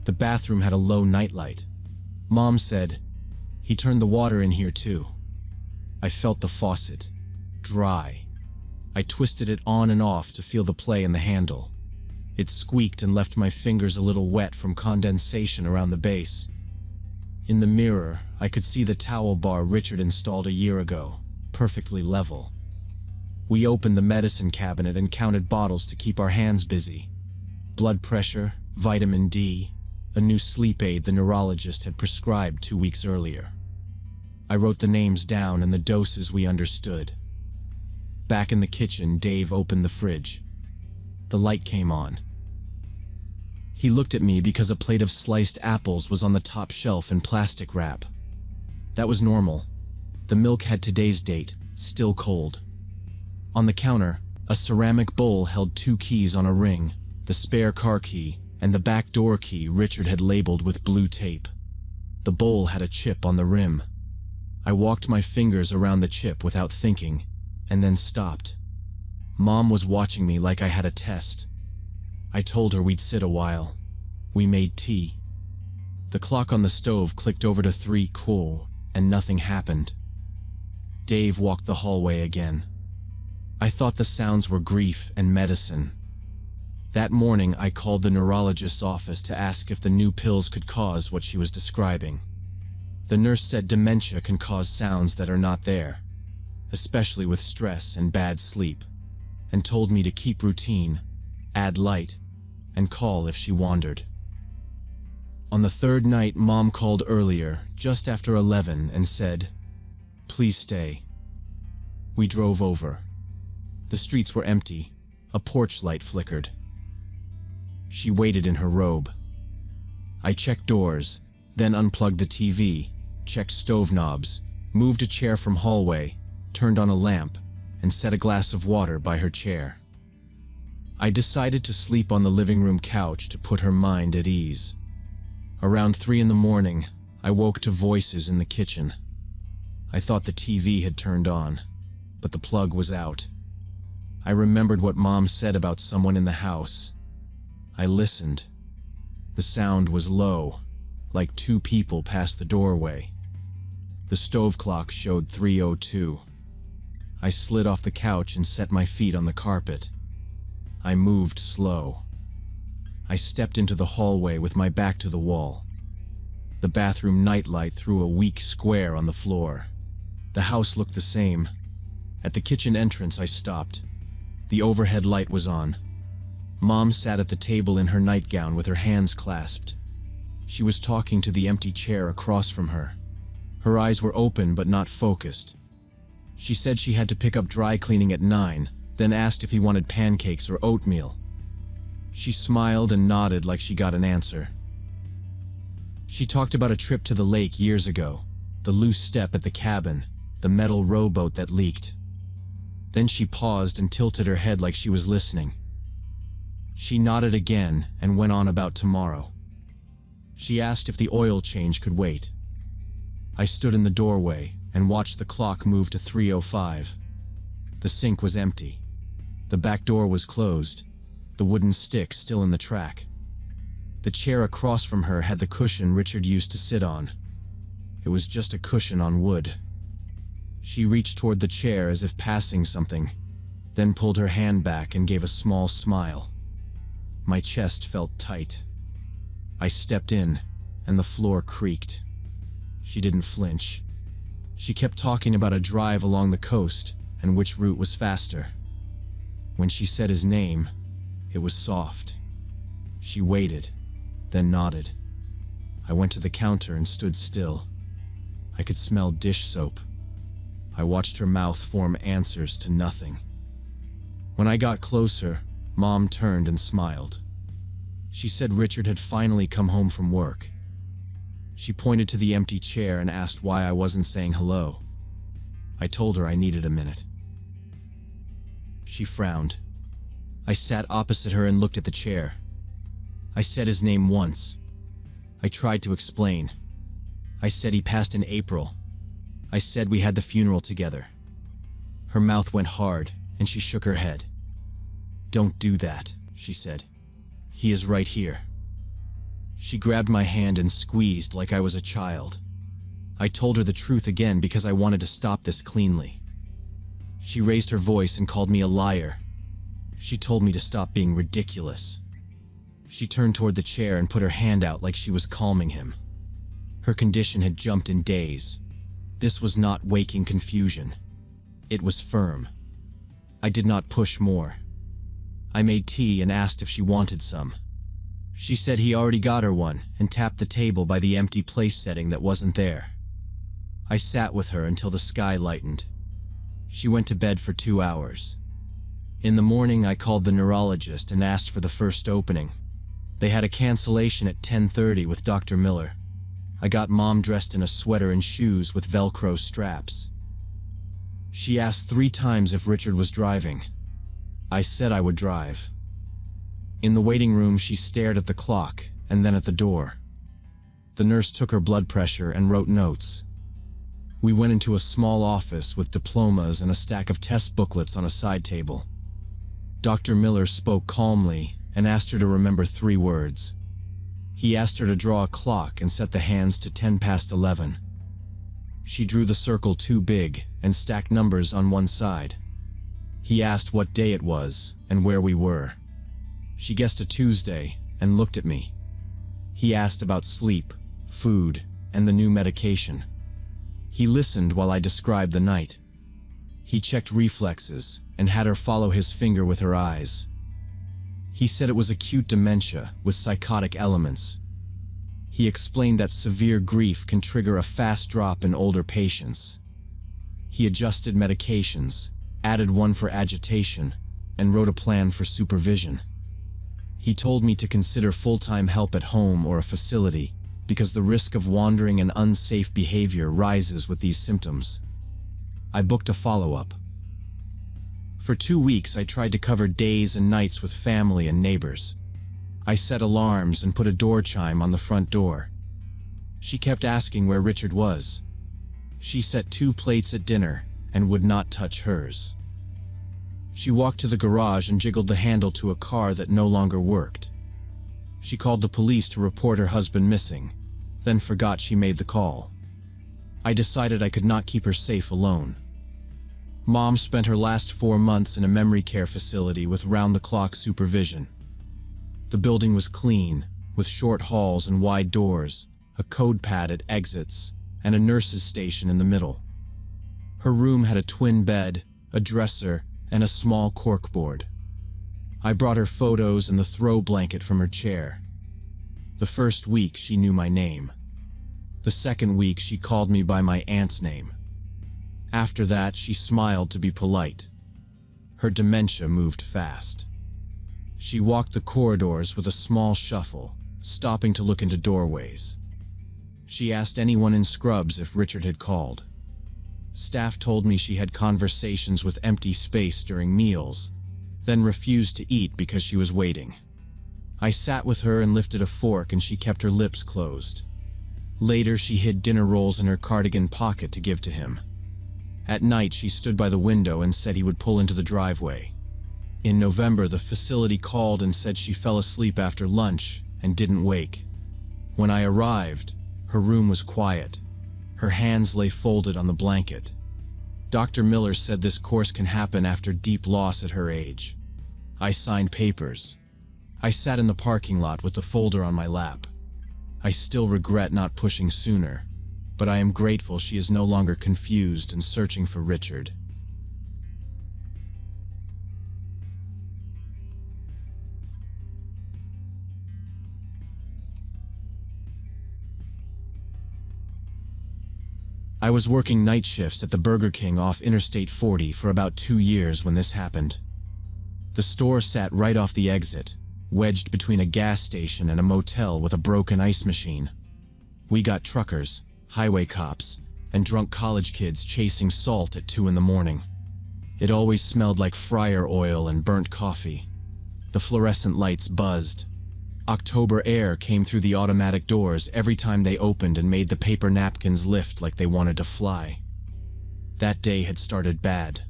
The bathroom had a low nightlight. Mom said, "He turned the water in here too." I felt the faucet. Dry. I twisted it on and off to feel the play in the handle. It squeaked and left my fingers a little wet from condensation around the base. In the mirror, I could see the towel bar Richard installed a year ago, perfectly level. We opened the medicine cabinet and counted bottles to keep our hands busy. Blood pressure, vitamin D, a new sleep aid the neurologist had prescribed 2 weeks earlier. I wrote the names down and the doses we understood. Back in the kitchen, Dave opened the fridge. The light came on. He looked at me because a plate of sliced apples was on the top shelf in plastic wrap. That was normal. The milk had today's date, still cold. On the counter, a ceramic bowl held 2 keys on a ring, the spare car key and the back door key Richard had labeled with blue tape. The bowl had a chip on the rim. I walked my fingers around the chip without thinking, and then stopped. Mom was watching me like I had a test. I told her we'd sit a while. We made tea. The clock on the stove clicked over to 3 cool, and nothing happened. Dave walked the hallway again. I thought the sounds were grief and medicine. That morning, I called the neurologist's office to ask if the new pills could cause what she was describing. The nurse said dementia can cause sounds that are not there, especially with stress and bad sleep, and told me to keep routine, add light, and call if she wandered. On the 3rd night, Mom called earlier, just after 11, and said, "Please stay." We drove over. The streets were empty. A porch light flickered. She waited in her robe. I checked doors, then unplugged the TV, checked stove knobs, moved a chair from hallway, turned on a lamp, and set a glass of water by her chair. I decided to sleep on the living room couch to put her mind at ease. Around 3 in the morning, I woke to voices in the kitchen. I thought the TV had turned on, but the plug was out. I remembered what Mom said about someone in the house. I listened. The sound was low, like 2 people passed the doorway. The stove clock showed 3:02. I slid off the couch and set my feet on the carpet. I moved slow. I stepped into the hallway with my back to the wall. The bathroom nightlight threw a weak square on the floor. The house looked the same. At the kitchen entrance, I stopped. The overhead light was on. Mom sat at the table in her nightgown with her hands clasped. She was talking to the empty chair across from her. Her eyes were open but not focused. She said she had to pick up dry cleaning at 9, then asked if he wanted pancakes or oatmeal. She smiled and nodded like she got an answer. She talked about a trip to the lake years ago, the loose step at the cabin, the metal rowboat that leaked. Then she paused and tilted her head like she was listening. She nodded again and went on about tomorrow. She asked if the oil change could wait. I stood in the doorway and watched the clock move to 3:05. The sink was empty. The back door was closed, the wooden stick still in the track. The chair across from her had the cushion Richard used to sit on. It was just a cushion on wood. She reached toward the chair as if passing something, then pulled her hand back and gave a small smile. My chest felt tight. I stepped in, and the floor creaked. She didn't flinch. She kept talking about a drive along the coast and which route was faster. When she said his name, it was soft. She waited, then nodded. I went to the counter and stood still. I could smell dish soap. I watched her mouth form answers to nothing. When I got closer, Mom turned and smiled. She said Richard had finally come home from work. She pointed to the empty chair and asked why I wasn't saying hello. I told her I needed a minute. She frowned. I sat opposite her and looked at the chair. I said his name once. I tried to explain. I said he passed in April. I said we had the funeral together. Her mouth went hard, and she shook her head. "Don't do that," she said. "He is right here." She grabbed my hand and squeezed like I was a child. I told her the truth again because I wanted to stop this cleanly. She raised her voice and called me a liar. She told me to stop being ridiculous. She turned toward the chair and put her hand out like she was calming him. Her condition had jumped in days. This was not waking confusion. It was firm. I did not push more. I made tea and asked if she wanted some. She said he already got her one and tapped the table by the empty place setting that wasn't there. I sat with her until the sky lightened. She went to bed for 2 hours. In the morning, I called the neurologist and asked for the first opening. They had a cancellation at 10:30 with Dr. Miller. I got Mom dressed in a sweater and shoes with Velcro straps. She asked 3 times if Richard was driving. I said I would drive. In the waiting room, she stared at the clock and then at the door. The nurse took her blood pressure and wrote notes. We went into a small office with diplomas and a stack of test booklets on a side table. Dr. Miller spoke calmly and asked her to remember 3 words. He asked her to draw a clock and set the hands to 10 past 11. She drew the circle too big and stacked numbers on one side. He asked what day it was and where we were. She guessed a Tuesday and looked at me. He asked about sleep, food, and the new medication. He listened while I described the night. He checked reflexes and had her follow his finger with her eyes. He said it was acute dementia with psychotic elements. He explained that severe grief can trigger a fast drop in older patients. He adjusted medications, added one for agitation, and wrote a plan for supervision. He told me to consider full-time help at home or a facility because the risk of wandering and unsafe behavior rises with these symptoms. I booked a follow-up. For 2 weeks, I tried to cover days and nights with family and neighbors. I set alarms and put a door chime on the front door. She kept asking where Richard was. She set 2 plates at dinner and would not touch hers. She walked to the garage and jiggled the handle to a car that no longer worked. She called the police to report her husband missing, then forgot she made the call. I decided I could not keep her safe alone. Mom spent her last 4 months in a memory care facility with round-the-clock supervision. The building was clean, with short halls and wide doors, a code pad at exits, and a nurse's station in the middle. Her room had a twin bed, a dresser, and a small corkboard. I brought her photos and the throw blanket from her chair. The first week, she knew my name. The second week, she called me by my aunt's name. After that, she smiled to be polite. Her dementia moved fast. She walked the corridors with a small shuffle, stopping to look into doorways. She asked anyone in scrubs if Richard had called. Staff told me she had conversations with empty space during meals, then refused to eat because she was waiting. I sat with her and lifted a fork and she kept her lips closed. Later, she hid dinner rolls in her cardigan pocket to give to him. At night, she stood by the window and said he would pull into the driveway. In November, the facility called and said she fell asleep after lunch and didn't wake. When I arrived, her room was quiet. Her hands lay folded on the blanket. Dr. Miller said this course can happen after deep loss at her age. I signed papers. I sat in the parking lot with the folder on my lap. I still regret not pushing sooner, but I am grateful she is no longer confused and searching for Richard. I was working night shifts at the Burger King off Interstate 40 for about 2 years when this happened. The store sat right off the exit, wedged between a gas station and a motel with a broken ice machine. We got truckers, highway cops, and drunk college kids chasing salt at 2 in the morning. It always smelled like fryer oil and burnt coffee. The fluorescent lights buzzed. October air came through the automatic doors every time they opened and made the paper napkins lift like they wanted to fly. That day had started bad.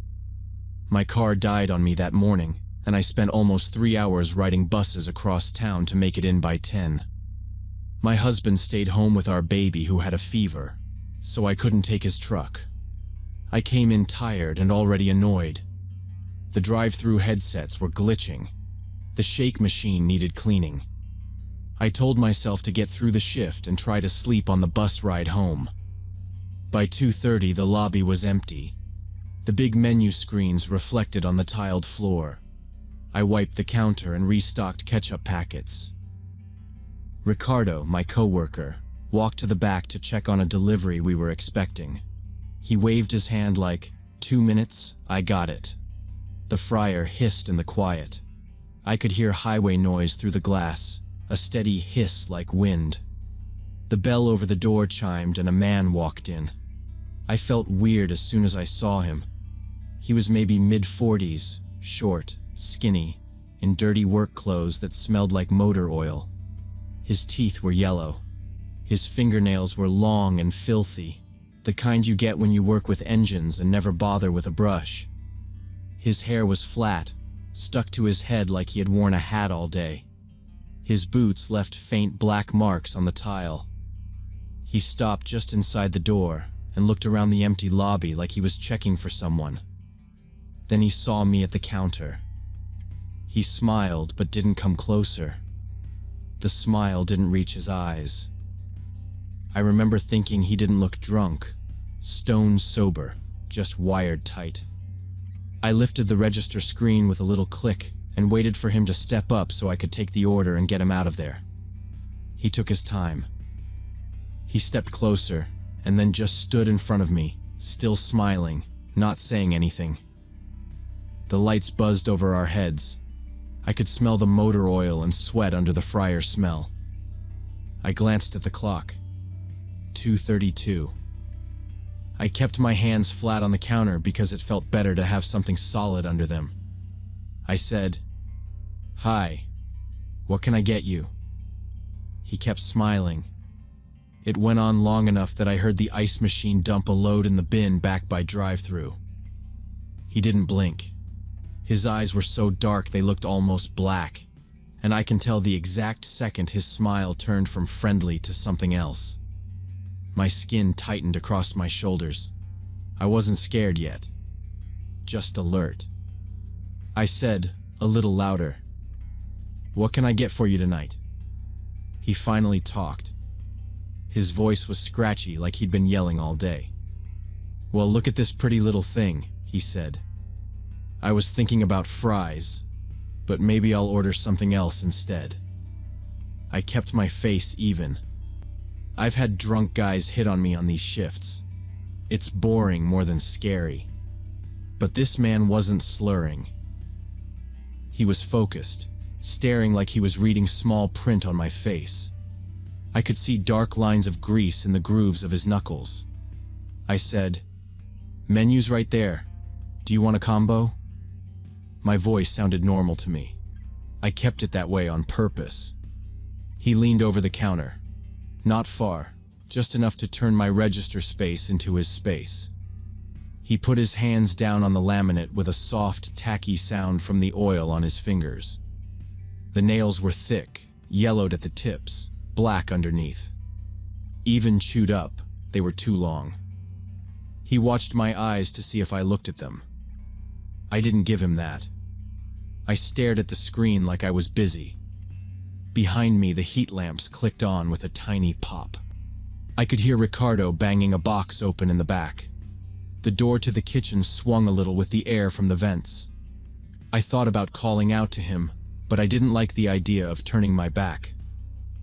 My car died on me that morning, and I spent almost 3 hours riding buses across town to make it in by 10. My husband stayed home with our baby who had a fever, so I couldn't take his truck. I came in tired and already annoyed. The drive-through headsets were glitching. The shake machine needed cleaning. I told myself to get through the shift and try to sleep on the bus ride home. By 2:30, the lobby was empty. The big menu screens reflected on the tiled floor. I wiped the counter and restocked ketchup packets. Ricardo, my coworker, walked to the back to check on a delivery we were expecting. He waved his hand like, 2 minutes, I got it. The fryer hissed in the quiet. I could hear highway noise through the glass, a steady hiss like wind. The bell over the door chimed and a man walked in. I felt weird as soon as I saw him. He was maybe mid-40s, short, skinny, in dirty work clothes that smelled like motor oil. His teeth were yellow. His fingernails were long and filthy, the kind you get when you work with engines and never bother with a brush. His hair was flat, stuck to his head like he had worn a hat all day. His boots left faint black marks on the tile. He stopped just inside the door and looked around the empty lobby like he was checking for someone. Then he saw me at the counter. He smiled but didn't come closer. The smile didn't reach his eyes. I remember thinking he didn't look drunk, stone sober, just wired tight. I lifted the register screen with a little click and waited for him to step up so I could take the order and get him out of there. He took his time. He stepped closer and then just stood in front of me, still smiling, not saying anything. The lights buzzed over our heads. I could smell the motor oil and sweat under the fryer smell. I glanced at the clock. 2:32. I kept my hands flat on the counter because it felt better to have something solid under them. I said, "Hi, what can I get you?" He kept smiling. It went on long enough that I heard the ice machine dump a load in the bin back by drive-thru. He didn't blink. His eyes were so dark they looked almost black, and I can tell the exact second his smile turned from friendly to something else. My skin tightened across my shoulders. I wasn't scared yet, just alert. I said, a little louder, "What can I get for you tonight?" He finally talked. His voice was scratchy like he'd been yelling all day. "Well, look at this pretty little thing," he said. "I was thinking about fries. but maybe I'll order something else instead. I kept my face even. I've had drunk guys hit on me on these shifts. It's boring more than scary. But this man wasn't slurring. He was focused, staring like he was reading small print on my face. I could see dark lines of grease in the grooves of his knuckles. I said, "Menu's right there. Do you want a combo?" My voice sounded normal to me. I kept it that way on purpose. He leaned over the counter. Not far, just enough to turn my register space into his space. He put his hands down on the laminate with a soft, tacky sound from the oil on his fingers. The nails were thick, yellowed at the tips, black underneath. Even chewed up, they were too long. He watched my eyes to see if I looked at them. I didn't give him that. I stared at the screen like I was busy. Behind me, the heat lamps clicked on with a tiny pop. I could hear Ricardo banging a box open in the back. The door to the kitchen swung a little with the air from the vents. I thought about calling out to him, but I didn't like the idea of turning my back.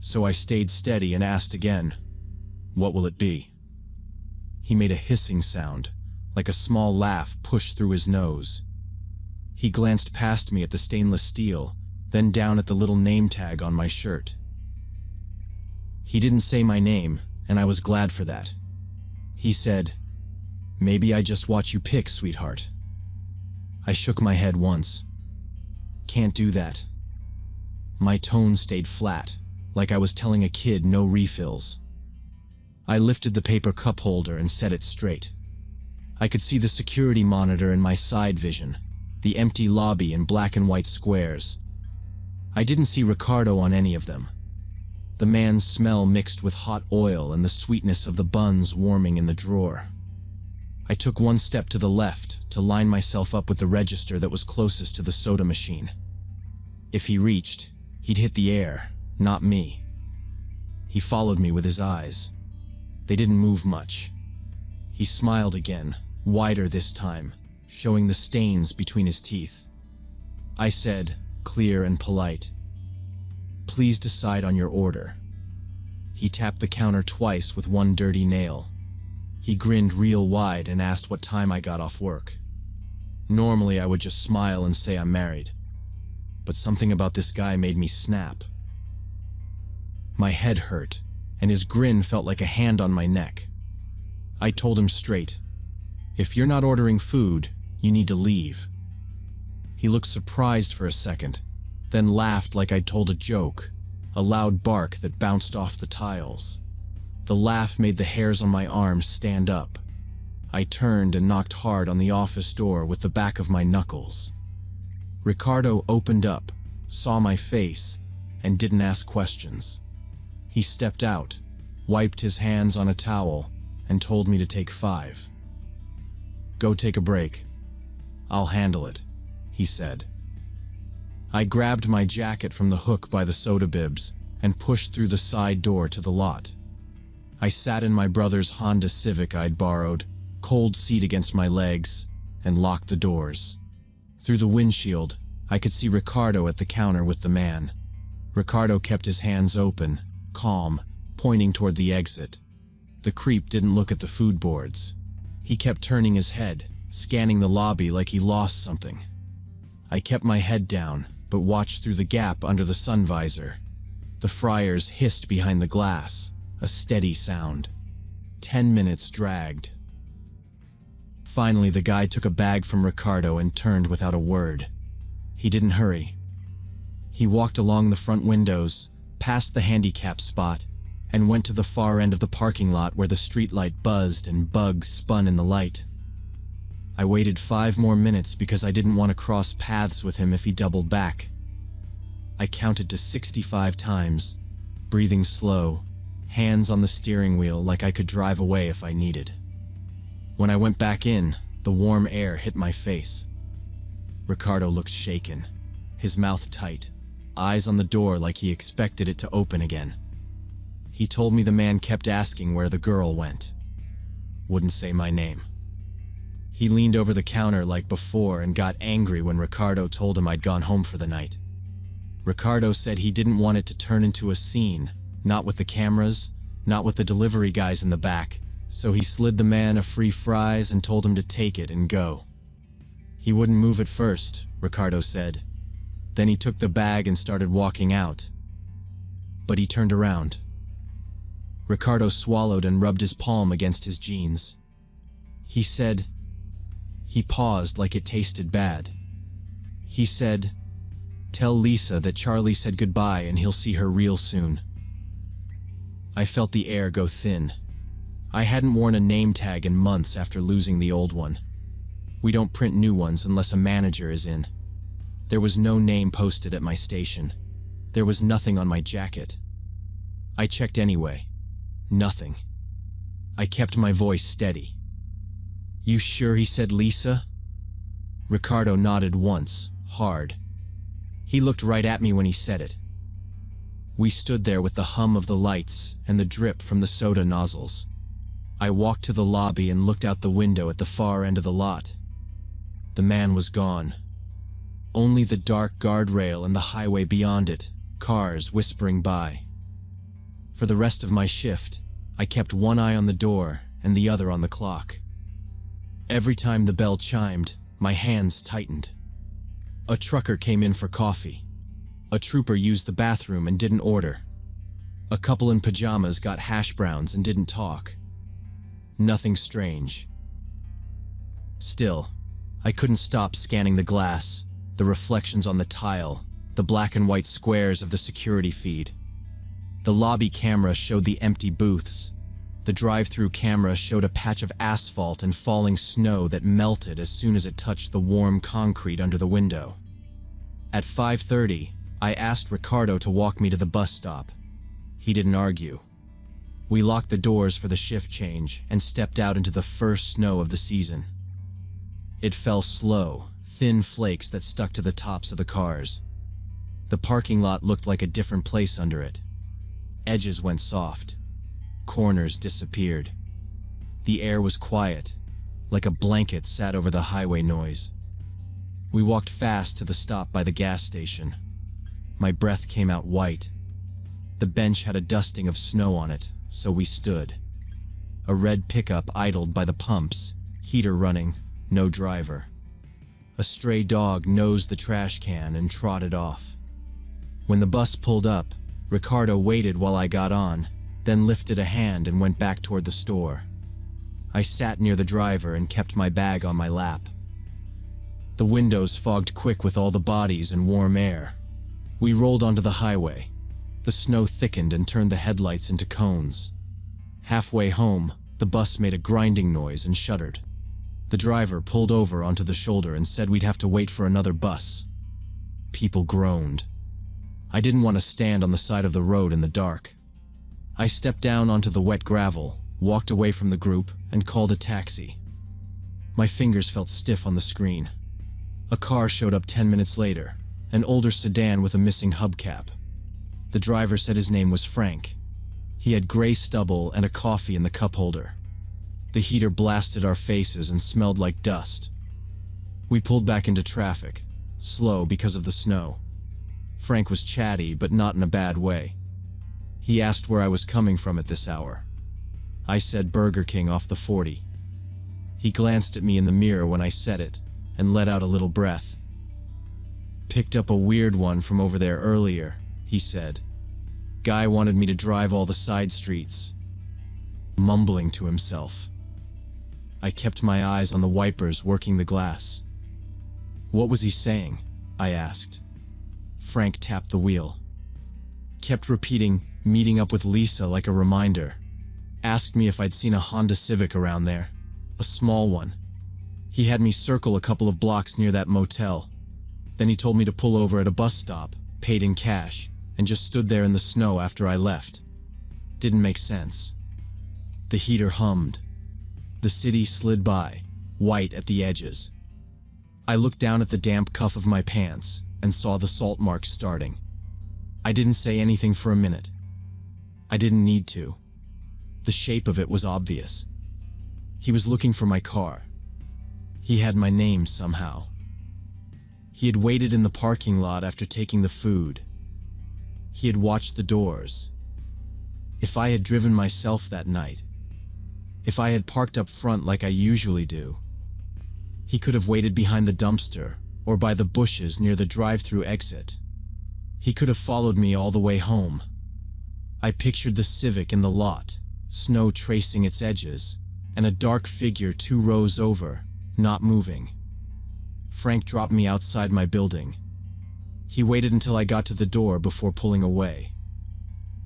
So I stayed steady and asked again, "What will it be?" He made a hissing sound, like a small laugh pushed through his nose. He glanced past me at the stainless steel, then down at the little name tag on my shirt. He didn't say my name, and I was glad for that. He said, "Maybe I just watch you pick, sweetheart." I shook my head once. "Can't do that." My tone stayed flat, like I was telling a kid no refills. I lifted the paper cup holder and set it straight. I could see the security monitor in my side vision, the empty lobby in black and white squares. I didn't see Ricardo on any of them. The man's smell mixed with hot oil and the sweetness of the buns warming in the drawer. I took one step to the left to line myself up with the register that was closest to the soda machine. If he reached, he'd hit the air, not me. He followed me with his eyes. They didn't move much. He smiled again, wider this time, showing the stains between his teeth. I said, clear and polite, "Please decide on your order." He tapped the counter twice with one dirty nail. He grinned real wide and asked what time I got off work. Normally I would just smile and say I'm married. But something about this guy made me snap. My head hurt, and his grin felt like a hand on my neck. I told him straight, "If you're not ordering food, you need to leave." He looked surprised for a second, then laughed like I'd told a joke, a loud bark that bounced off the tiles. The laugh made the hairs on my arms stand up. I turned and knocked hard on the office door with the back of my knuckles. Ricardo opened up, saw my face, and didn't ask questions. He stepped out, wiped his hands on a towel, and told me to take 5. "Go take a break. I'll handle it," he said. I grabbed my jacket from the hook by the soda bibs and pushed through the side door to the lot. I sat in my brother's Honda Civic I'd borrowed, cold seat against my legs, and locked the doors. Through the windshield, I could see Ricardo at the counter with the man. Ricardo kept his hands open, calm, pointing toward the exit. The creep didn't look at the food boards. He kept turning his head, scanning the lobby like he lost something. I kept my head down, but watched through the gap under the sun visor. The fryers hissed behind the glass, a steady sound. 10 minutes dragged. Finally, the guy took a bag from Ricardo and turned without a word. He didn't hurry. He walked along the front windows, past the handicap spot, and went to the far end of the parking lot where the streetlight buzzed and bugs spun in the light. I waited 5 more minutes because I didn't want to cross paths with him if he doubled back. I counted to 65 times, breathing slow, hands on the steering wheel like I could drive away if I needed. When I went back in, the warm air hit my face. Ricardo looked shaken, his mouth tight, eyes on the door like he expected it to open again. He told me the man kept asking where the girl went. Wouldn't say my name. He leaned over the counter like before and got angry when Ricardo told him I'd gone home for the night. Ricardo said he didn't want it to turn into a scene, not with the cameras, not with the delivery guys in the back, so he slid the man a free fries and told him to take it and go. He wouldn't move at first, Ricardo said. Then he took the bag and started walking out. But he turned around. Ricardo swallowed and rubbed his palm against his jeans. He said, he paused like it tasted bad. He said, "Tell Lisa that Charlie said goodbye and he'll see her real soon." I felt the air go thin. I hadn't worn a name tag in months after losing the old one. We don't print new ones unless a manager is in. There was no name posted at my station. There was nothing on my jacket. I checked anyway. Nothing. I kept my voice steady. "You sure he said Lisa?" Ricardo nodded once, hard. He looked right at me when he said it. We stood there with the hum of the lights and the drip from the soda nozzles. I walked to the lobby and looked out the window at the far end of the lot. The man was gone. Only the dark guardrail and the highway beyond it, cars whispering by. For the rest of my shift, I kept one eye on the door and the other on the clock. Every time the bell chimed, my hands tightened. A trucker came in for coffee. A trooper used the bathroom and didn't order. A couple in pajamas got hash browns and didn't talk. Nothing strange. Still, I couldn't stop scanning the glass, the reflections on the tile, the black and white squares of the security feed. The lobby camera showed the empty booths. The drive-through camera showed a patch of asphalt and falling snow that melted as soon as it touched the warm concrete under the window. At 5:30, I asked Ricardo to walk me to the bus stop. He didn't argue. We locked the doors for the shift change and stepped out into the first snow of the season. It fell slow, thin flakes that stuck to the tops of the cars. The parking lot looked like a different place under it. Edges went soft. Corners disappeared. The air was quiet, like a blanket sat over the highway noise. We walked fast to the stop by the gas station. My breath came out white. The bench had a dusting of snow on it, so we stood. A red pickup idled by the pumps, heater running, no driver. A stray dog nosed the trash can and trotted off. When the bus pulled up, Ricardo waited while I got on, then lifted a hand and went back toward the store. I sat near the driver and kept my bag on my lap. The windows fogged quick with all the bodies and warm air. We rolled onto the highway. The snow thickened and turned the headlights into cones. Halfway home, the bus made a grinding noise and shuddered. The driver pulled over onto the shoulder and said we'd have to wait for another bus. People groaned. I didn't want to stand on the side of the road in the dark. I stepped down onto the wet gravel, walked away from the group, and called a taxi. My fingers felt stiff on the screen. A car showed up 10 minutes later, an older sedan with a missing hubcap. The driver said his name was Frank. He had gray stubble and a coffee in the cup holder. The heater blasted our faces and smelled like dust. We pulled back into traffic, slow because of the snow. Frank was chatty, but not in a bad way. He asked where I was coming from at this hour. I said Burger King off the 40. He glanced at me in the mirror when I said it, and let out a little breath. "Picked up a weird one from over there earlier," he said. "Guy wanted me to drive all the side streets." Mumbling to himself. I kept my eyes on the wipers working the glass. "What was he saying?" I asked. Frank tapped the wheel. Kept repeating, "meeting up with Lisa," like a reminder. Asked me if I'd seen a Honda Civic around there. A small one. He had me circle a couple of blocks near that motel. Then he told me to pull over at a bus stop, paid in cash, and just stood there in the snow after I left. Didn't make sense. The heater hummed. The city slid by, white at the edges. I looked down at the damp cuff of my pants and saw the salt marks starting. I didn't say anything for a minute. I didn't need to. The shape of it was obvious. He was looking for my car. He had my name somehow. He had waited in the parking lot after taking the food. He had watched the doors. If I had driven myself that night, if I had parked up front like I usually do, he could have waited behind the dumpster or by the bushes near the drive-through exit. He could have followed me all the way home. I pictured the Civic in the lot, snow tracing its edges, and a dark figure 2 rows over, not moving. Frank dropped me outside my building. He waited until I got to the door before pulling away.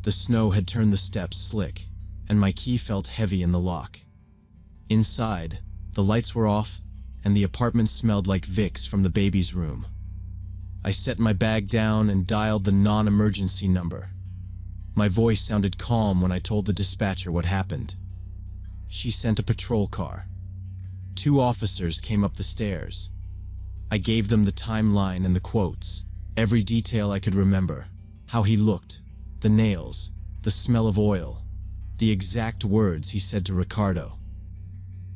The snow had turned the steps slick, and my key felt heavy in the lock. Inside, the lights were off, and the apartment smelled like Vicks from the baby's room. I set my bag down and dialed the non-emergency number. My voice sounded calm when I told the dispatcher what happened. She sent a patrol car. 2 officers came up the stairs. I gave them the timeline and the quotes, every detail I could remember, how he looked, the nails, the smell of oil, the exact words he said to Ricardo.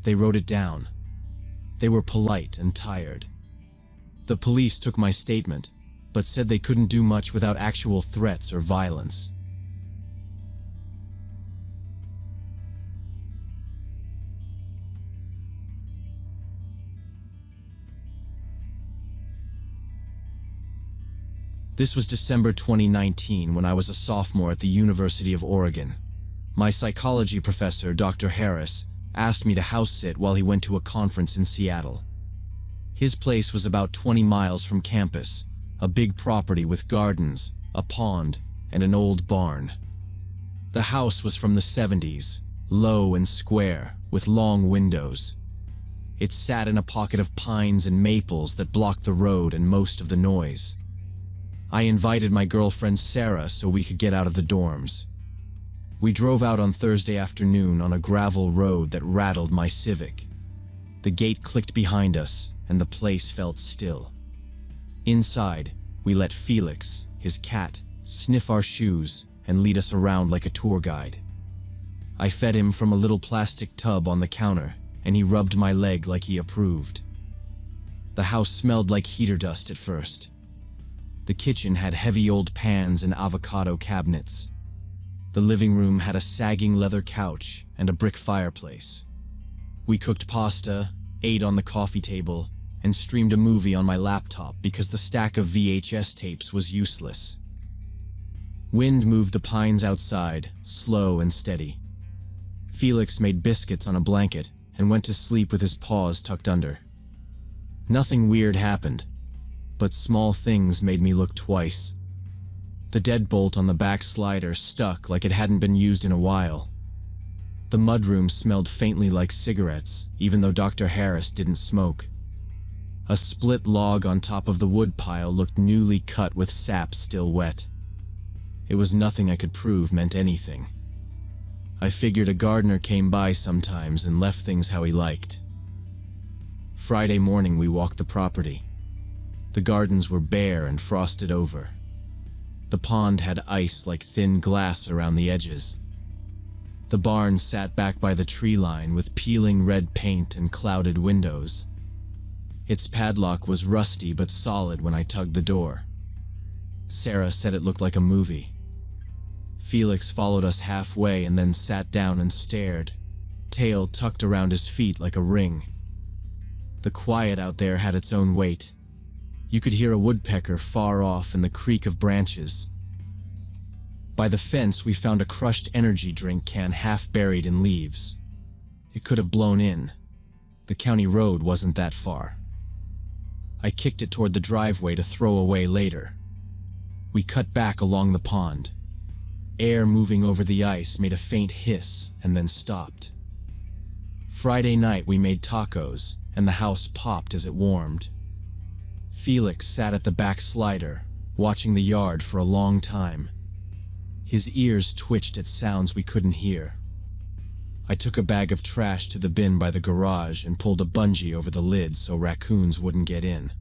They wrote it down. They were polite and tired. The police took my statement, but said they couldn't do much without actual threats or violence. This was December 2019 when I was a sophomore at the University of Oregon. My psychology professor, Dr. Harris, asked me to house sit while he went to a conference in Seattle. His place was about 20 miles from campus, a big property with gardens, a pond, and an old barn. The house was from the 70s, low and square, with long windows. It sat in a pocket of pines and maples that blocked the road and most of the noise. I invited my girlfriend Sarah so we could get out of the dorms. We drove out on Thursday afternoon on a gravel road that rattled my Civic. The gate clicked behind us, and the place felt still. Inside, we let Felix, his cat, sniff our shoes and lead us around like a tour guide. I fed him from a little plastic tub on the counter, and he rubbed my leg like he approved. The house smelled like heater dust at first. The kitchen had heavy old pans and avocado cabinets. The living room had a sagging leather couch and a brick fireplace. We cooked pasta, ate on the coffee table, and streamed a movie on my laptop because the stack of VHS tapes was useless. Wind moved the pines outside, slow and steady. Felix made biscuits on a blanket and went to sleep with his paws tucked under. Nothing weird happened, but small things made me look twice. The deadbolt on the back slider stuck like it hadn't been used in a while. The mudroom smelled faintly like cigarettes, even though Dr. Harris didn't smoke. A split log on top of the wood pile looked newly cut with sap still wet. It was nothing I could prove meant anything. I figured a gardener came by sometimes and left things how he liked. Friday morning we walked the property. The gardens were bare and frosted over. The pond had ice like thin glass around the edges. The barn sat back by the tree line with peeling red paint and clouded windows. Its padlock was rusty but solid when I tugged the door. Sarah said it looked like a movie. Felix followed us halfway and then sat down and stared, tail tucked around his feet like a ring. The quiet out there had its own weight. You could hear a woodpecker far off and the creak of branches. By the fence we found a crushed energy drink can half buried in leaves. It could have blown in. The county road wasn't that far. I kicked it toward the driveway to throw away later. We cut back along the pond. Air moving over the ice made a faint hiss and then stopped. Friday night we made tacos, and the house popped as it warmed. Felix sat at the back slider, watching the yard for a long time. His ears twitched at sounds we couldn't hear. I took a bag of trash to the bin by the garage and pulled a bungee over the lid so raccoons wouldn't get in.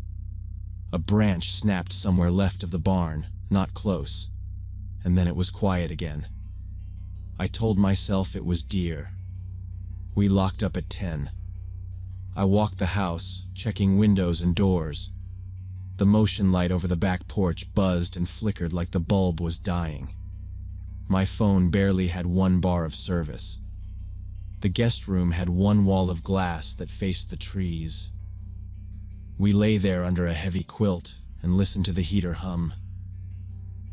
A branch snapped somewhere left of the barn, not close, and then it was quiet again. I told myself it was deer. We locked up at 10. I walked the house, checking windows and doors. The motion light over the back porch buzzed and flickered like the bulb was dying. My phone barely had 1 bar of service. The guest room had 1 wall of glass that faced the trees. We lay there under a heavy quilt and listened to the heater hum.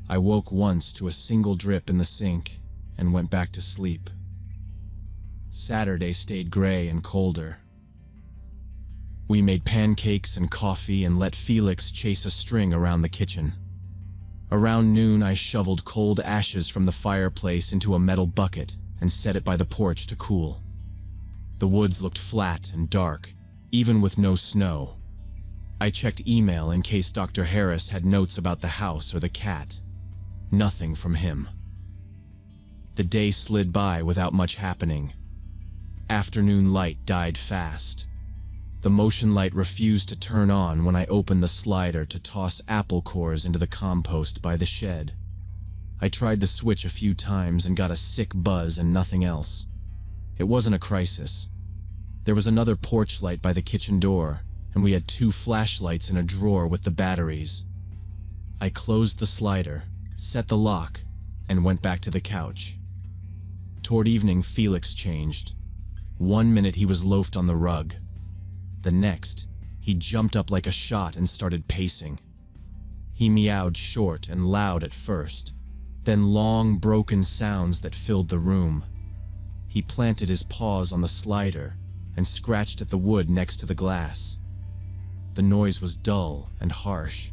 I woke once to a single drip in the sink and went back to sleep. Saturday stayed gray and colder. We made pancakes and coffee and let Felix chase a string around the kitchen. Around noon, I shoveled cold ashes from the fireplace into a metal bucket and set it by the porch to cool. The woods looked flat and dark, even with no snow. I checked email in case Dr. Harris had notes about the house or the cat. Nothing from him. The day slid by without much happening. Afternoon light died fast. The motion light refused to turn on when I opened the slider to toss apple cores into the compost by the shed. I tried the switch a few times and got a sick buzz and nothing else. It wasn't a crisis. There was another porch light by the kitchen door, and we had 2 flashlights in a drawer with the batteries. I closed the slider, set the lock, and went back to the couch. Toward evening, Felix changed. 1 minute he was loafed on the rug. The next, he jumped up like a shot and started pacing. He meowed short and loud at first, then long, broken sounds that filled the room. He planted his paws on the slider and scratched at the wood next to the glass. The noise was dull and harsh.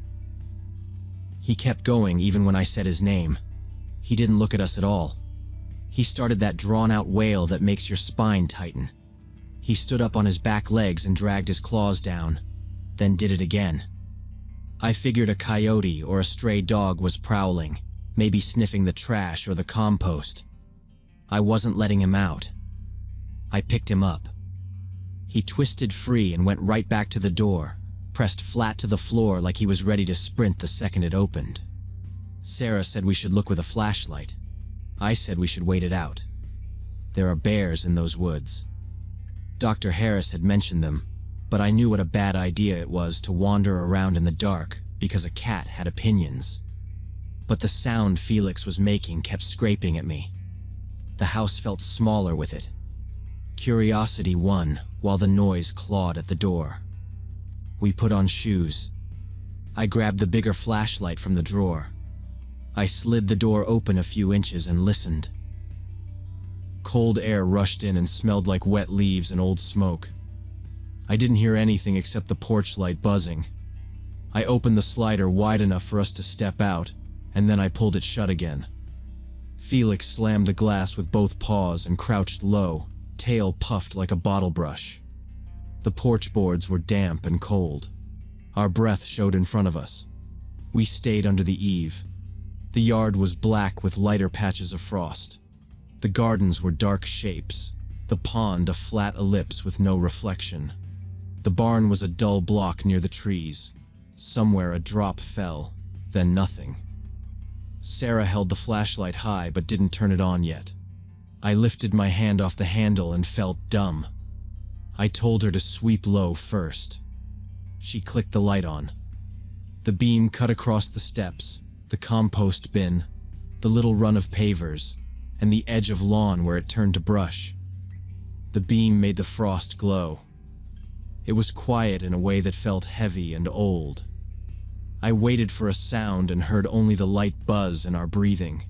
He kept going even when I said his name. He didn't look at us at all. He started that drawn-out wail that makes your spine tighten. He stood up on his back legs and dragged his claws down, then did it again. I figured a coyote or a stray dog was prowling, maybe sniffing the trash or the compost. I wasn't letting him out. I picked him up. He twisted free and went right back to the door, pressed flat to the floor like he was ready to sprint the second it opened. Sarah said we should look with a flashlight. I said we should wait it out. There are bears in those woods. Dr. Harris had mentioned them, but I knew what a bad idea it was to wander around in the dark because a cat had opinions. But the sound Felix was making kept scraping at me. The house felt smaller with it. Curiosity won while the noise clawed at the door. We put on shoes. I grabbed the bigger flashlight from the drawer. I slid the door open a few inches and listened. Cold air rushed in and smelled like wet leaves and old smoke. I didn't hear anything except the porch light buzzing. I opened the slider wide enough for us to step out, and then I pulled it shut again. Felix slammed the glass with both paws and crouched low, tail puffed like a bottle brush. The porch boards were damp and cold. Our breath showed in front of us. We stayed under the eave. The yard was black with lighter patches of frost. The gardens were dark shapes, the pond a flat ellipse with no reflection. The barn was a dull block near the trees. Somewhere a drop fell, then nothing. Sarah held the flashlight high but didn't turn it on yet. I lifted my hand off the handle and felt dumb. I told her to sweep low first. She clicked the light on. The beam cut across the steps, the compost bin, the little run of pavers, and the edge of lawn where it turned to brush. The beam made the frost glow. It was quiet in a way that felt heavy and old. I waited for a sound and heard only the light buzz in our breathing.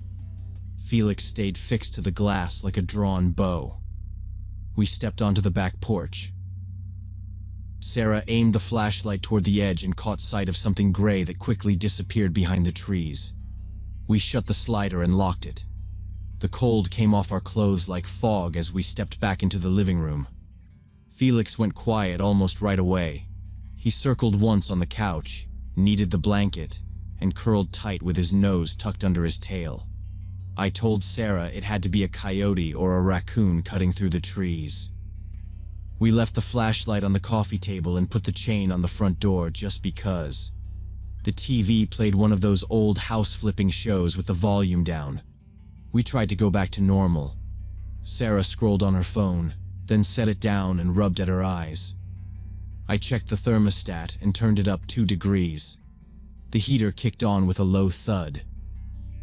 Felix stayed fixed to the glass like a drawn bow. We stepped onto the back porch. Sarah aimed the flashlight toward the edge and caught sight of something gray that quickly disappeared behind the trees. We shut the slider and locked it. The cold came off our clothes like fog as we stepped back into the living room. Felix went quiet almost right away. He circled once on the couch, kneaded the blanket, and curled tight with his nose tucked under his tail. I told Sarah it had to be a coyote or a raccoon cutting through the trees. We left the flashlight on the coffee table and put the chain on the front door just because. The TV played one of those old house-flipping shows with the volume down. We tried to go back to normal. Sarah scrolled on her phone, then set it down and rubbed at her eyes. I checked the thermostat and turned it up 2 degrees. The heater kicked on with a low thud.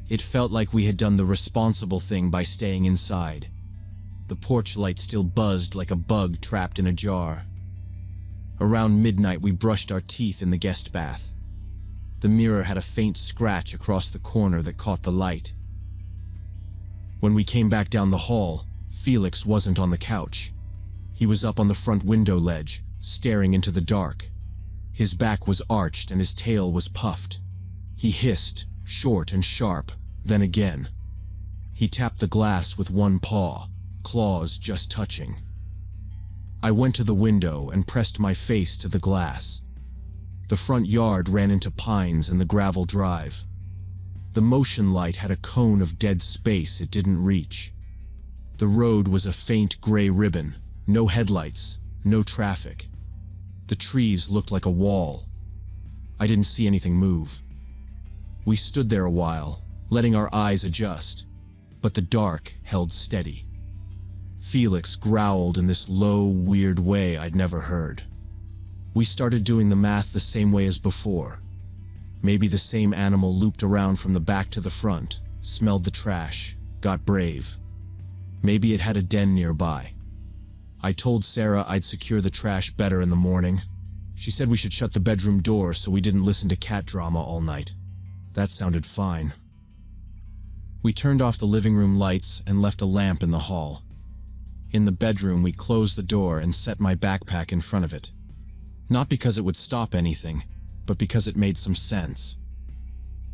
It felt like we had done the responsible thing by staying inside. The porch light still buzzed like a bug trapped in a jar. Around midnight, we brushed our teeth in the guest bath. The mirror had a faint scratch across the corner that caught the light. When we came back down the hall, Felix wasn't on the couch. He was up on the front window ledge, staring into the dark. His back was arched and his tail was puffed. He hissed, short and sharp, then again. He tapped the glass with one paw, claws just touching. I went to the window and pressed my face to the glass. The front yard ran into pines and the gravel drive. The motion light had a cone of dead space it didn't reach. The road was a faint gray ribbon, no headlights, no traffic. The trees looked like a wall. I didn't see anything move. We stood there a while, letting our eyes adjust, but the dark held steady. Felix growled in this low, weird way I'd never heard. We started doing the math the same way as before. Maybe the same animal looped around from the back to the front, smelled the trash, got brave. Maybe it had a den nearby. I told Sarah I'd secure the trash better in the morning. She said we should shut the bedroom door so we didn't listen to cat drama all night. That sounded fine. We turned off the living room lights and left a lamp in the hall. In the bedroom, we closed the door and set my backpack in front of it. Not because it would stop anything, but because it made some sense.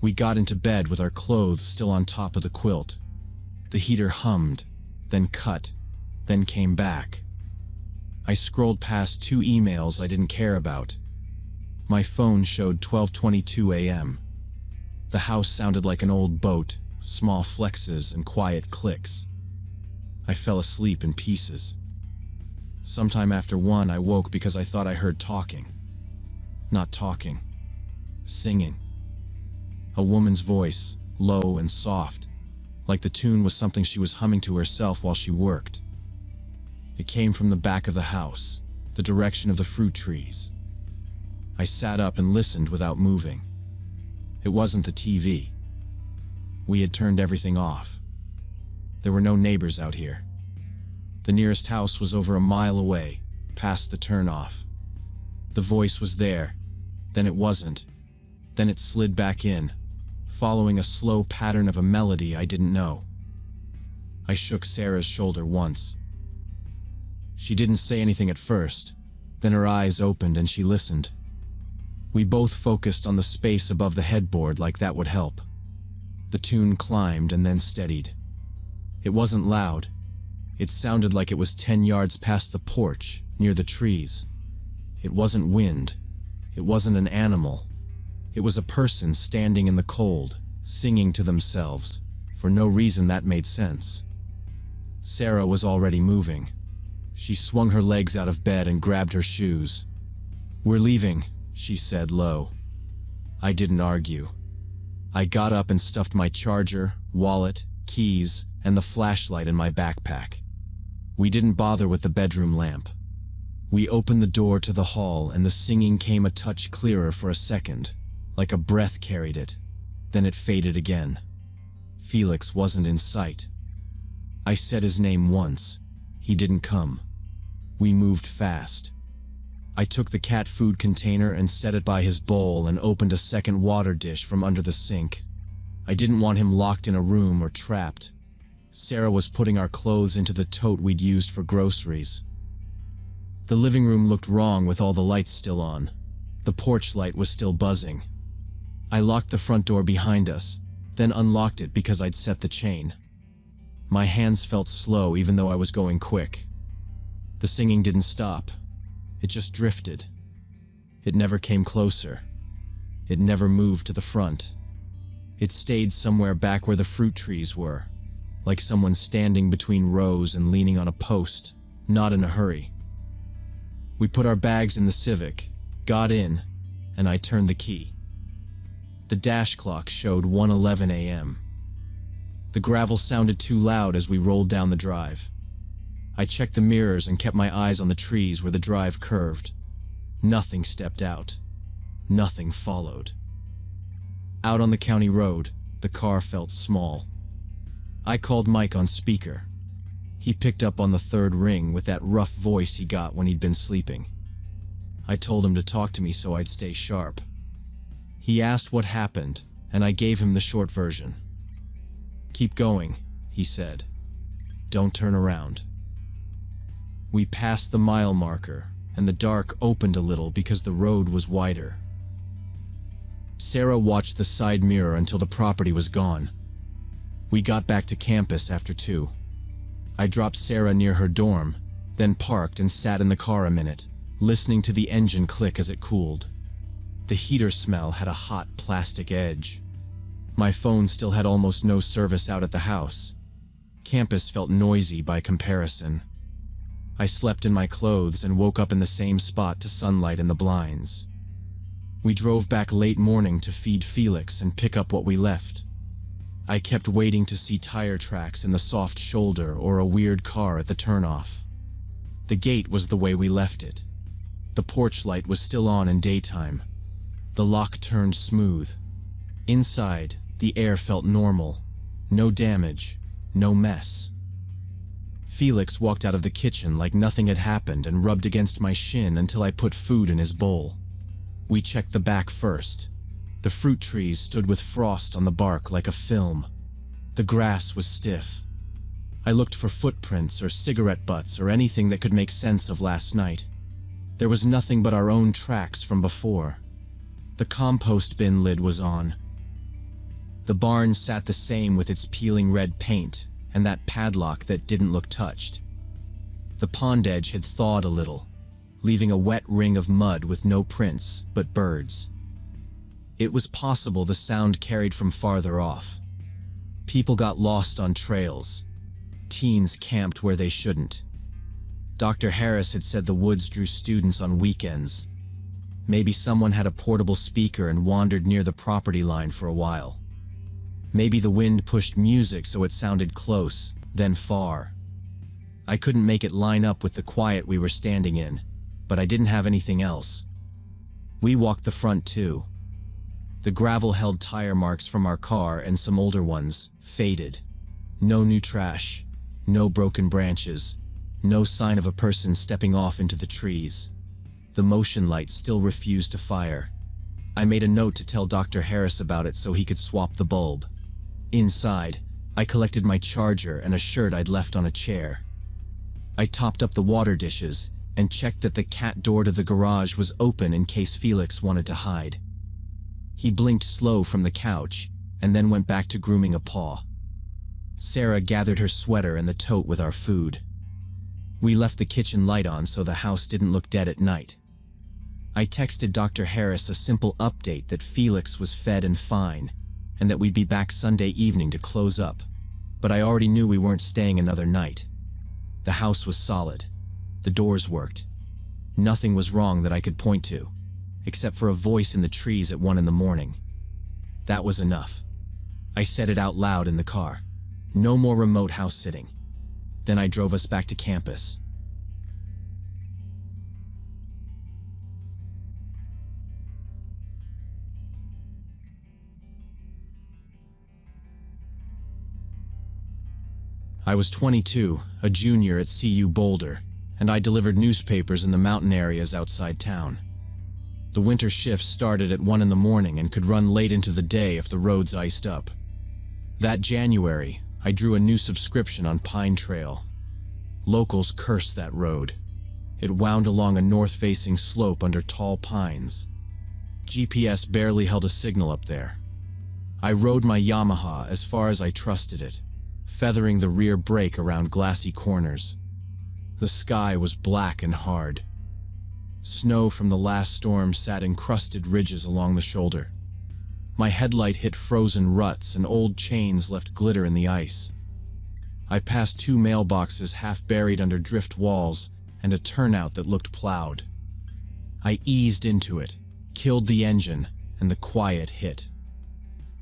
We got into bed with our clothes still on top of the quilt. The heater hummed, then cut, then came back. I scrolled past 2 emails I didn't care about. My phone showed 12:22 a.m. The house sounded like an old boat, small flexes and quiet clicks. I fell asleep in pieces. Sometime after 1, I woke because I thought I heard talking. Not talking. Singing. A woman's voice, low and soft, like the tune was something she was humming to herself while she worked. It came from the back of the house, the direction of the fruit trees. I sat up and listened without moving. It wasn't the TV. We had turned everything off. There were no neighbors out here. The nearest house was over a mile away, past the turnoff. The voice was there, then it wasn't, then it slid back in, following a slow pattern of a melody I didn't know. I shook Sarah's shoulder once. She didn't say anything at first, then her eyes opened and she listened. We both focused on the space above the headboard like that would help. The tune climbed and then steadied. It wasn't loud. It sounded like it was 10 yards past the porch, near the trees. It wasn't wind. It wasn't an animal. It was a person standing in the cold, singing to themselves. For no reason that made sense. Sarah was already moving. She swung her legs out of bed and grabbed her shoes. "We're leaving," she said low. I didn't argue. I got up and stuffed my charger, wallet, keys, and the flashlight in my backpack. We didn't bother with the bedroom lamp. We opened the door to the hall and the singing came a touch clearer for a second, like a breath carried it. Then it faded again. Felix wasn't in sight. I said his name once. He didn't come. We moved fast. I took the cat food container and set it by his bowl and opened a second water dish from under the sink. I didn't want him locked in a room or trapped. Sarah was putting our clothes into the tote we'd used for groceries. The living room looked wrong with all the lights still on. The porch light was still buzzing. I locked the front door behind us, then unlocked it because I'd set the chain. My hands felt slow even though I was going quick. The singing didn't stop. It just drifted. It never came closer. It never moved to the front. It stayed somewhere back where the fruit trees were, like someone standing between rows and leaning on a post, not in a hurry. We put our bags in the Civic, got in, and I turned the key. The dash clock showed 1:11 a.m. The gravel sounded too loud as we rolled down the drive. I checked the mirrors and kept my eyes on the trees where the drive curved. Nothing stepped out. Nothing followed. Out on the county road, the car felt small. I called Mike on speaker. He picked up on the third ring with that rough voice he got when he'd been sleeping. I told him to talk to me so I'd stay sharp. He asked what happened, and I gave him the short version. "Keep going," he said. "Don't turn around." We passed the mile marker, and the dark opened a little because the road was wider. Sarah watched the side mirror until the property was gone. We got back to campus after 2. I dropped Sarah near her dorm, then parked and sat in the car a minute, listening to the engine click as it cooled. The heater smell had a hot plastic edge. My phone still had almost no service out at the house. Campus felt noisy by comparison. I slept in my clothes and woke up in the same spot to sunlight in the blinds. We drove back late morning to feed Felix and pick up what we left. I kept waiting to see tire tracks in the soft shoulder or a weird car at the turnoff. The gate was the way we left it. The porch light was still on in daytime. The lock turned smooth. Inside, the air felt normal. No damage, no mess. Felix walked out of the kitchen like nothing had happened and rubbed against my shin until I put food in his bowl. We checked the back first. The fruit trees stood with frost on the bark like a film. The grass was stiff. I looked for footprints or cigarette butts or anything that could make sense of last night. There was nothing but our own tracks from before. The compost bin lid was on. The barn sat the same with its peeling red paint and that padlock that didn't look touched. The pond edge had thawed a little, leaving a wet ring of mud with no prints but birds. It was possible the sound carried from farther off. People got lost on trails. Teens camped where they shouldn't. Dr. Harris had said the woods drew students on weekends. Maybe someone had a portable speaker and wandered near the property line for a while. Maybe the wind pushed music so it sounded close, then far. I couldn't make it line up with the quiet we were standing in, but I didn't have anything else. We walked the front too. The gravel held tire marks from our car and some older ones, faded. No new trash, no broken branches, no sign of a person stepping off into the trees. The motion light still refused to fire. I made a note to tell Dr. Harris about it so he could swap the bulb. Inside, I collected my charger and a shirt I'd left on a chair. I topped up the water dishes and checked that the cat door to the garage was open in case Felix wanted to hide. He blinked slow from the couch and then went back to grooming a paw. Sarah gathered her sweater and the tote with our food. We left the kitchen light on so the house didn't look dead at night. I texted Dr. Harris a simple update that Felix was fed and fine, and that we'd be back Sunday evening to close up, but I already knew we weren't staying another night. The house was solid. The doors worked. Nothing was wrong that I could point to, except for a voice in the trees at 1 a.m. That was enough. I said it out loud in the car. No more remote house sitting. Then I drove us back to campus. I was 22, a junior at CU Boulder, and I delivered newspapers in the mountain areas outside town. The winter shift started at 1 a.m. and could run late into the day if the roads iced up. That January, I drew a new subscription on Pine Trail. Locals cursed that road. It wound along a north-facing slope under tall pines. GPS barely held a signal up there. I rode my Yamaha as far as I trusted it, feathering the rear brake around glassy corners. The sky was black and hard. Snow from the last storm sat in crusted ridges along the shoulder. My headlight hit frozen ruts and old chains left glitter in the ice. I passed 2 mailboxes half buried under drift walls and a turnout that looked plowed. I eased into it, killed the engine, and the quiet hit.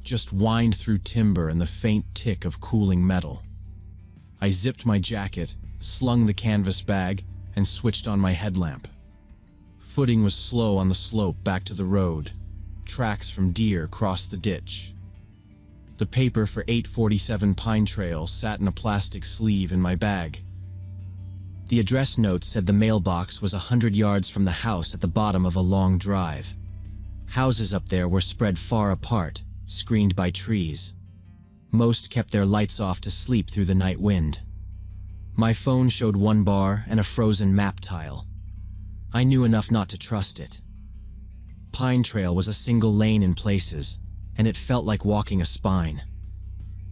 Just whined through timber and the faint tick of cooling metal. I zipped my jacket, slung the canvas bag, and switched on my headlamp. footing was slow on the slope back to the road. Tracks from deer crossed the ditch. The paper for 847 Pine Trail sat in a plastic sleeve in my bag. The address note said the mailbox was 100 yards from the house at the bottom of a long drive. Houses up there were spread far apart, screened by trees. Most kept their lights off to sleep through the night wind. My phone showed one bar and a frozen map tile. I knew enough not to trust it. Pine Trail was a single lane in places, and it felt like walking a spine.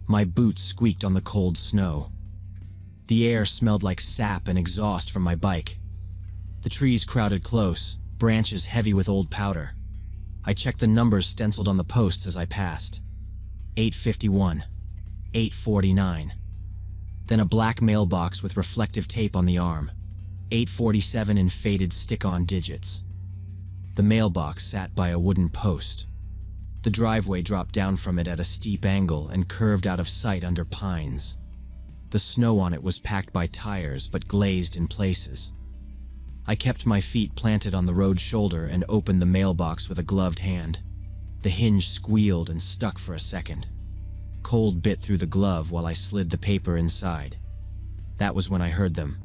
My boots squeaked on the cold snow. The air smelled like sap and exhaust from my bike. The trees crowded close, branches heavy with old powder. I checked the numbers stenciled on the posts as I passed. 851, 849. Then a black mailbox with reflective tape on the arm. 847 in faded stick-on digits. The mailbox sat by a wooden post. The driveway dropped down from it at a steep angle and curved out of sight under pines. The snow on it was packed by tires but glazed in places. I kept my feet planted on the road shoulder and opened the mailbox with a gloved hand. The hinge squealed and stuck for a second. Cold bit through the glove while I slid the paper inside. That was when I heard them.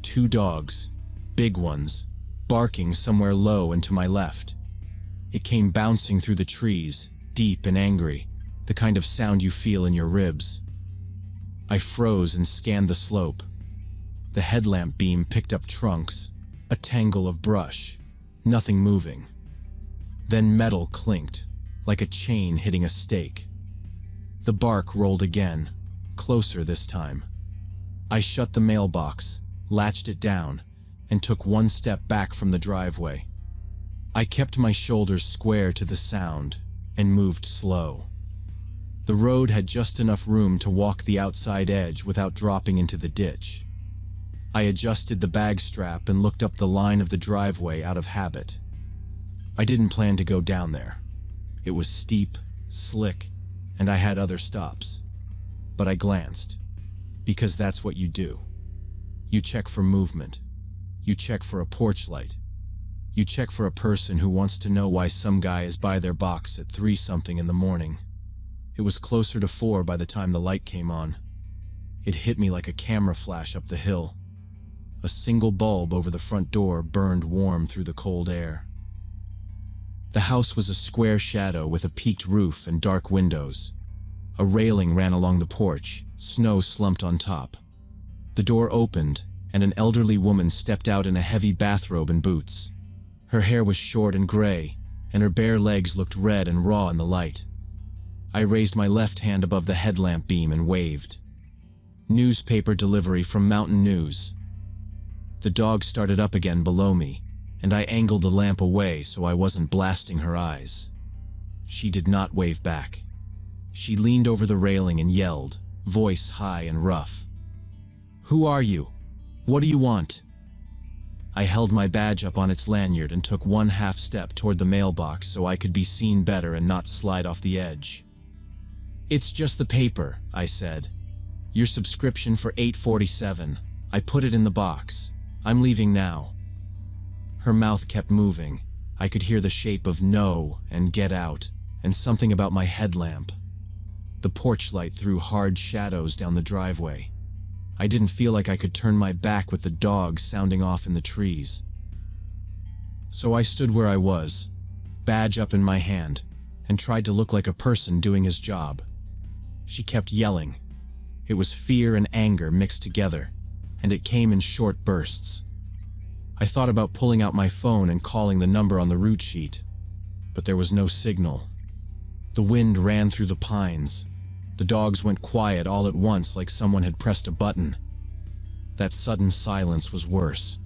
2 dogs, big ones, barking somewhere low and to my left. It came bouncing through the trees, deep and angry, the kind of sound you feel in your ribs. I froze and scanned the slope. The headlamp beam picked up trunks, a tangle of brush, nothing moving. Then metal clinked, like a chain hitting a stake. The bark rolled again, closer this time. I shut the mailbox, latched it down, and took one step back from the driveway. I kept my shoulders square to the sound and moved slow. The road had just enough room to walk the outside edge without dropping into the ditch. I adjusted the bag strap and looked up the line of the driveway out of habit. I didn't plan to go down there. It was steep, slick, and I had other stops. But I glanced, because that's what you do. You check for movement. You check for a porch light. You check for a person who wants to know why some guy is by their box at 3-something in the morning. It was closer to 4 by the time the light came on. It hit me like a camera flash up the hill. A single bulb over the front door burned warm through the cold air. The house was a square shadow with a peaked roof and dark windows. A railing ran along the porch, snow slumped on top. The door opened, and an elderly woman stepped out in a heavy bathrobe and boots. Her hair was short and gray, and her bare legs looked red and raw in the light. I raised my left hand above the headlamp beam and waved. Newspaper delivery from Mountain News. The dog started up again below me, and I angled the lamp away so I wasn't blasting her eyes. She did not wave back. She leaned over the railing and yelled, voice high and rough. "Who are you? What do you want?" I held my badge up on its lanyard and took one half step toward the mailbox so I could be seen better and not slide off the edge. "It's just the paper," I said. "Your subscription for 847. I put it in the box. I'm leaving now." Her mouth kept moving. I could hear the shape of "no" and "get out," and something about my headlamp. The porch light threw hard shadows down the driveway. I didn't feel like I could turn my back with the dogs sounding off in the trees. So I stood where I was, badge up in my hand, and tried to look like a person doing his job. She kept yelling. It was fear and anger mixed together, and it came in short bursts. I thought about pulling out my phone and calling the number on the route sheet, but there was no signal. The wind ran through the pines. The dogs went quiet all at once like someone had pressed a button. That sudden silence was worse.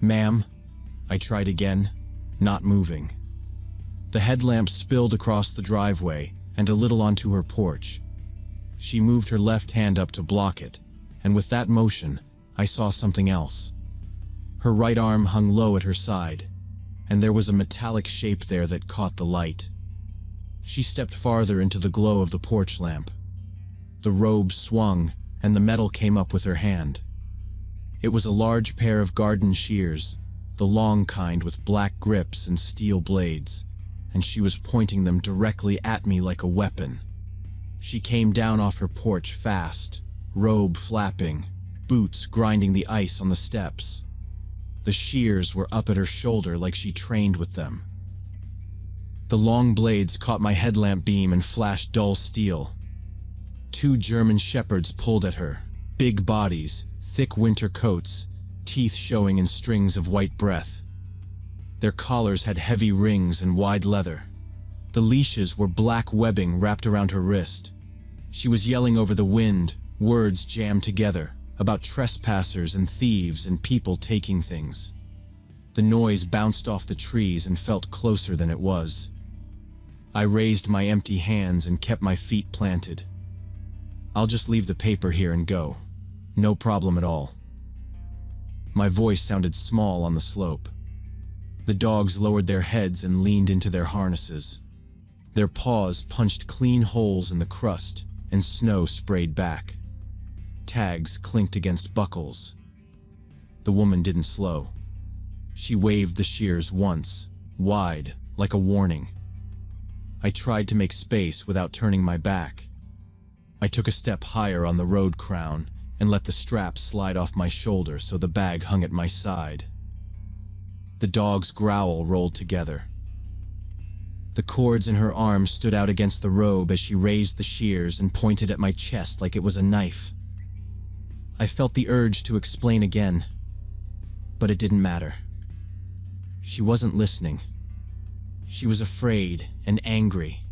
"Ma'am?" I tried again, not moving. The headlamp spilled across the driveway and a little onto her porch. She moved her left hand up to block it, and with that motion, I saw something else. Her right arm hung low at her side, and there was a metallic shape there that caught the light. She stepped farther into the glow of the porch lamp. The robe swung, and the metal came up with her hand. It was a large pair of garden shears, the long kind with black grips and steel blades, and she was pointing them directly at me like a weapon. She came down off her porch fast, robe flapping, boots grinding the ice on the steps. The shears were up at her shoulder like she trained with them. The long blades caught my headlamp beam and flashed dull steel. 2 German shepherds pulled at her, big bodies, thick winter coats, teeth showing in strings of white breath. Their collars had heavy rings and wide leather. The leashes were black webbing wrapped around her wrist. She was yelling over the wind, words jammed together, about trespassers and thieves and people taking things. The noise bounced off the trees and felt closer than it was. I raised my empty hands and kept my feet planted. "I'll just leave the paper here and go. No problem at all." My voice sounded small on the slope. The dogs lowered their heads and leaned into their harnesses. Their paws punched clean holes in the crust, and snow sprayed back. Tags clinked against buckles. The woman didn't slow. She waved the shears once, wide, like a warning. I tried to make space without turning my back. I took a step higher on the road crown and let the strap slide off my shoulder so the bag hung at my side. The dog's growl rolled together. The cords in her arms stood out against the robe as she raised the shears and pointed at my chest like it was a knife. I felt the urge to explain again, but it didn't matter. She wasn't listening. She was afraid and angry.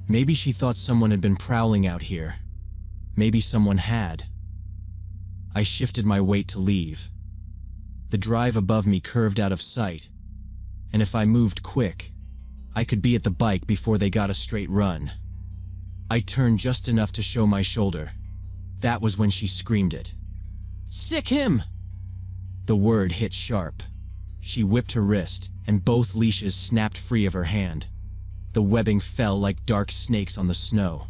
Maybe she thought someone had been prowling out here. Maybe someone had. I shifted my weight to leave. The drive above me curved out of sight, and if I moved quick, I could be at the bike before they got a straight run. I turned just enough to show my shoulder. That was when she screamed it. "Sick him!" The word hit sharp. She whipped her wrist, and both leashes snapped free of her hand. The webbing fell like dark snakes on the snow.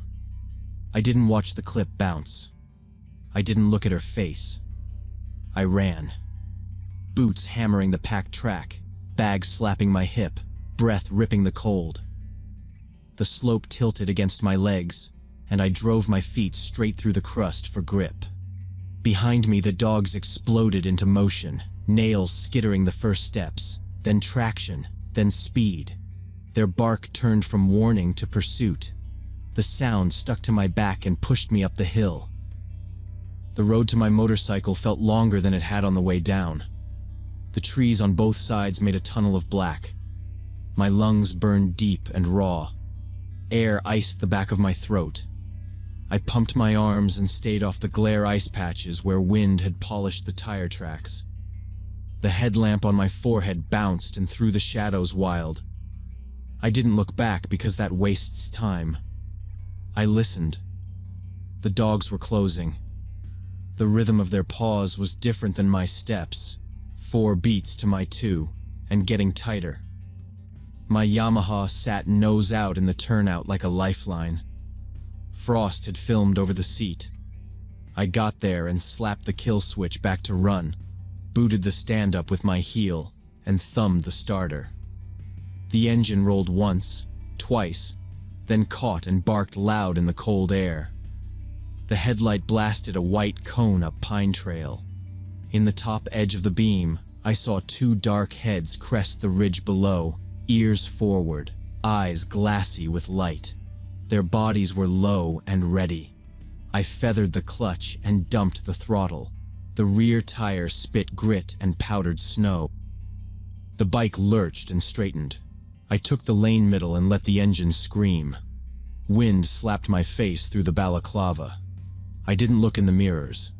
I didn't watch the clip bounce. I didn't look at her face. I ran. Boots hammering the packed track, bag slapping my hip, breath ripping the cold. The slope tilted against my legs, and I drove my feet straight through the crust for grip. Behind me, the dogs exploded into motion, nails skittering the first steps, then traction, then speed. Their bark turned from warning to pursuit. The sound stuck to my back and pushed me up the hill. The road to my motorcycle felt longer than it had on the way down. The trees on both sides made a tunnel of black. My lungs burned deep and raw. Air iced the back of my throat. I pumped my arms and stayed off the glare ice patches where wind had polished the tire tracks. The headlamp on my forehead bounced and threw the shadows wild. I didn't look back because that wastes time. I listened. The dogs were closing. The rhythm of their paws was different than my steps, 4 beats to my 2, and getting tighter. My Yamaha sat nose out in the turnout like a lifeline. Frost had filmed over the seat. I got there and slapped the kill switch back to run, booted the stand-up with my heel, and thumbed the starter. The engine rolled once, twice, then caught and barked loud in the cold air. The headlight blasted a white cone up Pine Trail. In the top edge of the beam, I saw 2 dark heads crest the ridge below, ears forward, eyes glassy with light. Their bodies were low and ready. I feathered the clutch and dumped the throttle. The rear tire spit grit and powdered snow. The bike lurched and straightened. I took the lane middle and let the engine scream. Wind slapped my face through the balaclava. I didn't look in the mirrors.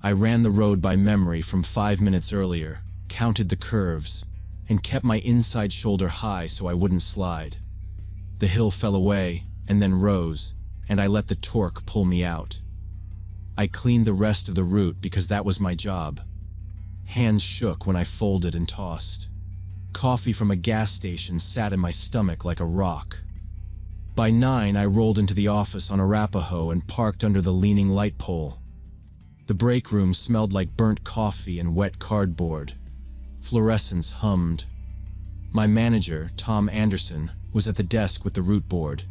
I ran the road by memory from 5 minutes earlier, counted the curves, and kept my inside shoulder high so I wouldn't slide. The hill fell away, and then rose, and I let the torque pull me out. I cleaned the rest of the route because that was my job. Hands shook when I folded and tossed. Coffee from a gas station sat in my stomach like a rock. By 9, I rolled into the office on Arapahoe and parked under the leaning light pole. The break room smelled like burnt coffee and wet cardboard. Fluorescence hummed. My manager, Tom Anderson, was at the desk with the root board.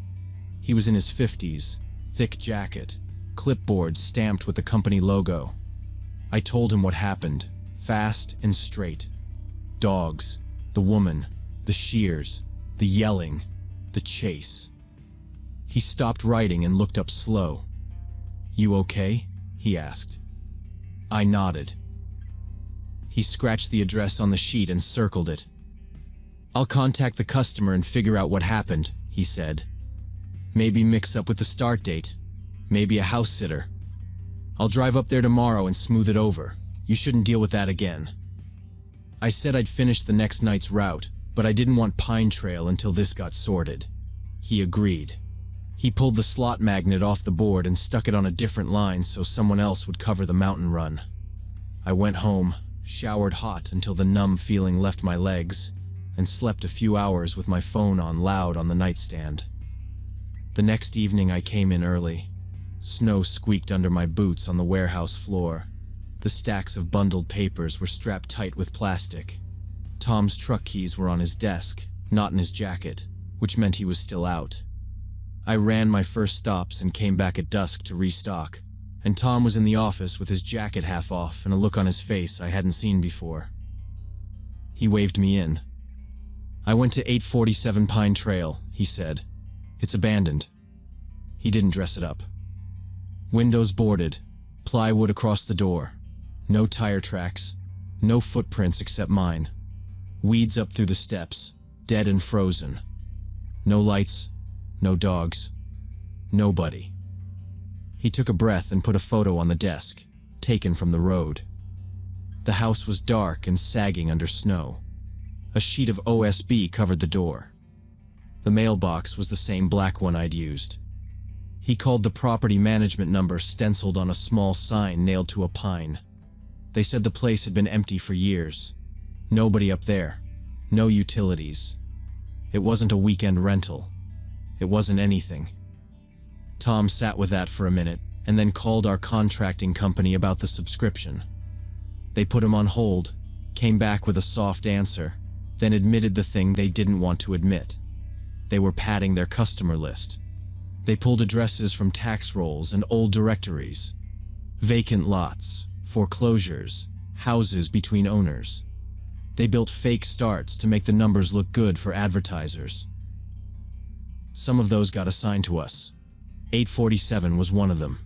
He was in his 50s, thick jacket, clipboard stamped with the company logo. I told him what happened, fast and straight. Dogs, the woman, the shears, the yelling, the chase. He stopped writing and looked up slow. "You okay?" he asked. I nodded. He scratched the address on the sheet and circled it. "I'll contact the customer and figure out what happened," he said. "Maybe mix up with the start date. Maybe a house sitter. I'll drive up there tomorrow and smooth it over. You shouldn't deal with that again." I said I'd finish the next night's route, but I didn't want Pine Trail until this got sorted. He agreed. He pulled the slot magnet off the board and stuck it on a different line so someone else would cover the mountain run. I went home, showered hot until the numb feeling left my legs, and slept a few hours with my phone on loud on the nightstand. The next evening I came in early. Snow squeaked under my boots on the warehouse floor. The stacks of bundled papers were strapped tight with plastic. Tom's truck keys were on his desk, not in his jacket, which meant he was still out. I ran my first stops and came back at dusk to restock, and Tom was in the office with his jacket half off and a look on his face I hadn't seen before. He waved me in. "I went to 847 Pine Trail," he said. "It's abandoned." He didn't dress it up. Windows boarded, plywood across the door. No tire tracks, no footprints except mine. Weeds up through the steps, dead and frozen. No lights, no dogs, nobody. He took a breath and put a photo on the desk, taken from the road. The house was dark and sagging under snow. A sheet of OSB covered the door. The mailbox was the same black one I'd used. He called the property management number stenciled on a small sign nailed to a pine. They said the place had been empty for years. Nobody up there. No utilities. It wasn't a weekend rental. It wasn't anything. Tom sat with that for a minute and then called our contracting company about the subscription. They put him on hold, came back with a soft answer, then admitted the thing they didn't want to admit. They were padding their customer list. They pulled addresses from tax rolls and old directories. Vacant lots, foreclosures, houses between owners. They built fake starts to make the numbers look good for advertisers. Some of those got assigned to us. 847 was one of them.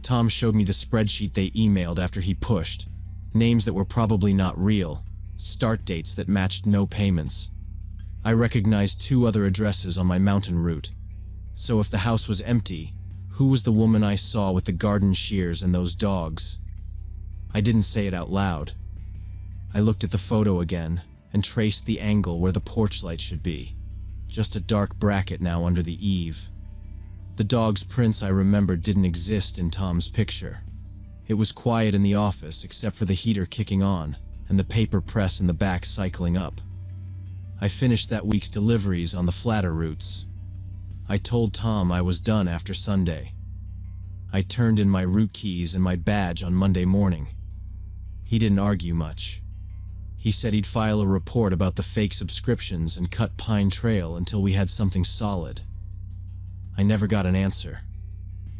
Tom showed me the spreadsheet they emailed after he pushed. Names that were probably not real. Start dates that matched no payments. I recognized 2 other addresses on my mountain route. So if the house was empty, who was the woman I saw with the garden shears and those dogs? I didn't say it out loud. I looked at the photo again and traced the angle where the porch light should be. Just a dark bracket now under the eave. The dog's prints I remembered didn't exist in Tom's picture. It was quiet in the office except for the heater kicking on and the paper press in the back cycling up. I finished that week's deliveries on the flatter routes. I told Tom I was done after Sunday. I turned in my route keys and my badge on Monday morning. He didn't argue much. He said he'd file a report about the fake subscriptions and cut Pine Trail until we had something solid. I never got an answer.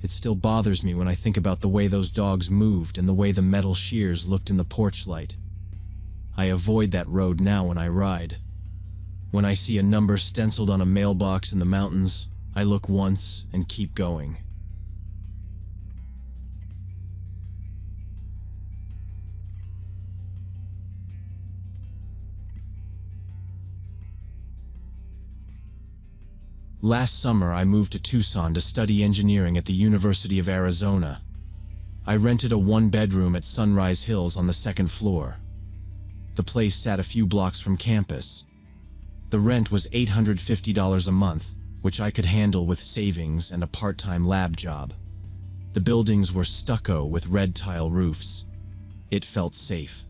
It still bothers me when I think about the way those dogs moved and the way the metal shears looked in the porch light. I avoid that road now when I ride. When I see a number stenciled on a mailbox in the mountains, I look once and keep going. Last summer, I moved to Tucson to study engineering at the University of Arizona. I rented a 1-bedroom at Sunrise Hills on the 2nd floor. The place sat a few blocks from campus. The rent was $850 a month, which I could handle with savings and a part-time lab job. The buildings were stucco with red tile roofs. It felt safe.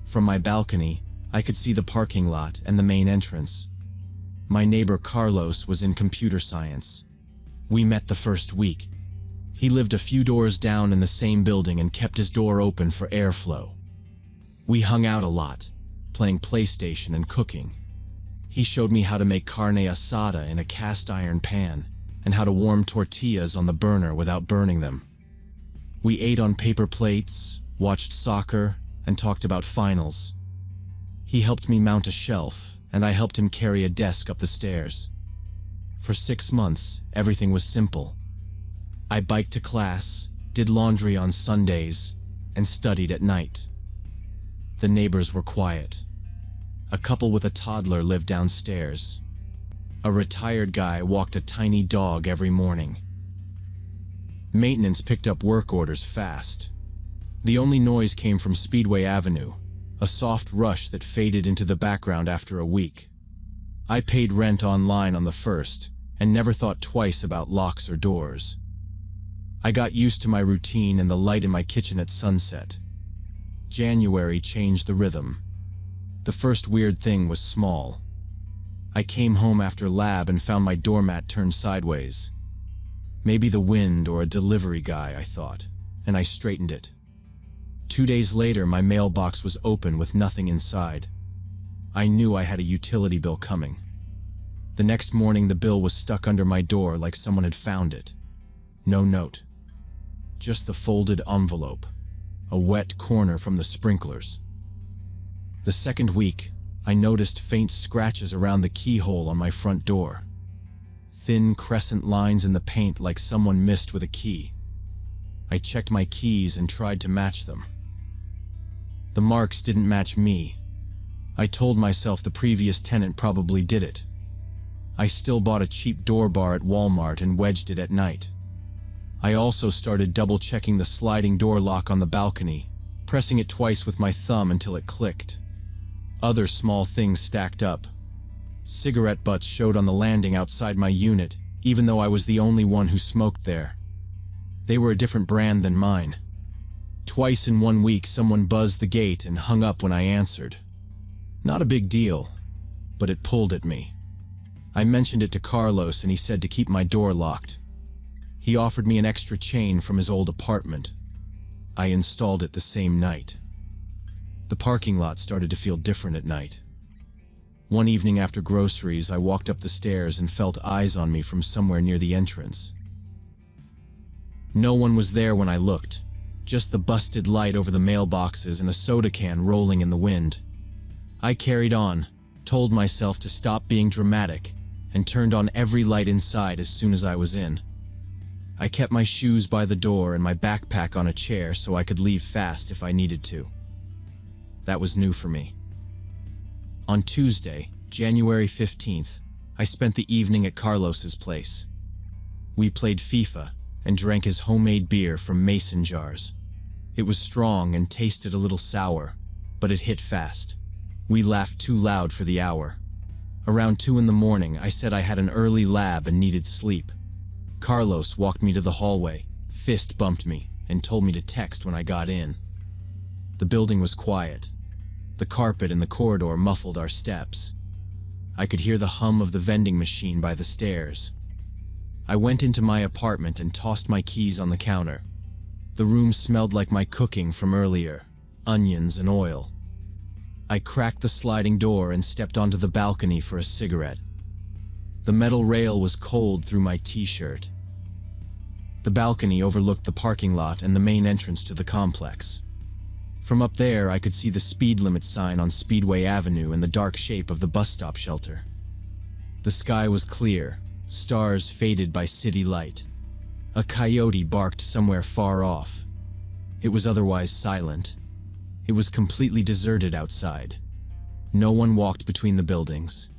From my balcony, I could see the parking lot and the main entrance. My neighbor Carlos was in computer science. We met the first week. He lived a few doors down in the same building and kept his door open for airflow. We hung out a lot, playing PlayStation and cooking. He showed me how to make carne asada in a cast iron pan and how to warm tortillas on the burner without burning them. We ate on paper plates, watched soccer, and talked about finals. He helped me mount a shelf, and I helped him carry a desk up the stairs. For 6 months, everything was simple. I biked to class, did laundry on Sundays, and studied at night. The neighbors were quiet. A couple with a toddler lived downstairs. A retired guy walked a tiny dog every morning. Maintenance picked up work orders fast. The only noise came from Speedway Avenue, a soft rush that faded into the background after a week. I paid rent online on the 1st and never thought twice about locks or doors. I got used to my routine and the light in my kitchen at sunset. January changed the rhythm. The first weird thing was small. I came home after lab and found my doormat turned sideways. Maybe the wind or a delivery guy, I thought, and I straightened it. 2 days later, my mailbox was open with nothing inside. I knew I had a utility bill coming. The next morning, the bill was stuck under my door like someone had found it. No note. Just the folded envelope, a wet corner from the sprinklers. The second week, I noticed faint scratches around the keyhole on my front door. Thin crescent lines in the paint like someone missed with a key. I checked my keys and tried to match them. The marks didn't match me. I told myself the previous tenant probably did it. I still bought a cheap door bar at Walmart and wedged it at night. I also started double-checking the sliding door lock on the balcony, pressing it twice with my thumb until it clicked. Other small things stacked up. Cigarette butts showed on the landing outside my unit, even though I was the only one who smoked there. They were a different brand than mine. Twice in 1 week, someone buzzed the gate and hung up when I answered. Not a big deal, but it pulled at me. I mentioned it to Carlos and he said to keep my door locked. He offered me an extra chain from his old apartment. I installed it the same night. The parking lot started to feel different at night. One evening after groceries, I walked up the stairs and felt eyes on me from somewhere near the entrance. No one was there when I looked, just the busted light over the mailboxes and a soda can rolling in the wind. I carried on, told myself to stop being dramatic, and turned on every light inside as soon as I was in. I kept my shoes by the door and my backpack on a chair so I could leave fast if I needed to. That was new for me. On Tuesday, January 15th, I spent the evening at Carlos's place. We played FIFA and drank his homemade beer from mason jars. It was strong and tasted a little sour, but it hit fast. We laughed too loud for the hour. Around 2 in the morning, I said I had an early lab and needed sleep. Carlos walked me to the hallway, fist bumped me, and told me to text when I got in. The building was quiet. The carpet in the corridor muffled our steps. I could hear the hum of the vending machine by the stairs. I went into my apartment and tossed my keys on the counter. The room smelled like my cooking from earlier, onions and oil. I cracked the sliding door and stepped onto the balcony for a cigarette. The metal rail was cold through my t-shirt. The balcony overlooked the parking lot and the main entrance to the complex. From up there, I could see the speed limit sign on Speedway Avenue and the dark shape of the bus stop shelter. The sky was clear, stars faded by city light. A coyote barked somewhere far off. It was otherwise silent. It was completely deserted outside. No one walked between the buildings.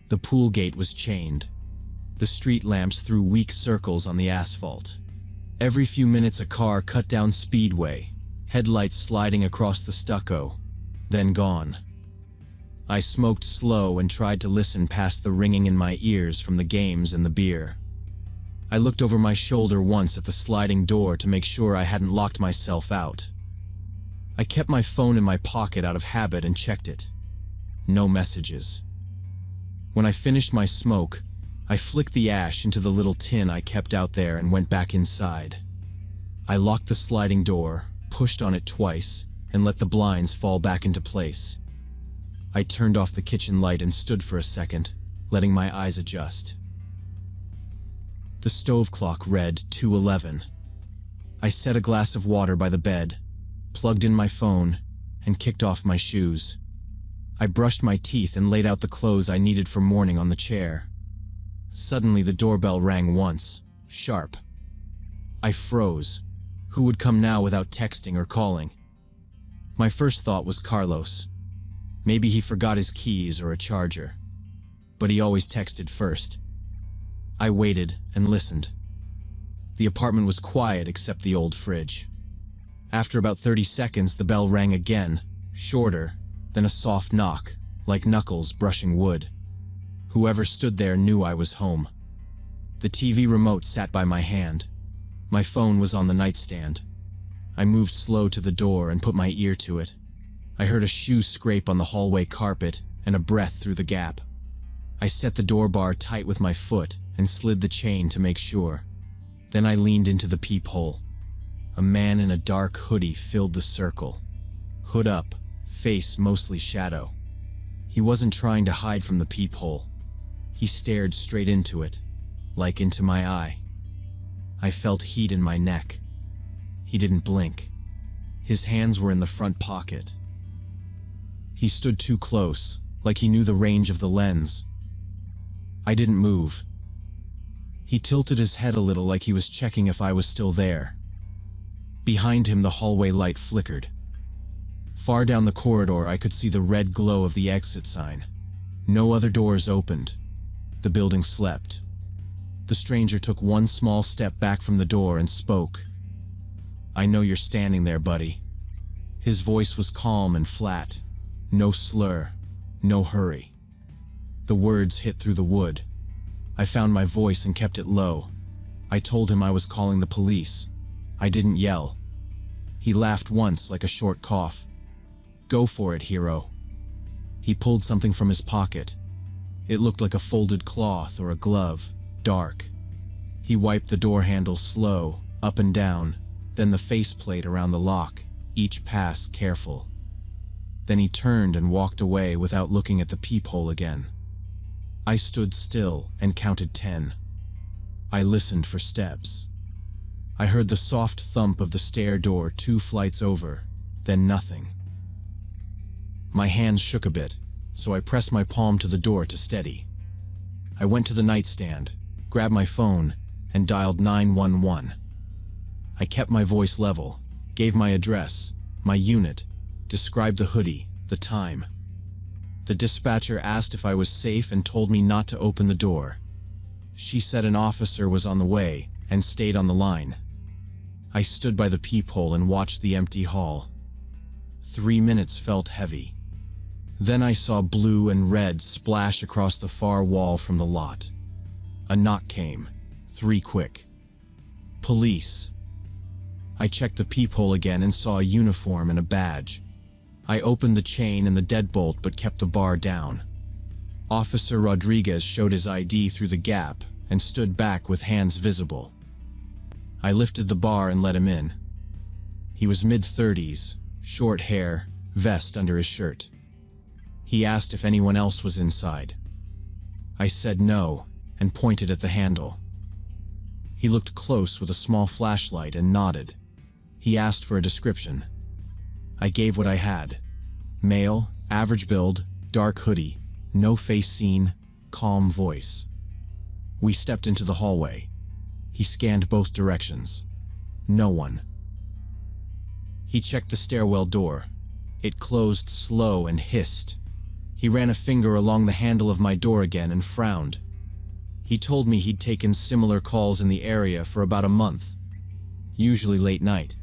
The pool gate was chained. The street lamps threw weak circles on the asphalt. Every few minutes a car cut down Speedway, headlights sliding across the stucco, then gone. I smoked slow and tried to listen past the ringing in my ears from the games and the beer. I looked over my shoulder once at the sliding door to make sure I hadn't locked myself out. I kept my phone in my pocket out of habit and checked it. No messages. When I finished my smoke, I flicked the ash into the little tin I kept out there and went back inside. I locked the sliding door, pushed on it twice, and let the blinds fall back into place. I turned off the kitchen light and stood for a second, letting my eyes adjust. The stove clock read 2:11. I set a glass of water by the bed, plugged in my phone, and kicked off my shoes. I brushed my teeth and laid out the clothes I needed for morning on the chair. Suddenly the doorbell rang once, sharp. I froze. Who would come now without texting or calling? My first thought was Carlos. Maybe he forgot his keys or a charger. But he always texted first. I waited and listened. The apartment was quiet except the old fridge. After about 30 seconds, the bell rang again, shorter, then a soft knock, like knuckles brushing wood. Whoever stood there knew I was home. The TV remote sat by my hand. My phone was on the nightstand. I moved slow to the door and put my ear to it. I heard a shoe scrape on the hallway carpet and a breath through the gap. I set the door bar tight with my foot and slid the chain to make sure. Then I leaned into the peephole. A man in a dark hoodie filled the circle. Hood up, face mostly shadow. He wasn't trying to hide from the peephole. He stared straight into it, like into my eye. I felt heat in my neck. He didn't blink. His hands were in the front pocket. He stood too close, like he knew the range of the lens. I didn't move. He tilted his head a little like he was checking if I was still there. Behind him, the hallway light flickered. Far down the corridor, I could see the red glow of the exit sign. No other doors opened. The building slept. The stranger took one small step back from the door and spoke. "I know you're standing there, buddy." His voice was calm and flat. No slur, no hurry. The words hit through the wood. I found my voice and kept it low. I told him I was calling the police. I didn't yell. He laughed once, like a short cough. "Go for it, hero." He pulled something from his pocket. It looked like a folded cloth or a glove, dark. He wiped the door handle slow, up and down, then the faceplate around the lock, each pass careful. Then he turned and walked away without looking at the peephole again. I stood still and counted 10. I listened for steps. I heard the soft thump of the stair door 2 flights over, then nothing. My hands shook a bit, so I pressed my palm to the door to steady. I went to the nightstand, grabbed my phone, and dialed 911. I kept my voice level, gave my address, my unit, described the hoodie, the time. The dispatcher asked if I was safe and told me not to open the door. She said an officer was on the way and stayed on the line. I stood by the peephole and watched the empty hall. 3 minutes felt heavy. Then I saw blue and red splash across the far wall from the lot. A knock came, 3 quick. Police. I checked the peephole again and saw a uniform and a badge. I opened the chain and the deadbolt but kept the bar down. Officer Rodriguez showed his ID through the gap and stood back with hands visible. I lifted the bar and let him in. He was mid-30s, short hair, vest under his shirt. He asked if anyone else was inside. I said no and pointed at the handle. He looked close with a small flashlight and nodded. He asked for a description. I gave what I had. Male, average build, dark hoodie, no face seen, calm voice. We stepped into the hallway. He scanned both directions. No one. He checked the stairwell door. It closed slow and hissed. He ran a finger along the handle of my door again and frowned. He told me he'd taken similar calls in the area for about a month. Usually late night.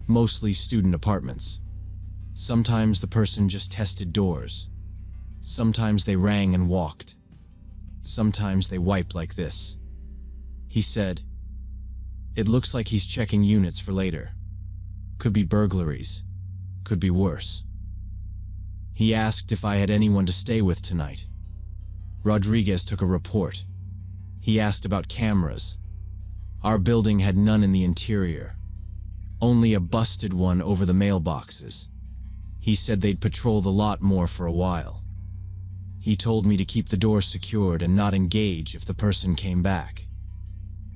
Mostly student apartments. Sometimes the person just tested doors. Sometimes they rang and walked. Sometimes they wiped like this. He said, "It looks like he's checking units for later. Could be burglaries. Could be worse." He asked if I had anyone to stay with tonight. Rodriguez took a report. He asked about cameras. Our building had none in the interior. Only a busted one over the mailboxes. He said they'd patrol the lot more for a while. He told me to keep the door secured and not engage if the person came back.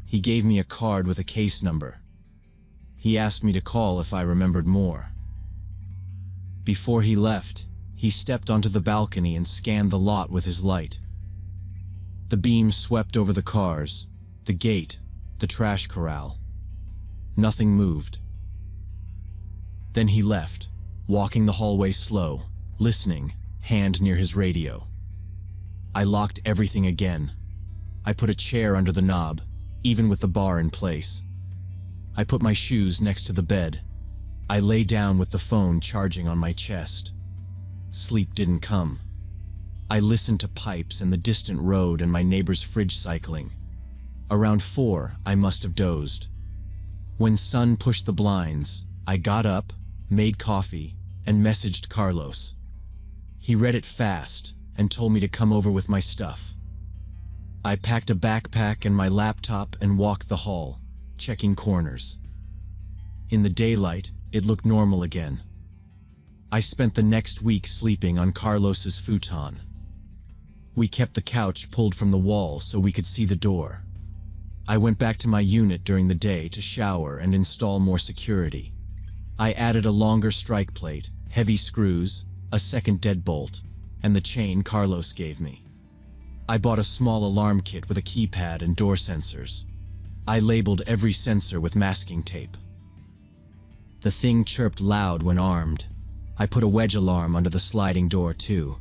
He gave me a card with a case number. He asked me to call if I remembered more. Before he left, he stepped onto the balcony and scanned the lot with his light. The beam swept over the cars, the gate, the trash corral. Nothing moved. Then he left, walking the hallway slow, listening, hand near his radio. I locked everything again. I put a chair under the knob, even with the bar in place. I put my shoes next to the bed. I lay down with the phone charging on my chest. Sleep didn't come. I listened to pipes and the distant road and my neighbor's fridge cycling. Around 4, I must have dozed. When sun pushed the blinds, I got up, made coffee, and messaged Carlos. He read it fast and told me to come over with my stuff. I packed a backpack and my laptop and walked the hall, checking corners. In the daylight, it looked normal again. I spent the next week sleeping on Carlos's futon. We kept the couch pulled from the wall so we could see the door. I went back to my unit during the day to shower and install more security. I added a longer strike plate, heavy screws, a second deadbolt, and the chain Carlos gave me. I bought a small alarm kit with a keypad and door sensors. I labeled every sensor with masking tape. The thing chirped loud when armed. I put a wedge alarm under the sliding door too.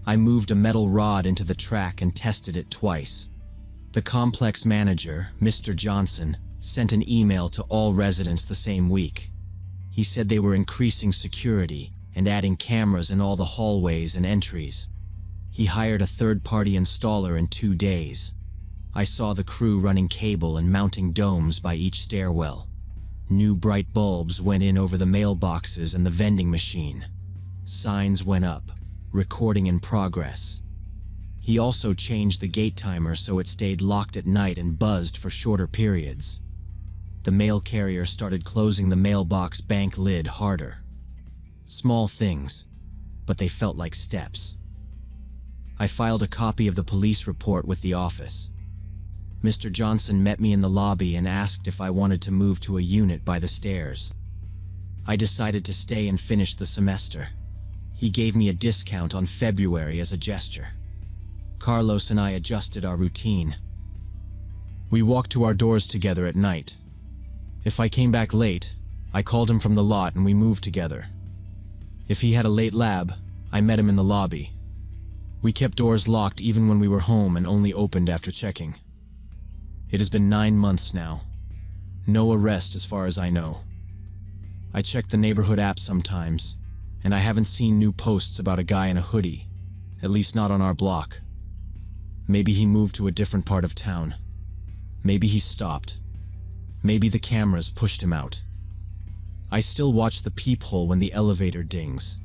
I moved a metal rod into the track and tested it twice. The complex manager, Mr. Johnson, sent an email to all residents the same week. He said they were increasing security and adding cameras in all the hallways and entries. He hired a third-party installer in 2 days. I saw the crew running cable and mounting domes by each stairwell. New bright bulbs went in over the mailboxes and the vending machine. Signs went up, recording in progress. He also changed the gate timer so it stayed locked at night and buzzed for shorter periods. The mail carrier started closing the mailbox bank lid harder. Small things, but they felt like steps. I filed a copy of the police report with the office. Mr. Johnson met me in the lobby and asked if I wanted to move to a unit by the stairs. I decided to stay and finish the semester. He gave me a discount on February as a gesture. Carlos and I adjusted our routine. We walked to our doors together at night. If I came back late, I called him from the lot and we moved together. If he had a late lab, I met him in the lobby. We kept doors locked even when we were home and only opened after checking. It has been 9 months now. No arrest as far as I know. I check the neighborhood app sometimes, and I haven't seen new posts about a guy in a hoodie, at least not on our block. Maybe he moved to a different part of town. Maybe he stopped. Maybe the cameras pushed him out. I still watch the peephole when the elevator dings.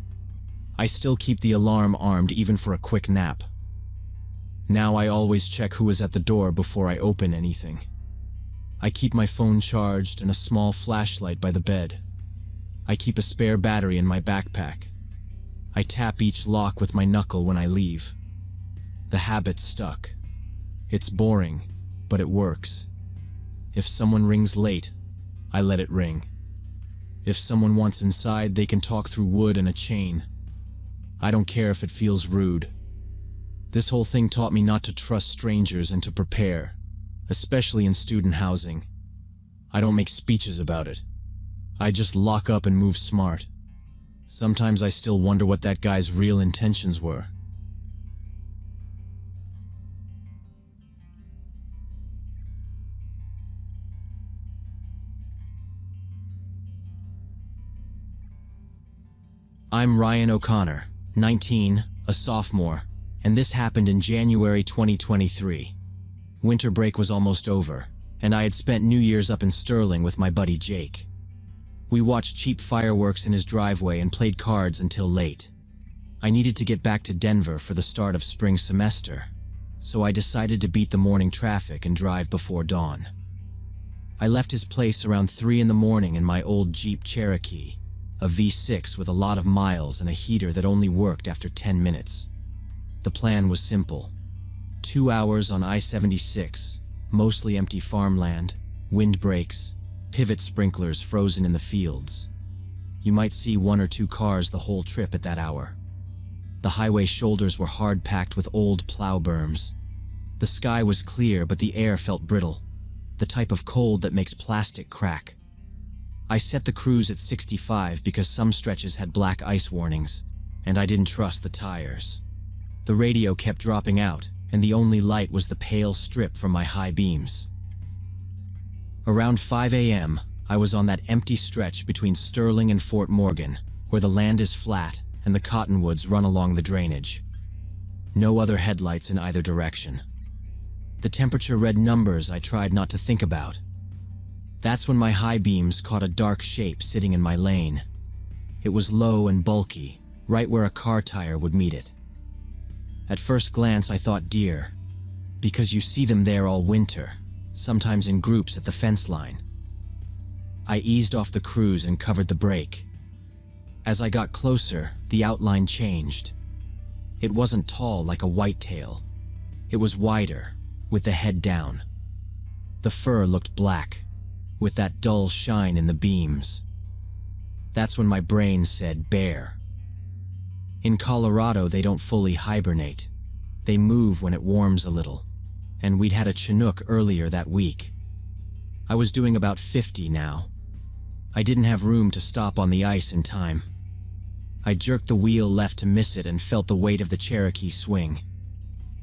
I still keep the alarm armed even for a quick nap. Now I always check who is at the door before I open anything. I keep my phone charged and a small flashlight by the bed. I keep a spare battery in my backpack. I tap each lock with my knuckle when I leave. The habit stuck. It's boring, but it works. If someone rings late, I let it ring. If someone wants inside, they can talk through wood and a chain. I don't care if it feels rude. This whole thing taught me not to trust strangers and to prepare, especially in student housing. I don't make speeches about it. I just lock up and move smart. Sometimes I still wonder what that guy's real intentions were. I'm Ryan O'Connor, 19, a sophomore, and this happened in January 2023. Winter break was almost over, and I had spent New Year's up in Sterling with my buddy Jake. We watched cheap fireworks in his driveway and played cards until late. I needed to get back to Denver for the start of spring semester, so I decided to beat the morning traffic and drive before dawn. I left his place around 3 in the morning in my old Jeep Cherokee, a V6 with a lot of miles and a heater that only worked after 10 minutes. The plan was simple. 2 hours on I-76, mostly empty farmland, windbreaks, pivot sprinklers frozen in the fields. You might see 1 or 2 cars the whole trip at that hour. The highway shoulders were hard-packed with old plow berms. The sky was clear, but the air felt brittle, the type of cold that makes plastic crack. I set the cruise at 65 because some stretches had black ice warnings, and I didn't trust the tires. The radio kept dropping out, and the only light was the pale strip from my high beams. Around 5 a.m., I was on that empty stretch between Sterling and Fort Morgan, where the land is flat and the cottonwoods run along the drainage. No other headlights in either direction. The temperature read numbers I tried not to think about. That's when my high beams caught a dark shape sitting in my lane. It was low and bulky, right where a car tire would meet it. At first glance I thought deer, because you see them there all winter, sometimes in groups at the fence line. I eased off the cruise and covered the brake. As I got closer, the outline changed. It wasn't tall like a whitetail. It was wider, with the head down. The fur looked black, with that dull shine in the beams. That's when my brain said bear. In Colorado, they don't fully hibernate. They move when it warms a little, and we'd had a Chinook earlier that week. I was doing about 50 now. I didn't have room to stop on the ice in time. I jerked the wheel left to miss it and felt the weight of the Cherokee swing.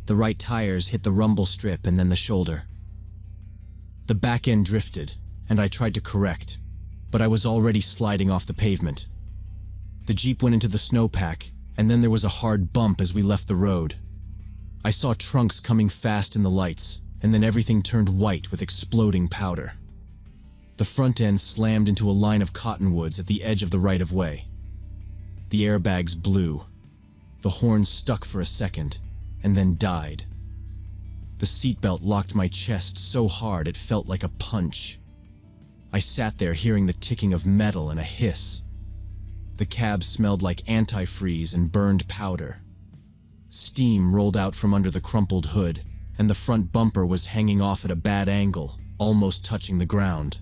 The right tires hit the rumble strip and then the shoulder. The back end drifted, and I tried to correct, but I was already sliding off the pavement. The Jeep went into the snowpack, and then there was a hard bump as we left the road. I saw trunks coming fast in the lights, and then everything turned white with exploding powder. The front end slammed into a line of cottonwoods at the edge of the right-of-way. The airbags blew. The horn stuck for a second, and then died. The seatbelt locked my chest so hard it felt like a punch. I sat there hearing the ticking of metal and a hiss. The cab smelled like antifreeze and burned powder. Steam rolled out from under the crumpled hood, and the front bumper was hanging off at a bad angle, almost touching the ground.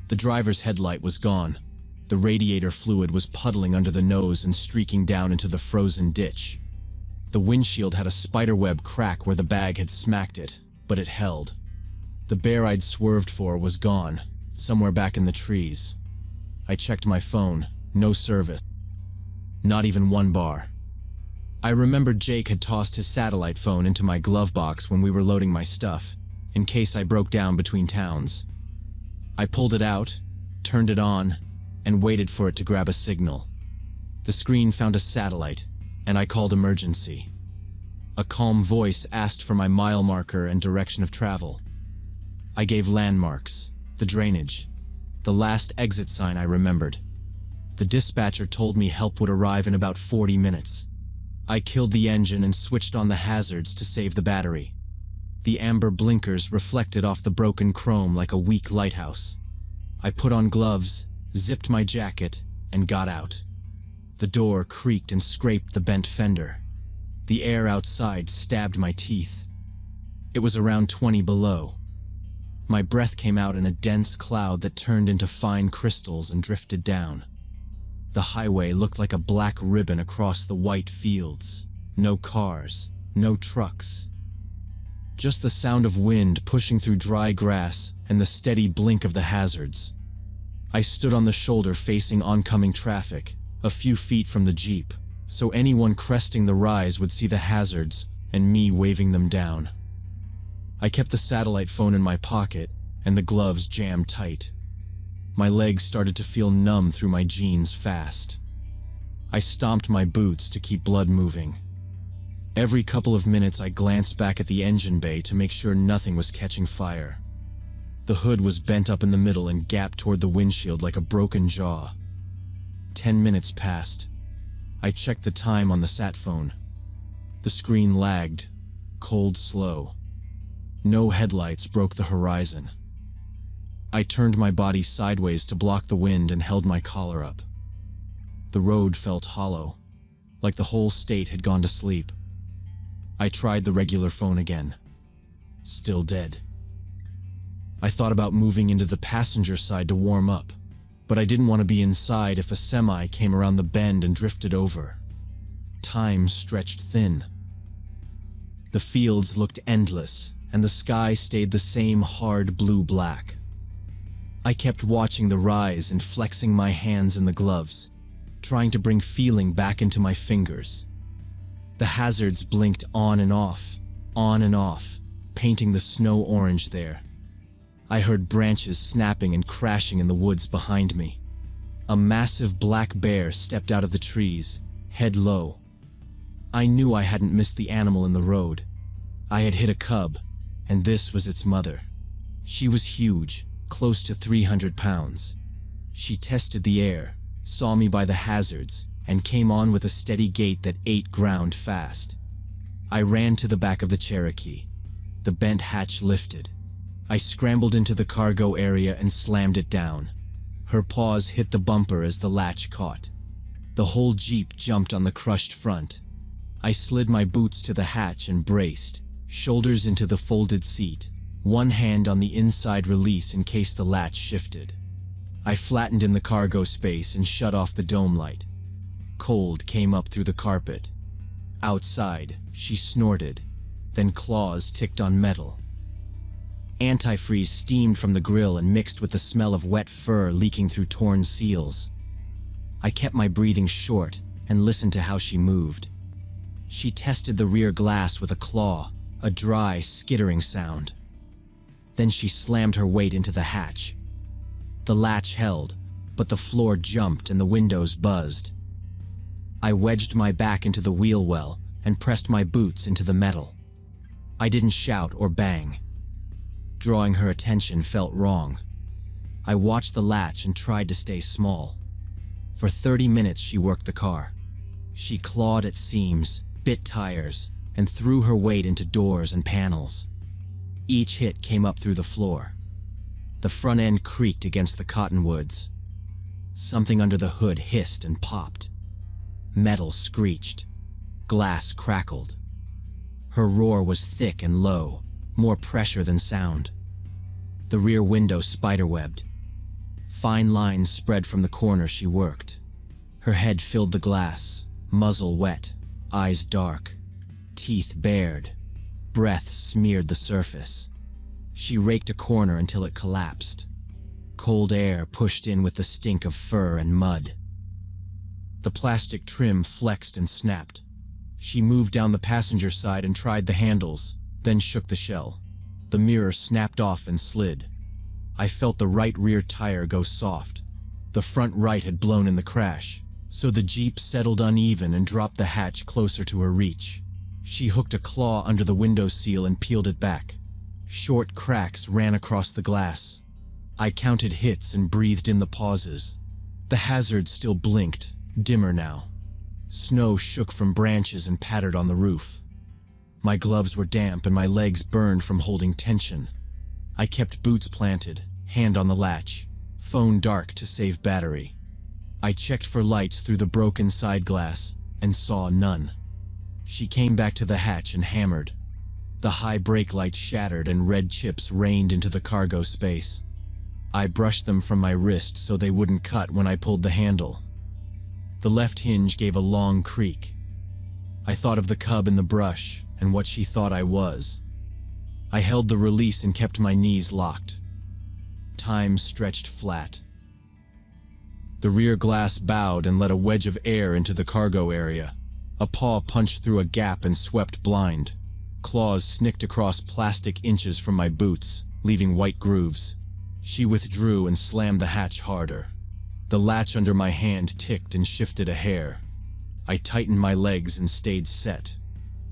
The driver's headlight was gone. The radiator fluid was puddling under the nose and streaking down into the frozen ditch. The windshield had a spiderweb crack where the bag had smacked it, but it held. The bear I'd swerved for was gone, somewhere back in the trees. I checked my phone. No service. Not even 1 bar. I remembered Jake had tossed his satellite phone into my glove box when we were loading my stuff, in case I broke down between towns. I pulled it out, turned it on, and waited for it to grab a signal. The screen found a satellite, and I called emergency. A calm voice asked for my mile marker and direction of travel. I gave landmarks, the drainage, the last exit sign I remembered. The dispatcher told me help would arrive in about 40 minutes. I killed the engine and switched on the hazards to save the battery. The amber blinkers reflected off the broken chrome like a weak lighthouse. I put on gloves, zipped my jacket, and got out. The door creaked and scraped the bent fender. The air outside stabbed my teeth. It was around 20 below. My breath came out in a dense cloud that turned into fine crystals and drifted down. The highway looked like a black ribbon across the white fields. No cars, no trucks. Just the sound of wind pushing through dry grass and the steady blink of the hazards. I stood on the shoulder facing oncoming traffic, a few feet from the Jeep, so anyone cresting the rise would see the hazards and me waving them down. I kept the satellite phone in my pocket and the gloves jammed tight. My legs started to feel numb through my jeans fast. I stomped my boots to keep blood moving. Every couple of minutes I glanced back at the engine bay to make sure nothing was catching fire. The hood was bent up in the middle and gapped toward the windshield like a broken jaw. 10 minutes passed. I checked the time on the sat phone. The screen lagged, cold slow. No headlights broke the horizon. I turned my body sideways to block the wind and held my collar up. The road felt hollow, like the whole state had gone to sleep. I tried the regular phone again. Still dead. I thought about moving into the passenger side to warm up, but I didn't want to be inside if a semi came around the bend and drifted over. Time stretched thin. The fields looked endless, and the sky stayed the same hard blue-black. I kept watching the rise and flexing my hands in the gloves, trying to bring feeling back into my fingers. The hazards blinked on and off, painting the snow orange there. I heard branches snapping and crashing in the woods behind me. A massive black bear stepped out of the trees, head low. I knew I hadn't missed the animal in the road. I had hit a cub, and this was its mother. She was huge, close to 300 pounds. She tested the air, saw me by the hazards, and came on with a steady gait that ate ground fast. I ran to the back of the Cherokee. The bent hatch lifted. I scrambled into the cargo area and slammed it down. Her paws hit the bumper as the latch caught. The whole Jeep jumped on the crushed front. I slid my boots to the hatch and braced, shoulders into the folded seat, one hand on the inside release in case the latch shifted. I flattened in the cargo space and shut off the dome light. Cold came up through the carpet. Outside, she snorted, then claws ticked on metal. Antifreeze steamed from the grill and mixed with the smell of wet fur leaking through torn seals. I kept my breathing short and listened to how she moved. She tested the rear glass with a claw, a dry, skittering sound. Then she slammed her weight into the hatch. The latch held, but the floor jumped and the windows buzzed. I wedged my back into the wheel well and pressed my boots into the metal. I didn't shout or bang. Drawing her attention felt wrong. I watched the latch and tried to stay small. For 30 minutes she worked the car. She clawed at seams, bit tires, and threw her weight into doors and panels. Each hit came up through the floor. The front end creaked against the cottonwoods. Something under the hood hissed and popped. Metal screeched. Glass crackled. Her roar was thick and low, more pressure than sound. The rear window spiderwebbed. Fine lines spread from the corner she worked. Her head filled the glass, muzzle wet, eyes dark, teeth bared. Breath smeared the surface. She raked a corner until it collapsed. Cold air pushed in with the stink of fur and mud. The plastic trim flexed and snapped. She moved down the passenger side and tried the handles, then shook the shell. The mirror snapped off and slid. I felt the right rear tire go soft. The front right had blown in the crash, so the Jeep settled uneven and dropped the hatch closer to her reach. She hooked a claw under the window seal and peeled it back. Short cracks ran across the glass. I counted hits and breathed in the pauses. The hazard still blinked, dimmer now. Snow shook from branches and pattered on the roof. My gloves were damp and my legs burned from holding tension. I kept boots planted, hand on the latch, phone dark to save battery. I checked for lights through the broken side glass and saw none. She came back to the hatch and hammered. The high brake lights shattered and red chips rained into the cargo space. I brushed them from my wrist so they wouldn't cut when I pulled the handle. The left hinge gave a long creak. I thought of the cub in the brush and what she thought I was. I held the release and kept my knees locked. Time stretched flat. The rear glass bowed and let a wedge of air into the cargo area. A paw punched through a gap and swept blind. Claws snicked across plastic inches from my boots, leaving white grooves. She withdrew and slammed the hatch harder. The latch under my hand ticked and shifted a hair. I tightened my legs and stayed set.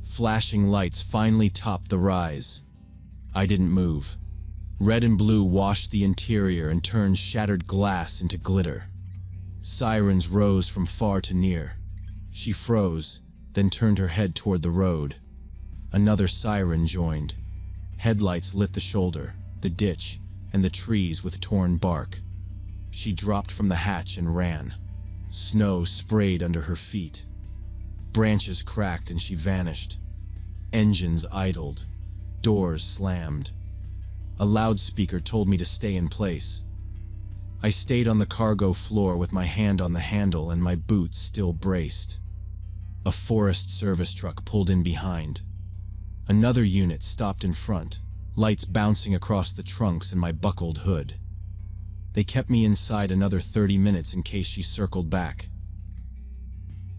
Flashing lights finally topped the rise. I didn't move. Red and blue washed the interior and turned shattered glass into glitter. Sirens rose from far to near. She froze, then turned her head toward the road. Another siren joined. Headlights lit the shoulder, the ditch, and the trees with torn bark. She dropped from the hatch and ran. Snow sprayed under her feet. Branches cracked and she vanished. Engines idled. Doors slammed. A loudspeaker told me to stay in place. I stayed on the cargo floor with my hand on the handle and my boots still braced. A Forest Service truck pulled in behind. Another unit stopped in front, lights bouncing across the trunks and my buckled hood. They kept me inside another 30 minutes in case she circled back.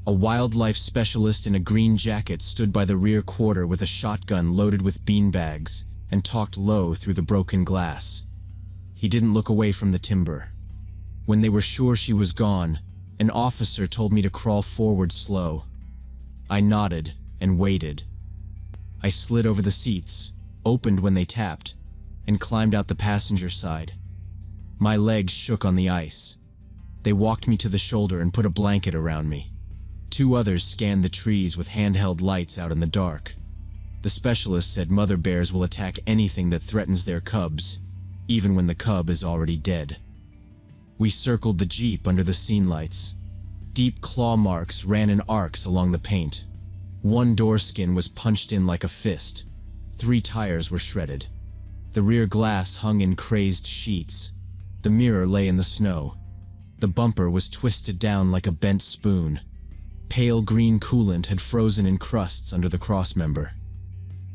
A wildlife specialist in a green jacket stood by the rear quarter with a shotgun loaded with beanbags and talked low through the broken glass. He didn't look away from the timber. When they were sure she was gone, an officer told me to crawl forward slow. I nodded and waited. I slid over the seats, opened when they tapped, and climbed out the passenger side. My legs shook on the ice. They walked me to the shoulder and put a blanket around me. 2 others scanned the trees with handheld lights out in the dark. The specialist said mother bears will attack anything that threatens their cubs, even when the cub is already dead. We circled the Jeep under the scene lights. Deep claw marks ran in arcs along the paint. 1 door skin was punched in like a fist. 3 tires were shredded. The rear glass hung in crazed sheets. The mirror lay in the snow. The bumper was twisted down like a bent spoon. Pale green coolant had frozen in crusts under the crossmember.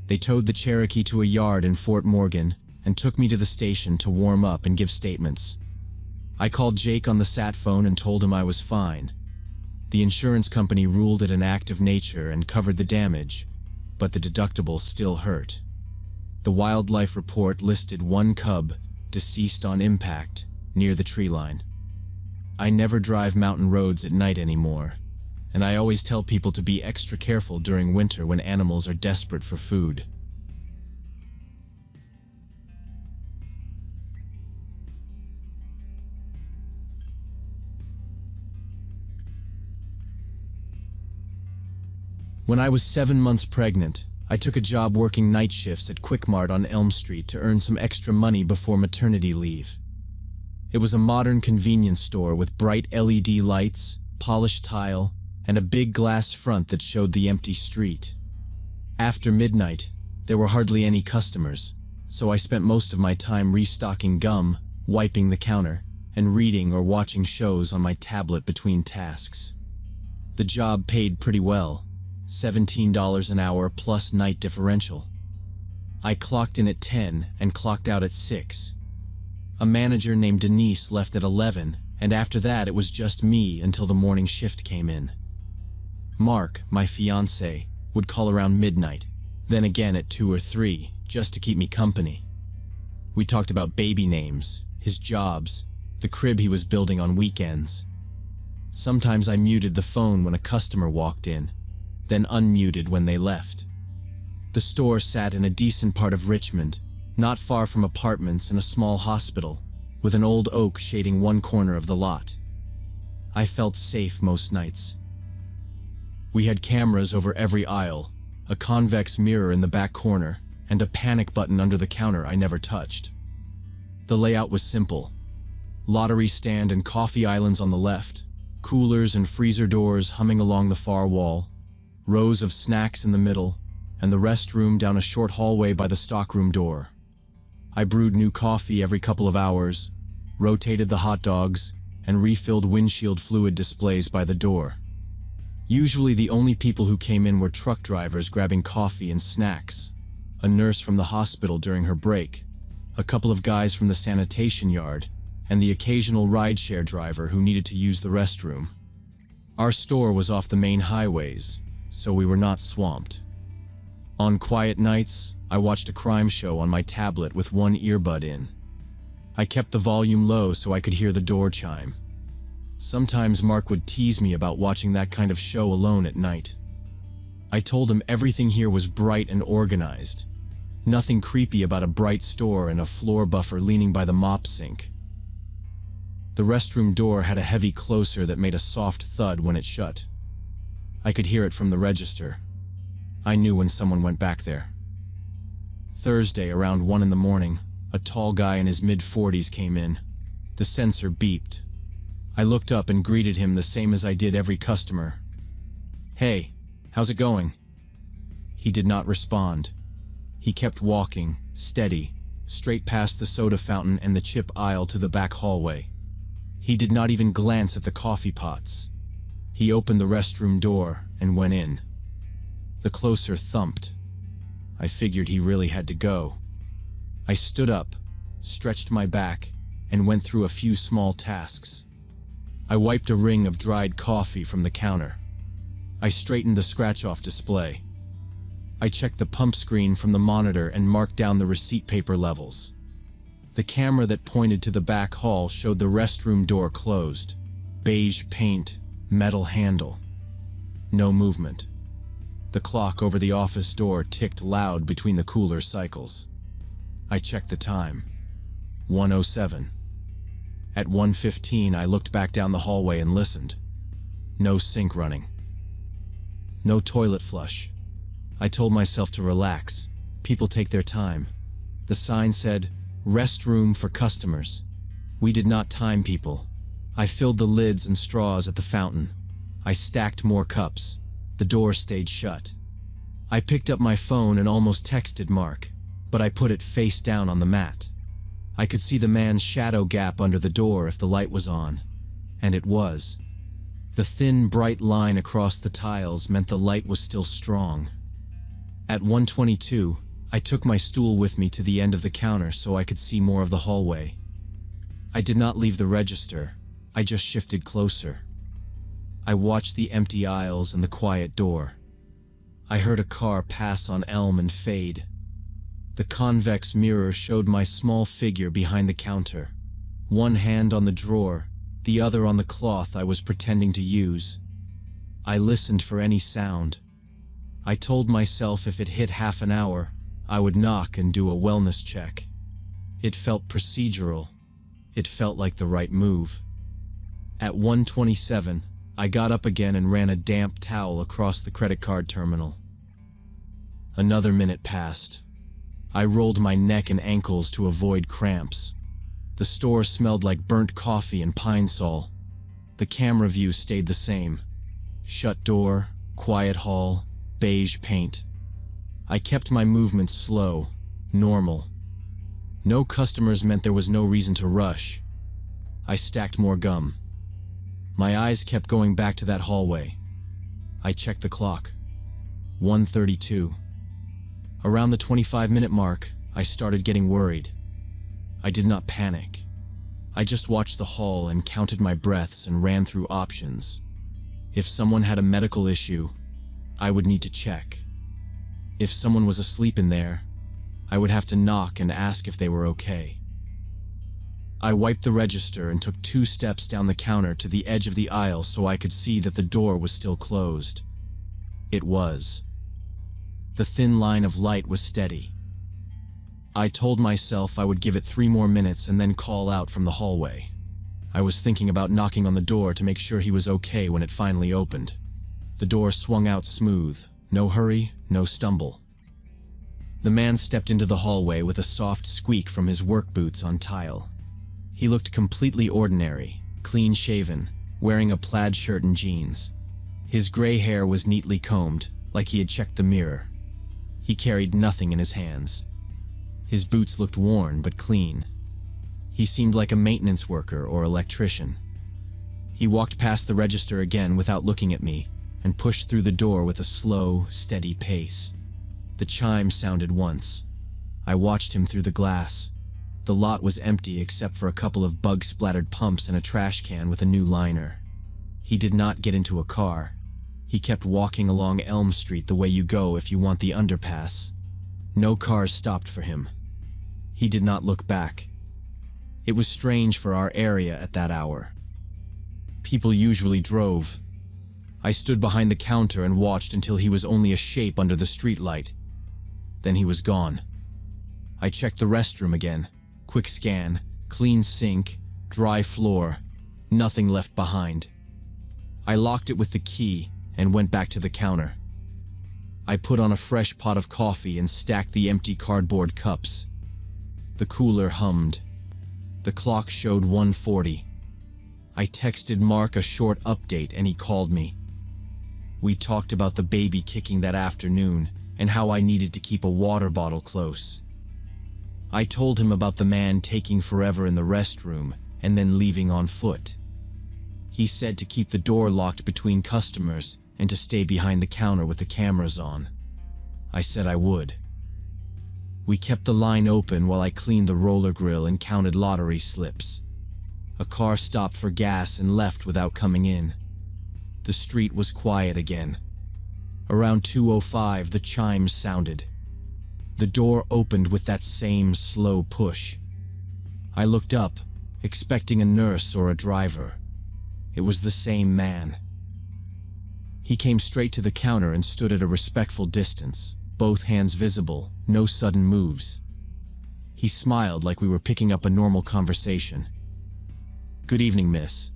They towed the Cherokee to a yard in Fort Morgan and took me to the station to warm up and give statements. I called Jake on the sat phone and told him I was fine. The insurance company ruled it an act of nature and covered the damage, but the deductible still hurt. The wildlife report listed 1 cub, deceased on impact, near the tree line. I never drive mountain roads at night anymore, and I always tell people to be extra careful during winter when animals are desperate for food. When I was 7 months pregnant, I took a job working night shifts at Quick Mart on Elm Street to earn some extra money before maternity leave. It was a modern convenience store with bright LED lights, polished tile, and a big glass front that showed the empty street. After midnight, there were hardly any customers, so I spent most of my time restocking gum, wiping the counter, and reading or watching shows on my tablet between tasks. The job paid pretty well. $17 an hour plus night differential. I clocked in at 10 and clocked out at 6. A manager named Denise left at 11, and after that it was just me until the morning shift came in. Mark, my fiancé, would call around midnight, then again at 2 or 3, just to keep me company. We talked about baby names, his jobs, the crib he was building on weekends. Sometimes I muted the phone when a customer walked in, then unmuted when they left. The store sat in a decent part of Richmond, not far from apartments and a small hospital, with an old oak shading 1 corner of the lot. I felt safe most nights. We had cameras over every aisle, a convex mirror in the back corner, and a panic button under the counter I never touched. The layout was simple. Lottery stand and coffee islands on the left, coolers and freezer doors humming along the far wall, rows of snacks in the middle, and the restroom down a short hallway by the stockroom door. I brewed new coffee every couple of hours, rotated the hot dogs, and refilled windshield fluid displays by the door. Usually the only people who came in were truck drivers grabbing coffee and snacks, a nurse from the hospital during her break, a couple of guys from the sanitation yard, and the occasional rideshare driver who needed to use the restroom. Our store was off the main highways, so we were not swamped. On quiet nights, I watched a crime show on my tablet with 1 earbud in. I kept the volume low so I could hear the door chime. Sometimes Mark would tease me about watching that kind of show alone at night. I told him everything here was bright and organized. Nothing creepy about a bright store and a floor buffer leaning by the mop sink. The restroom door had a heavy closer that made a soft thud when it shut. I could hear it from the register. I knew when someone went back there. Thursday, around 1 in the morning, a tall guy in his mid-40s came in. The sensor beeped. I looked up and greeted him the same as I did every customer. "Hey, how's it going?" He did not respond. He kept walking, steady, straight past the soda fountain and the chip aisle to the back hallway. He did not even glance at the coffee pots. He opened the restroom door and went in. The closer thumped. I figured he really had to go. I stood up, stretched my back, and went through a few small tasks. I wiped a ring of dried coffee from the counter. I straightened the scratch-off display. I checked the pump screen from the monitor and marked down the receipt paper levels. The camera that pointed to the back hall showed the restroom door closed. Beige paint, metal handle. No movement. The clock over the office door ticked loud between the cooler cycles. I checked the time. 1:07. At 1:15, I looked back down the hallway and listened. No sink running. No toilet flush. I told myself to relax. People take their time. The sign said, "Restroom for customers." We did not time people. I filled the lids and straws at the fountain. I stacked more cups. The door stayed shut. I picked up my phone and almost texted Mark, but I put it face down on the mat. I could see the man's shadow gap under the door if the light was on. And it was. The thin, bright line across the tiles meant the light was still strong. At 1:22, I took my stool with me to the end of the counter so I could see more of the hallway. I did not leave the register, I just shifted closer. I watched the empty aisles and the quiet door. I heard a car pass on Elm and fade. The convex mirror showed my small figure behind the counter, one hand on the drawer, the other on the cloth I was pretending to use. I listened for any sound. I told myself if it hit half an hour, I would knock and do a wellness check. It felt procedural. It felt like the right move. At 1:27, I got up again and ran a damp towel across the credit card terminal. Another minute passed. I rolled my neck and ankles to avoid cramps. The store smelled like burnt coffee and pine sol. The camera view stayed the same. Shut door, quiet hall, beige paint. I kept my movements slow, normal. No customers meant there was no reason to rush. I stacked more gum. My eyes kept going back to that hallway. I checked the clock. 1:32. Around the 25-minute mark, I started getting worried. I did not panic. I just watched the hall and counted my breaths and ran through options. If someone had a medical issue, I would need to check. If someone was asleep in there, I would have to knock and ask if they were okay. I wiped the register and took 2 steps down the counter to the edge of the aisle so I could see that the door was still closed. It was. The thin line of light was steady. I told myself I would give it 3 more minutes and then call out from the hallway. I was thinking about knocking on the door to make sure he was okay when it finally opened. The door swung out smooth. No hurry, no stumble. The man stepped into the hallway with a soft squeak from his work boots on tile. He looked completely ordinary, clean-shaven, wearing a plaid shirt and jeans. His gray hair was neatly combed, like he had checked the mirror. He carried nothing in his hands. His boots looked worn but clean. He seemed like a maintenance worker or electrician. He walked past the register again without looking at me and pushed through the door with a slow, steady pace. The chime sounded once. I watched him through the glass. The lot was empty except for a couple of bug-splattered pumps and a trash can with a new liner. He did not get into a car. He kept walking along Elm Street the way you go if you want the underpass. No cars stopped for him. He did not look back. It was strange for our area at that hour. People usually drove. I stood behind the counter and watched until he was only a shape under the streetlight. Then he was gone. I checked the restroom again. Quick scan, clean sink, dry floor, nothing left behind. I locked it with the key and went back to the counter. I put on a fresh pot of coffee and stacked the empty cardboard cups. The cooler hummed. The clock showed 1:40. I texted Mark a short update and he called me. We talked about the baby kicking that afternoon and how I needed to keep a water bottle close. I told him about the man taking forever in the restroom and then leaving on foot. He said to keep the door locked between customers and to stay behind the counter with the cameras on. I said I would. We kept the line open while I cleaned the roller grill and counted lottery slips. A car stopped for gas and left without coming in. The street was quiet again. Around 2:05, the chimes sounded. The door opened with that same slow push. I looked up, expecting a nurse or a driver. It was the same man. He came straight to the counter and stood at a respectful distance, both hands visible, no sudden moves. He smiled like we were picking up a normal conversation. "Good evening, miss.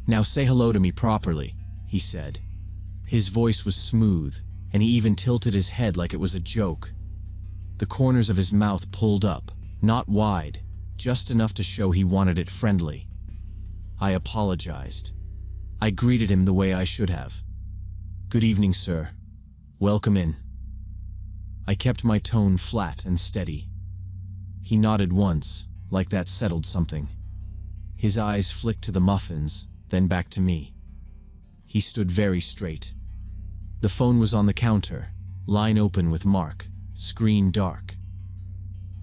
Now say hello to me properly," he said. His voice was smooth, and he even tilted his head like it was a joke. The corners of his mouth pulled up, not wide, just enough to show he wanted it friendly. I apologized. I greeted him the way I should have. "Good evening, sir. Welcome in." I kept my tone flat and steady. He nodded once, like that settled something. His eyes flicked to the muffins, then back to me. He stood very straight. The phone was on the counter, line open with Mark, screen dark.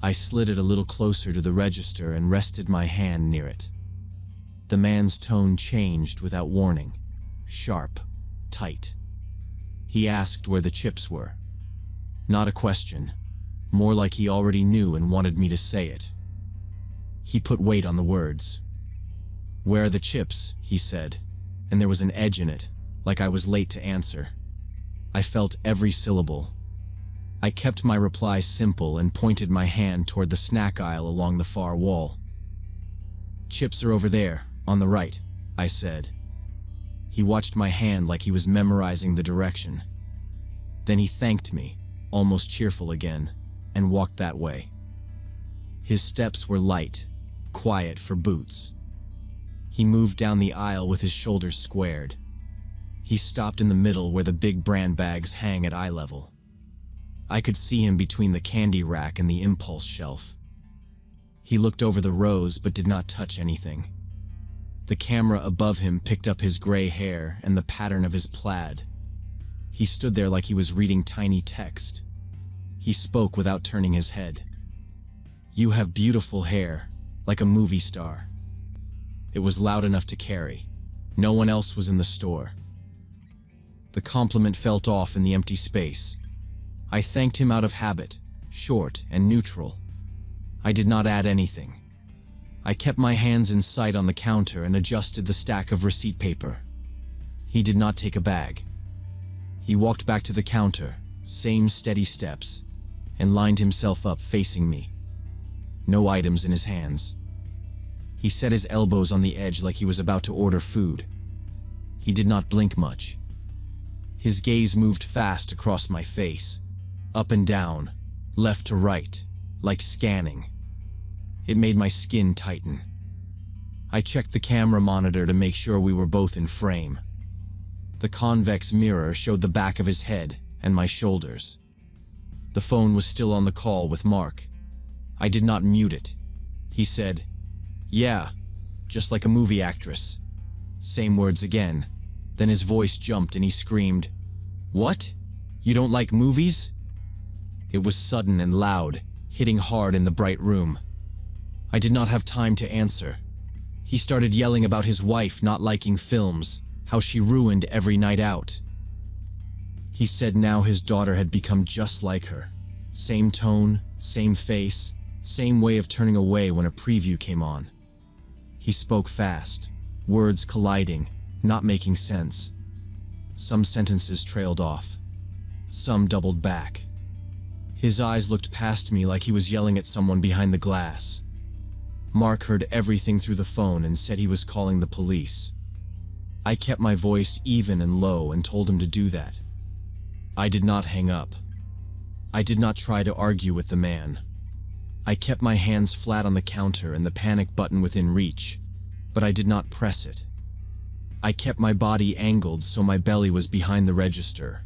I slid it a little closer to the register and rested my hand near it. The man's tone changed without warning, sharp, tight. He asked where the chips were. Not a question, more like he already knew and wanted me to say it. He put weight on the words. "Where are the chips?" he said, and there was an edge in it, like I was late to answer. I felt every syllable. I kept my reply simple and pointed my hand toward the snack aisle along the far wall. "Chips are over there, on the right," I said. He watched my hand like he was memorizing the direction. Then he thanked me, almost cheerful again, and walked that way. His steps were light, quiet for boots. He moved down the aisle with his shoulders squared. He stopped in the middle where the big brand bags hang at eye level. I could see him between the candy rack and the impulse shelf. He looked over the rows but did not touch anything. The camera above him picked up his gray hair and the pattern of his plaid. He stood there like he was reading tiny text. He spoke without turning his head. "You have beautiful hair, like a movie star." It was loud enough to carry. No one else was in the store. The compliment felt off in the empty space. I thanked him out of habit, short and neutral. I did not add anything. I kept my hands in sight on the counter and adjusted the stack of receipt paper. He did not take a bag. He walked back to the counter, same steady steps, and lined himself up facing me. No items in his hands. He set his elbows on the edge like he was about to order food. He did not blink much. His gaze moved fast across my face, up and down, left to right, like scanning. It made my skin tighten. I checked the camera monitor to make sure we were both in frame. The convex mirror showed the back of his head and my shoulders. The phone was still on the call with Mark. I did not mute it. He said, "Yeah, just like a movie actress." Same words again. Then his voice jumped and he screamed, "What? You don't like movies?" It was sudden and loud, hitting hard in the bright room. I did not have time to answer. He started yelling about his wife not liking films, how she ruined every night out. He said now his daughter had become just like her. Same tone, same face, same way of turning away when a preview came on. He spoke fast, words colliding, not making sense. Some sentences trailed off. Some doubled back. His eyes looked past me like he was yelling at someone behind the glass. Mark heard everything through the phone and said he was calling the police. I kept my voice even and low and told him to do that. I did not hang up. I did not try to argue with the man. I kept my hands flat on the counter and the panic button within reach, but I did not press it. I kept my body angled so my belly was behind the register.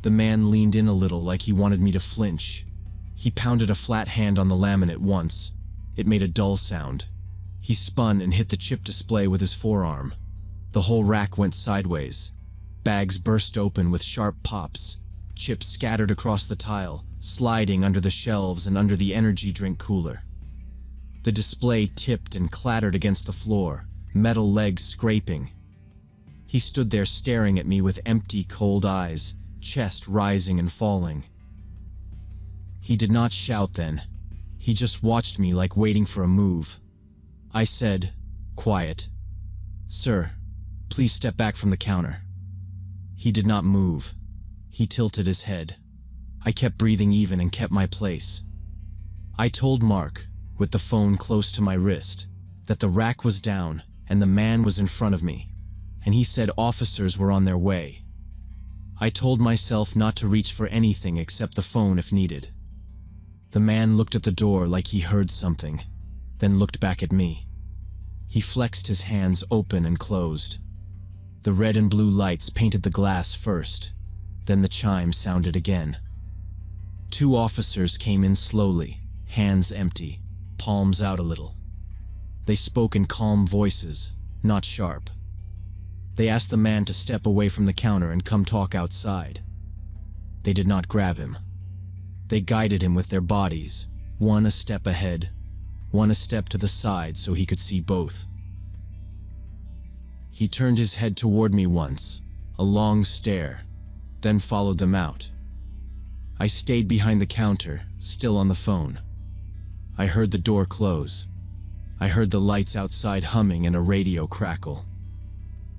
The man leaned in a little like he wanted me to flinch. He pounded a flat hand on the laminate once. It made a dull sound. He spun and hit the chip display with his forearm. The whole rack went sideways. Bags burst open with sharp pops. Chips scattered across the tile, sliding under the shelves and under the energy drink cooler. The display tipped and clattered against the floor, metal legs scraping. He stood there staring at me with empty, cold eyes, chest rising and falling. He did not shout then. He just watched me like waiting for a move. I said, quiet, "Sir, please step back from the counter." He did not move. He tilted his head. I kept breathing even and kept my place. I told Mark, with the phone close to my wrist, that the rack was down and the man was in front of me, and he said officers were on their way. I told myself not to reach for anything except the phone if needed. The man looked at the door like he heard something, then looked back at me. He flexed his hands open and closed. The red and blue lights painted the glass first, then the chime sounded again. 2 officers came in slowly, hands empty, palms out a little. They spoke in calm voices, not sharp. They asked the man to step away from the counter and come talk outside. They did not grab him. They guided him with their bodies, one a step ahead, one a step to the side so he could see both. He turned his head toward me once, a long stare, then followed them out. I stayed behind the counter, still on the phone. I heard the door close. I heard the lights outside humming and a radio crackle.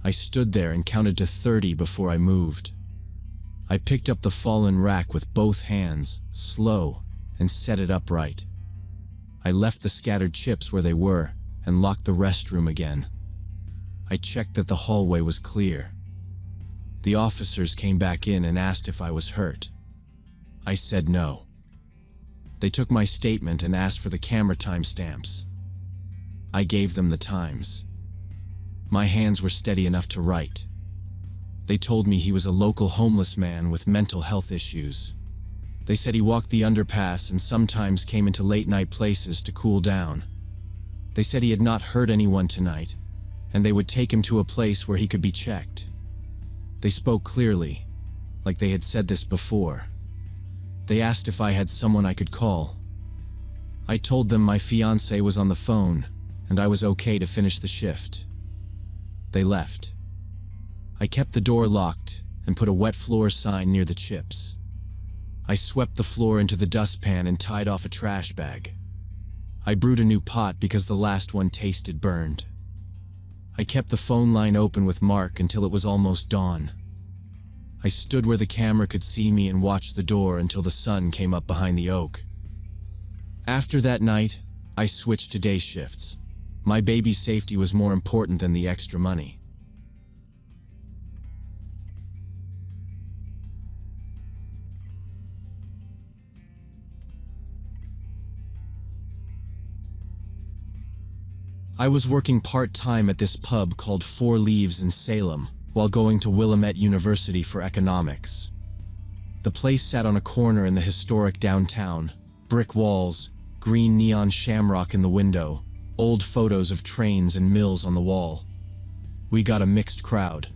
I stood there and counted to 30 before I moved. I picked up the fallen rack with both hands, slow, and set it upright. I left the scattered chips where they were and locked the restroom again. I checked that the hallway was clear. The officers came back in and asked if I was hurt. I said no. They took my statement and asked for the camera timestamps. I gave them the times. My hands were steady enough to write. They told me he was a local homeless man with mental health issues. They said he walked the underpass and sometimes came into late-night places to cool down. They said he had not hurt anyone tonight, and they would take him to a place where he could be checked. They spoke clearly, like they had said this before. They asked if I had someone I could call. I told them my fiancé was on the phone, and I was okay to finish the shift. They left. I kept the door locked and put a wet floor sign near the chips. I swept the floor into the dustpan and tied off a trash bag. I brewed a new pot because the last one tasted burned. I kept the phone line open with Mark until it was almost dawn. I stood where the camera could see me and watched the door until the sun came up behind the oak. After that night, I switched to day shifts. My baby's safety was more important than the extra money. I was working part-time at this pub called Four Leaves in Salem, while going to Willamette University for economics. The place sat on a corner in the historic downtown, brick walls, green neon shamrock in the window, old photos of trains and mills on the wall. We got a mixed crowd.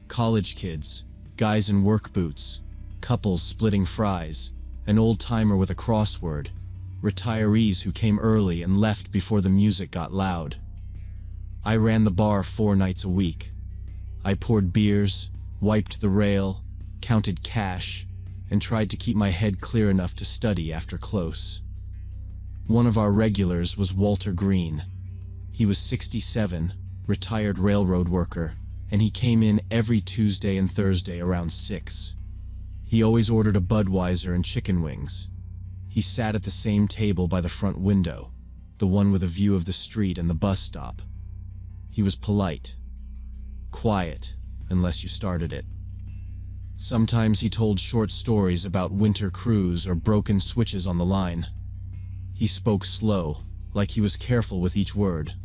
College kids, guys in work boots, couples splitting fries, an old-timer with a crossword, retirees who came early and left before the music got loud. I ran the bar 4 nights a week. I poured beers, wiped the rail, counted cash, and tried to keep my head clear enough to study after close. One of our regulars was Walter Green. He was 67, retired railroad worker, and he came in every Tuesday and Thursday around 6. He always ordered a Budweiser and chicken wings. He sat at the same table by the front window, the one with a view of the street and the bus stop. He was polite, quiet, unless you started it. Sometimes he told short stories about winter crews or broken switches on the line. He spoke slow, like he was careful with each word.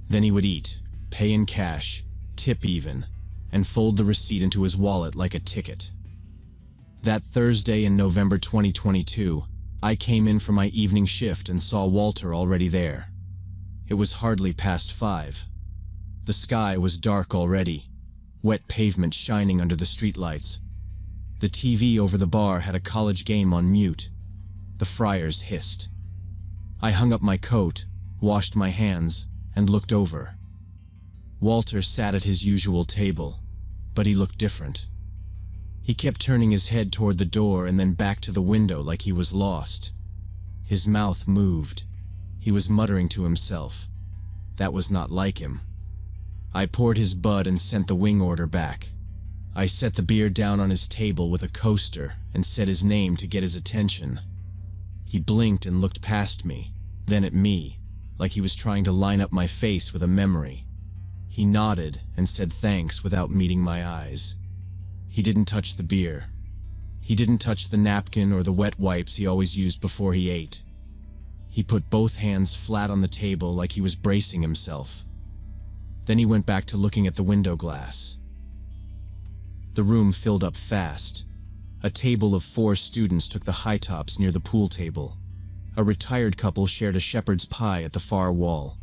Then he would eat, pay in cash, tip even, and fold the receipt into his wallet like a ticket. That Thursday in November 2022, I came in for my evening shift and saw Walter already there. It was hardly past 5. The sky was dark already, wet pavement shining under the streetlights. The TV over the bar had a college game on mute. The Friars hissed. I hung up my coat, washed my hands, and looked over. Walter sat at his usual table, but he looked different. He kept turning his head toward the door and then back to the window like he was lost. His mouth moved. He was muttering to himself. That was not like him. I poured his bud and sent the wing order back. I set the beer down on his table with a coaster and said his name to get his attention. He blinked and looked past me, then at me, like he was trying to line up my face with a memory. He nodded and said thanks without meeting my eyes. He didn't touch the beer. He didn't touch the napkin or the wet wipes he always used before he ate. He put both hands flat on the table like he was bracing himself. Then he went back to looking at the window glass. The room filled up fast. A table of 4 students took the high tops near the pool table. A retired couple shared a shepherd's pie at the far wall.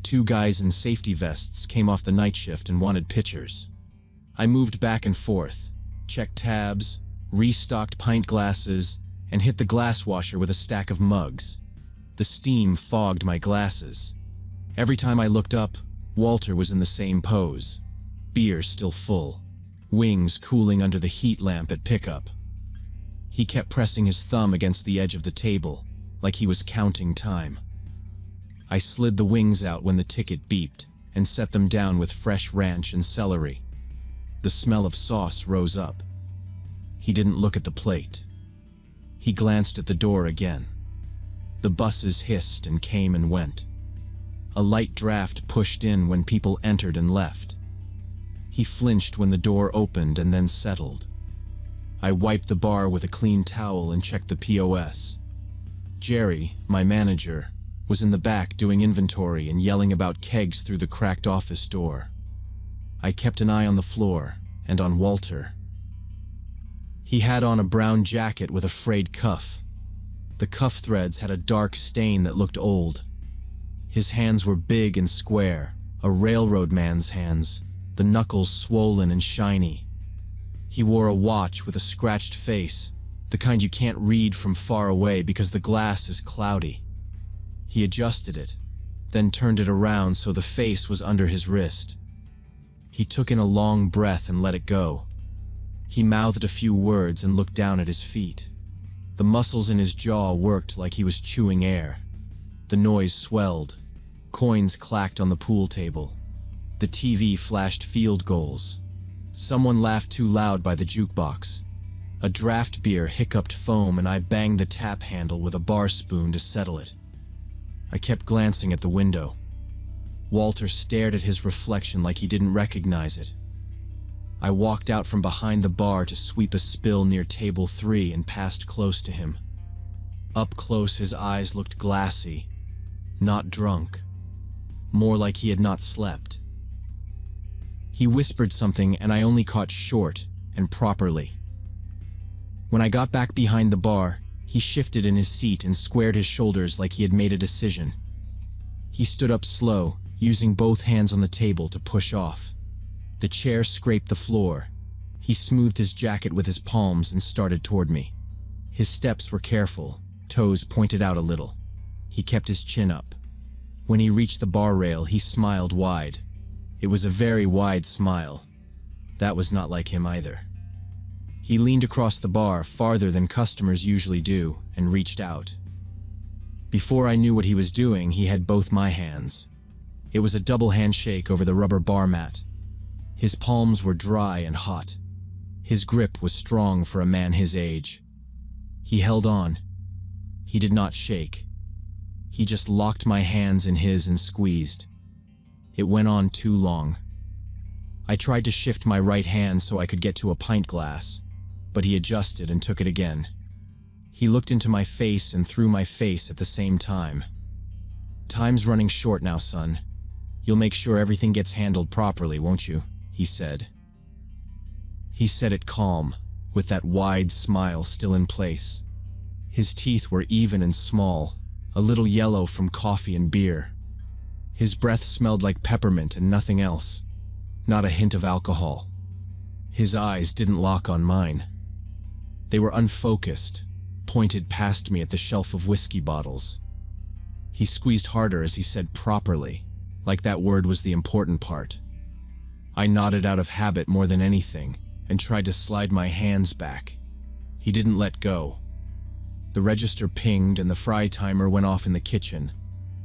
2 guys in safety vests came off the night shift and wanted pitchers. I moved back and forth, checked tabs, restocked pint glasses, and hit the glass washer with a stack of mugs. The steam fogged my glasses. Every time I looked up, Walter was in the same pose. Beer still full. Wings cooling under the heat lamp at pickup. He kept pressing his thumb against the edge of the table, like he was counting time. I slid the wings out when the ticket beeped and set them down with fresh ranch and celery. The smell of sauce rose up. He didn't look at the plate. He glanced at the door again. The buses hissed and came and went. A light draft pushed in when people entered and left. He flinched when the door opened and then settled. I wiped the bar with a clean towel and checked the POS. Jerry, my manager, was in the back doing inventory and yelling about kegs through the cracked office door. I kept an eye on the floor and on Walter. He had on a brown jacket with a frayed cuff. The cuff threads had a dark stain that looked old. His hands were big and square, a railroad man's hands, the knuckles swollen and shiny. He wore a watch with a scratched face, the kind you can't read from far away because the glass is cloudy. He adjusted it, then turned it around so the face was under his wrist. He took in a long breath and let it go. He mouthed a few words and looked down at his feet. The muscles in his jaw worked like he was chewing air. The noise swelled. Coins clacked on the pool table. The TV flashed field goals. Someone laughed too loud by the jukebox. A draft beer hiccuped foam and I banged the tap handle with a bar spoon to settle it. I kept glancing at the window. Walter stared at his reflection like he didn't recognize it. I walked out from behind the bar to sweep a spill near table 3 and passed close to him. Up close, his eyes looked glassy, not drunk, more like he had not slept. He whispered something and I only caught short and properly. When I got back behind the bar, he shifted in his seat and squared his shoulders like he had made a decision. He stood up slow, using both hands on the table to push off. The chair scraped the floor. He smoothed his jacket with his palms and started toward me. His steps were careful, toes pointed out a little. He kept his chin up. When he reached the bar rail, he smiled wide. It was a very wide smile. That was not like him either. He leaned across the bar, farther than customers usually do, and reached out. Before I knew what he was doing, he had both my hands. It was a double handshake over the rubber bar mat. His palms were dry and hot. His grip was strong for a man his age. He held on. He did not shake. He just locked my hands in his and squeezed. It went on too long. I tried to shift my right hand so I could get to a pint glass, but he adjusted and took it again. He looked into my face and through my face at the same time. "Time's running short now, son. You'll make sure everything gets handled properly, won't you?" he said. He said it calm, with that wide smile still in place. His teeth were even and small, a little yellow from coffee and beer. His breath smelled like peppermint and nothing else, not a hint of alcohol. His eyes didn't lock on mine. They were unfocused, pointed past me at the shelf of whiskey bottles. He squeezed harder as he said properly, like that word was the important part. I nodded out of habit more than anything and tried to slide my hands back. He didn't let go. The register pinged and the fry timer went off in the kitchen,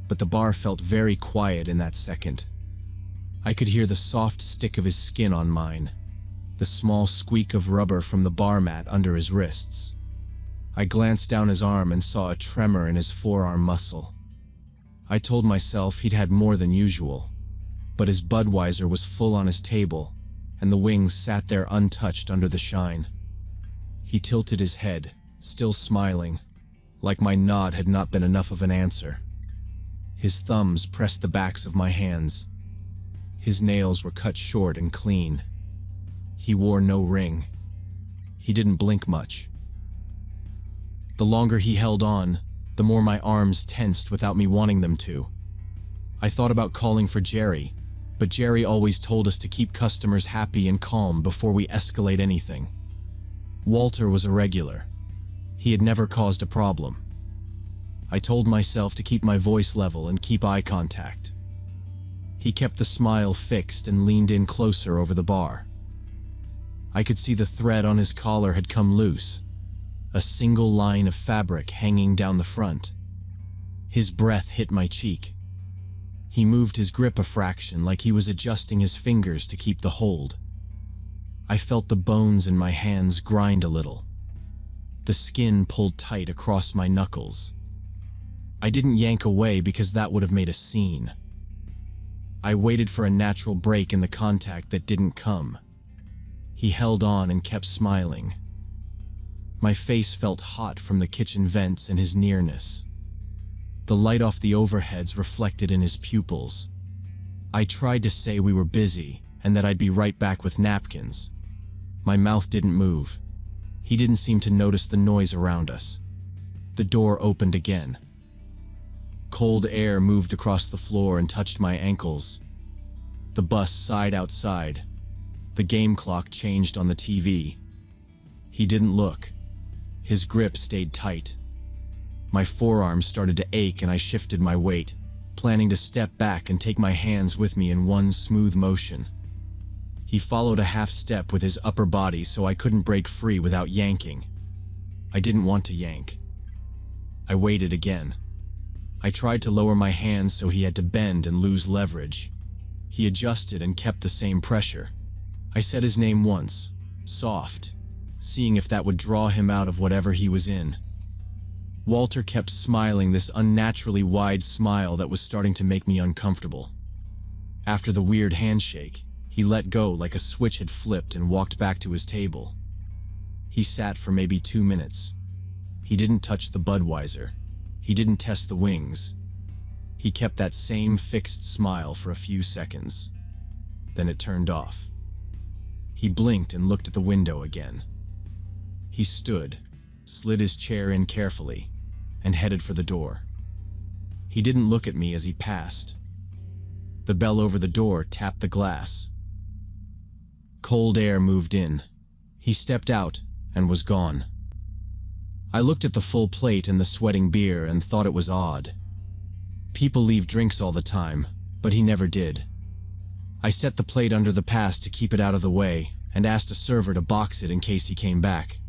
but the bar felt very quiet in that second. I could hear the soft stick of his skin on mine, the small squeak of rubber from the bar mat under his wrists. I glanced down his arm and saw a tremor in his forearm muscle. I told myself he'd had more than usual, but his Budweiser was full on his table, and the wings sat there untouched under the shine. He tilted his head, still smiling, like my nod had not been enough of an answer. His thumbs pressed the backs of my hands. His nails were cut short and clean. He wore no ring. He didn't blink much. The longer he held on, the more my arms tensed without me wanting them to. I thought about calling for Jerry, but Jerry always told us to keep customers happy and calm before we escalate anything. Walter was a regular. He had never caused a problem. I told myself to keep my voice level and keep eye contact. He kept the smile fixed and leaned in closer over the bar. I could see the thread on his collar had come loose, a single line of fabric hanging down the front. His breath hit my cheek. He moved his grip a fraction, like he was adjusting his fingers to keep the hold. I felt the bones in my hands grind a little. The skin pulled tight across my knuckles. I didn't yank away because that would have made a scene. I waited for a natural break in the contact that didn't come. He held on and kept smiling. My face felt hot from the kitchen vents and his nearness. The light off the overheads reflected in his pupils. I tried to say we were busy and that I'd be right back with napkins. My mouth didn't move. He didn't seem to notice the noise around us. The door opened again. Cold air moved across the floor and touched my ankles. The bus sighed outside. The game clock changed on the TV. He didn't look. His grip stayed tight. My forearms started to ache and I shifted my weight, planning to step back and take my hands with me in one smooth motion. He followed a half step with his upper body so I couldn't break free without yanking. I didn't want to yank. I waited again. I tried to lower my hands so he had to bend and lose leverage. He adjusted and kept the same pressure. I said his name once, soft, seeing if that would draw him out of whatever he was in. Walter kept smiling, this unnaturally wide smile that was starting to make me uncomfortable. After the weird handshake, he let go like a switch had flipped and walked back to his table. He sat for maybe 2 minutes. He didn't touch the Budweiser. He didn't test the wings. He kept that same fixed smile for a few seconds. Then it turned off. He blinked and looked at the window again. He stood, slid his chair in carefully, and headed for the door. He didn't look at me as he passed. The bell over the door tapped the glass. Cold air moved in. He stepped out and was gone. I looked at the full plate and the sweating beer and thought it was odd. People leave drinks all the time, but he never did. I set the plate under the pass to keep it out of the way and asked a server to box it in case he came back.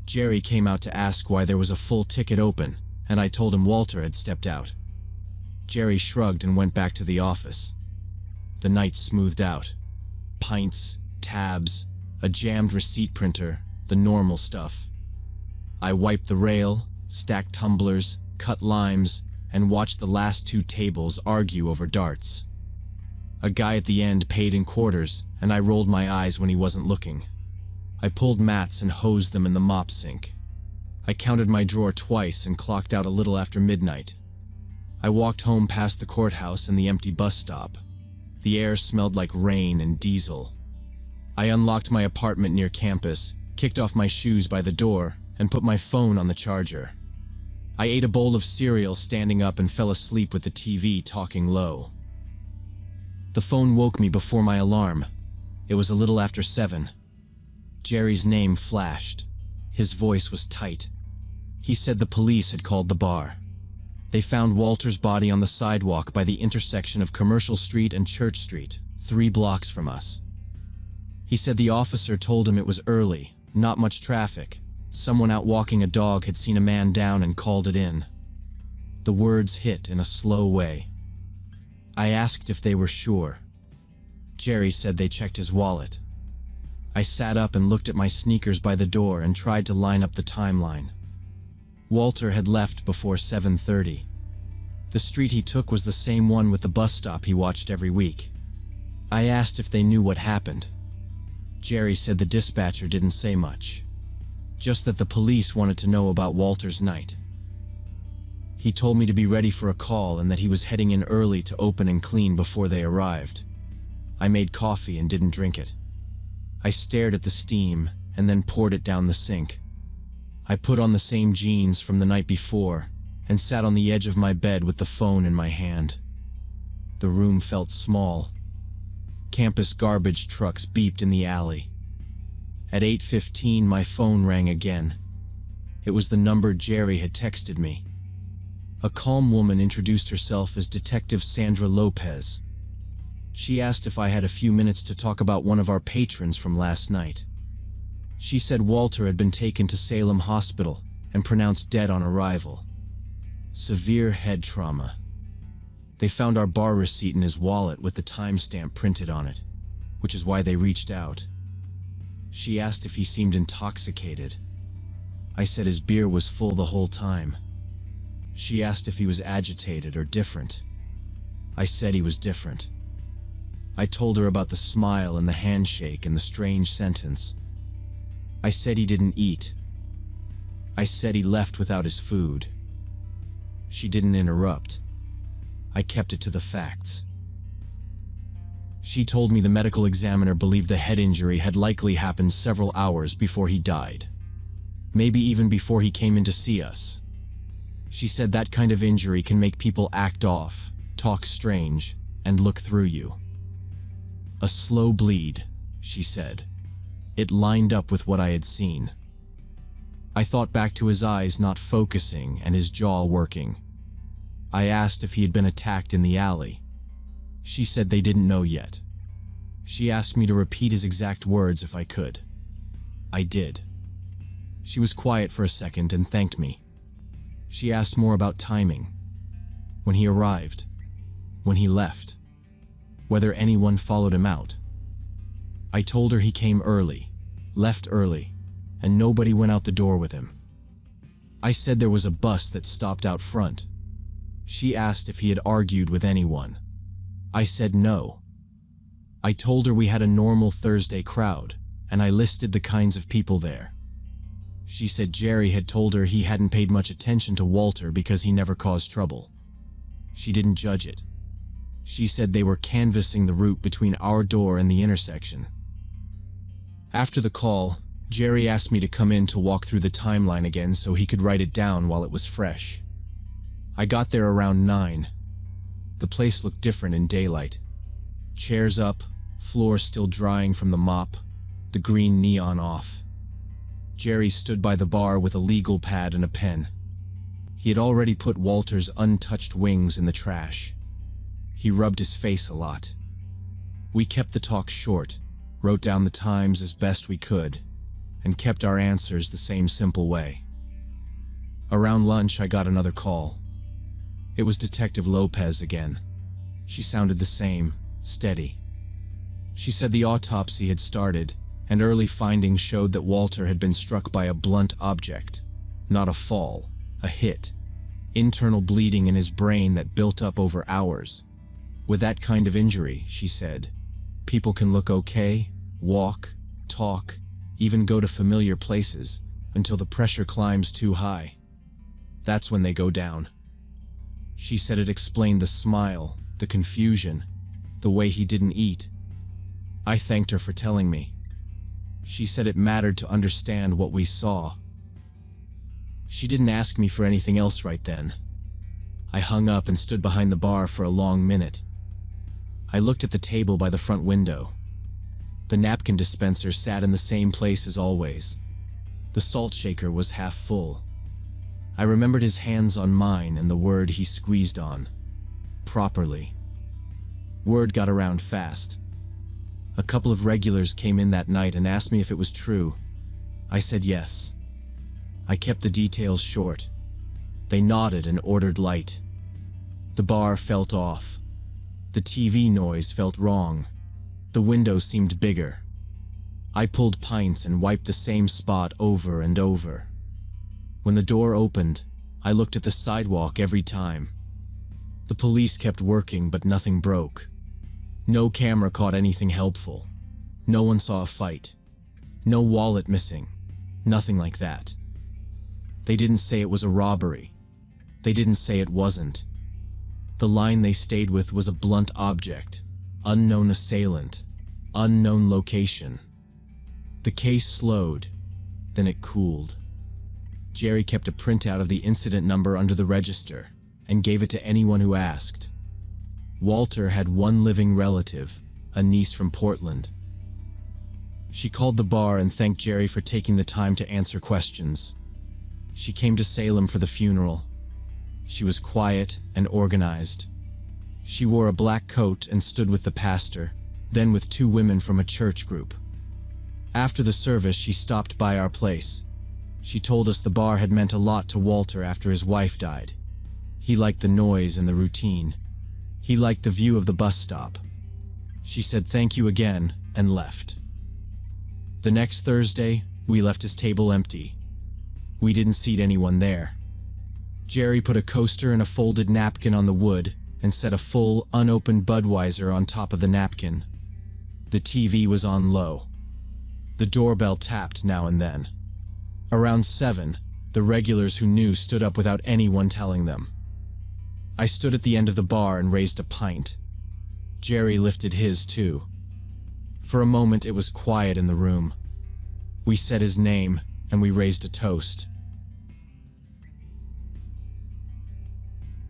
Jerry came out to ask why there was a full ticket open, and I told him Walter had stepped out. Jerry shrugged and went back to the office. The night smoothed out. Pints, tabs, a jammed receipt printer, the normal stuff. I wiped the rail, stacked tumblers, cut limes, and watched the last 2 tables argue over darts. A guy at the end paid in quarters, and I rolled my eyes when he wasn't looking. I pulled mats and hosed them in the mop sink. I counted my drawer twice and clocked out a little after midnight. I walked home past the courthouse and the empty bus stop. The air smelled like rain and diesel. I unlocked my apartment near campus, kicked off my shoes by the door, and put my phone on the charger. I ate a bowl of cereal standing up and fell asleep with the TV talking low. The phone woke me before my alarm. It was a little after 7. Jerry's name flashed. His voice was tight. He said the police had called the bar. They found Walter's body on the sidewalk by the intersection of Commercial Street and Church Street, 3 blocks from us. He said the officer told him it was early, not much traffic. Someone out walking a dog had seen a man down and called it in. The words hit in a slow way. I asked if they were sure. Jerry said they checked his wallet. I sat up and looked at my sneakers by the door and tried to line up the timeline. Walter had left before 7:30. The street he took was the same one with the bus stop he watched every week. I asked if they knew what happened. Jerry said the dispatcher didn't say much, just that the police wanted to know about Walter's night. He told me to be ready for a call and that he was heading in early to open and clean before they arrived. I made coffee and didn't drink it. I stared at the steam and then poured it down the sink. I put on the same jeans from the night before and sat on the edge of my bed with the phone in my hand. The room felt small. Campus garbage trucks beeped in the alley. At 8:15, my phone rang again. It was the number Jerry had texted me. A calm woman introduced herself as Detective Sandra Lopez. She asked if I had a few minutes to talk about one of our patrons from last night. She said Walter had been taken to Salem Hospital and pronounced dead on arrival. Severe head trauma. They found our bar receipt in his wallet with the timestamp printed on it, which is why they reached out. She asked if he seemed intoxicated. I said his beer was full the whole time. She asked if he was agitated or different. I said he was different. I told her about the smile and the handshake and the strange sentence. I said he didn't eat. I said he left without his food. She didn't interrupt. I kept it to the facts. She told me the medical examiner believed the head injury had likely happened several hours before he died. Maybe even before he came in to see us. She said that kind of injury can make people act off, talk strange, and look through you. A slow bleed, she said. It lined up with what I had seen. I thought back to his eyes not focusing and his jaw working. I asked if he had been attacked in the alley. She said they didn't know yet. She asked me to repeat his exact words if I could. I did. She was quiet for a second and thanked me. She asked more about timing. When he arrived. When he left. Whether anyone followed him out. I told her he came early, left early, and nobody went out the door with him. I said there was a bus that stopped out front. She asked if he had argued with anyone. I said no. I told her we had a normal Thursday crowd, and I listed the kinds of people there. She said Jerry had told her he hadn't paid much attention to Walter because he never caused trouble. She didn't judge it. She said they were canvassing the route between our door and the intersection. After the call, Jerry asked me to come in to walk through the timeline again so he could write it down while it was fresh. I got there around 9. The place looked different in daylight. Chairs up, floor still drying from the mop, the green neon off. Jerry stood by the bar with a legal pad and a pen. He had already put Walter's untouched wings in the trash. He rubbed his face a lot. We kept the talk short, wrote down the times as best we could, and kept our answers the same simple way. Around lunch, I got another call. It was Detective Lopez again. She sounded the same, steady. She said the autopsy had started, and early findings showed that Walter had been struck by a blunt object, not a fall, a hit. Internal bleeding in his brain that built up over hours. With that kind of injury, she said, people can look okay, walk, talk, even go to familiar places, until the pressure climbs too high. That's when they go down. She said it explained the smile, the confusion, the way he didn't eat. I thanked her for telling me. She said it mattered to understand what we saw. She didn't ask me for anything else right then. I hung up and stood behind the bar for a long minute. I looked at the table by the front window. The napkin dispenser sat in the same place as always. The salt shaker was half full. I remembered his hands on mine and the word he squeezed on. Properly. Word got around fast. A couple of regulars came in that night and asked me if it was true. I said yes. I kept the details short. They nodded and ordered light. The bar felt off. The TV noise felt wrong. The window seemed bigger. I pulled pints and wiped the same spot over and over. When the door opened, I looked at the sidewalk every time. The police kept working, but nothing broke. No camera caught anything helpful. No one saw a fight. No wallet missing. Nothing like that. They didn't say it was a robbery. They didn't say it wasn't. The line they stayed with was a blunt object, unknown assailant, unknown location. The case slowed, then it cooled. Jerry kept a printout of the incident number under the register and gave it to anyone who asked. Walter had one living relative, a niece from Portland. She called the bar and thanked Jerry for taking the time to answer questions. She came to Salem for the funeral. She was quiet and organized. She wore a black coat and stood with the pastor, then with two women from a church group. After the service, she stopped by our place. She told us the bar had meant a lot to Walter after his wife died. He liked the noise and the routine. He liked the view of the bus stop. She said thank you again and left. The next Thursday, we left his table empty. We didn't seat anyone there. Jerry put a coaster and a folded napkin on the wood and set a full, unopened Budweiser on top of the napkin. The TV was on low. The doorbell tapped now and then. Around 7, the regulars who knew stood up without anyone telling them. I stood at the end of the bar and raised a pint. Jerry lifted his too. For a moment it was quiet in the room. We said his name and we raised a toast.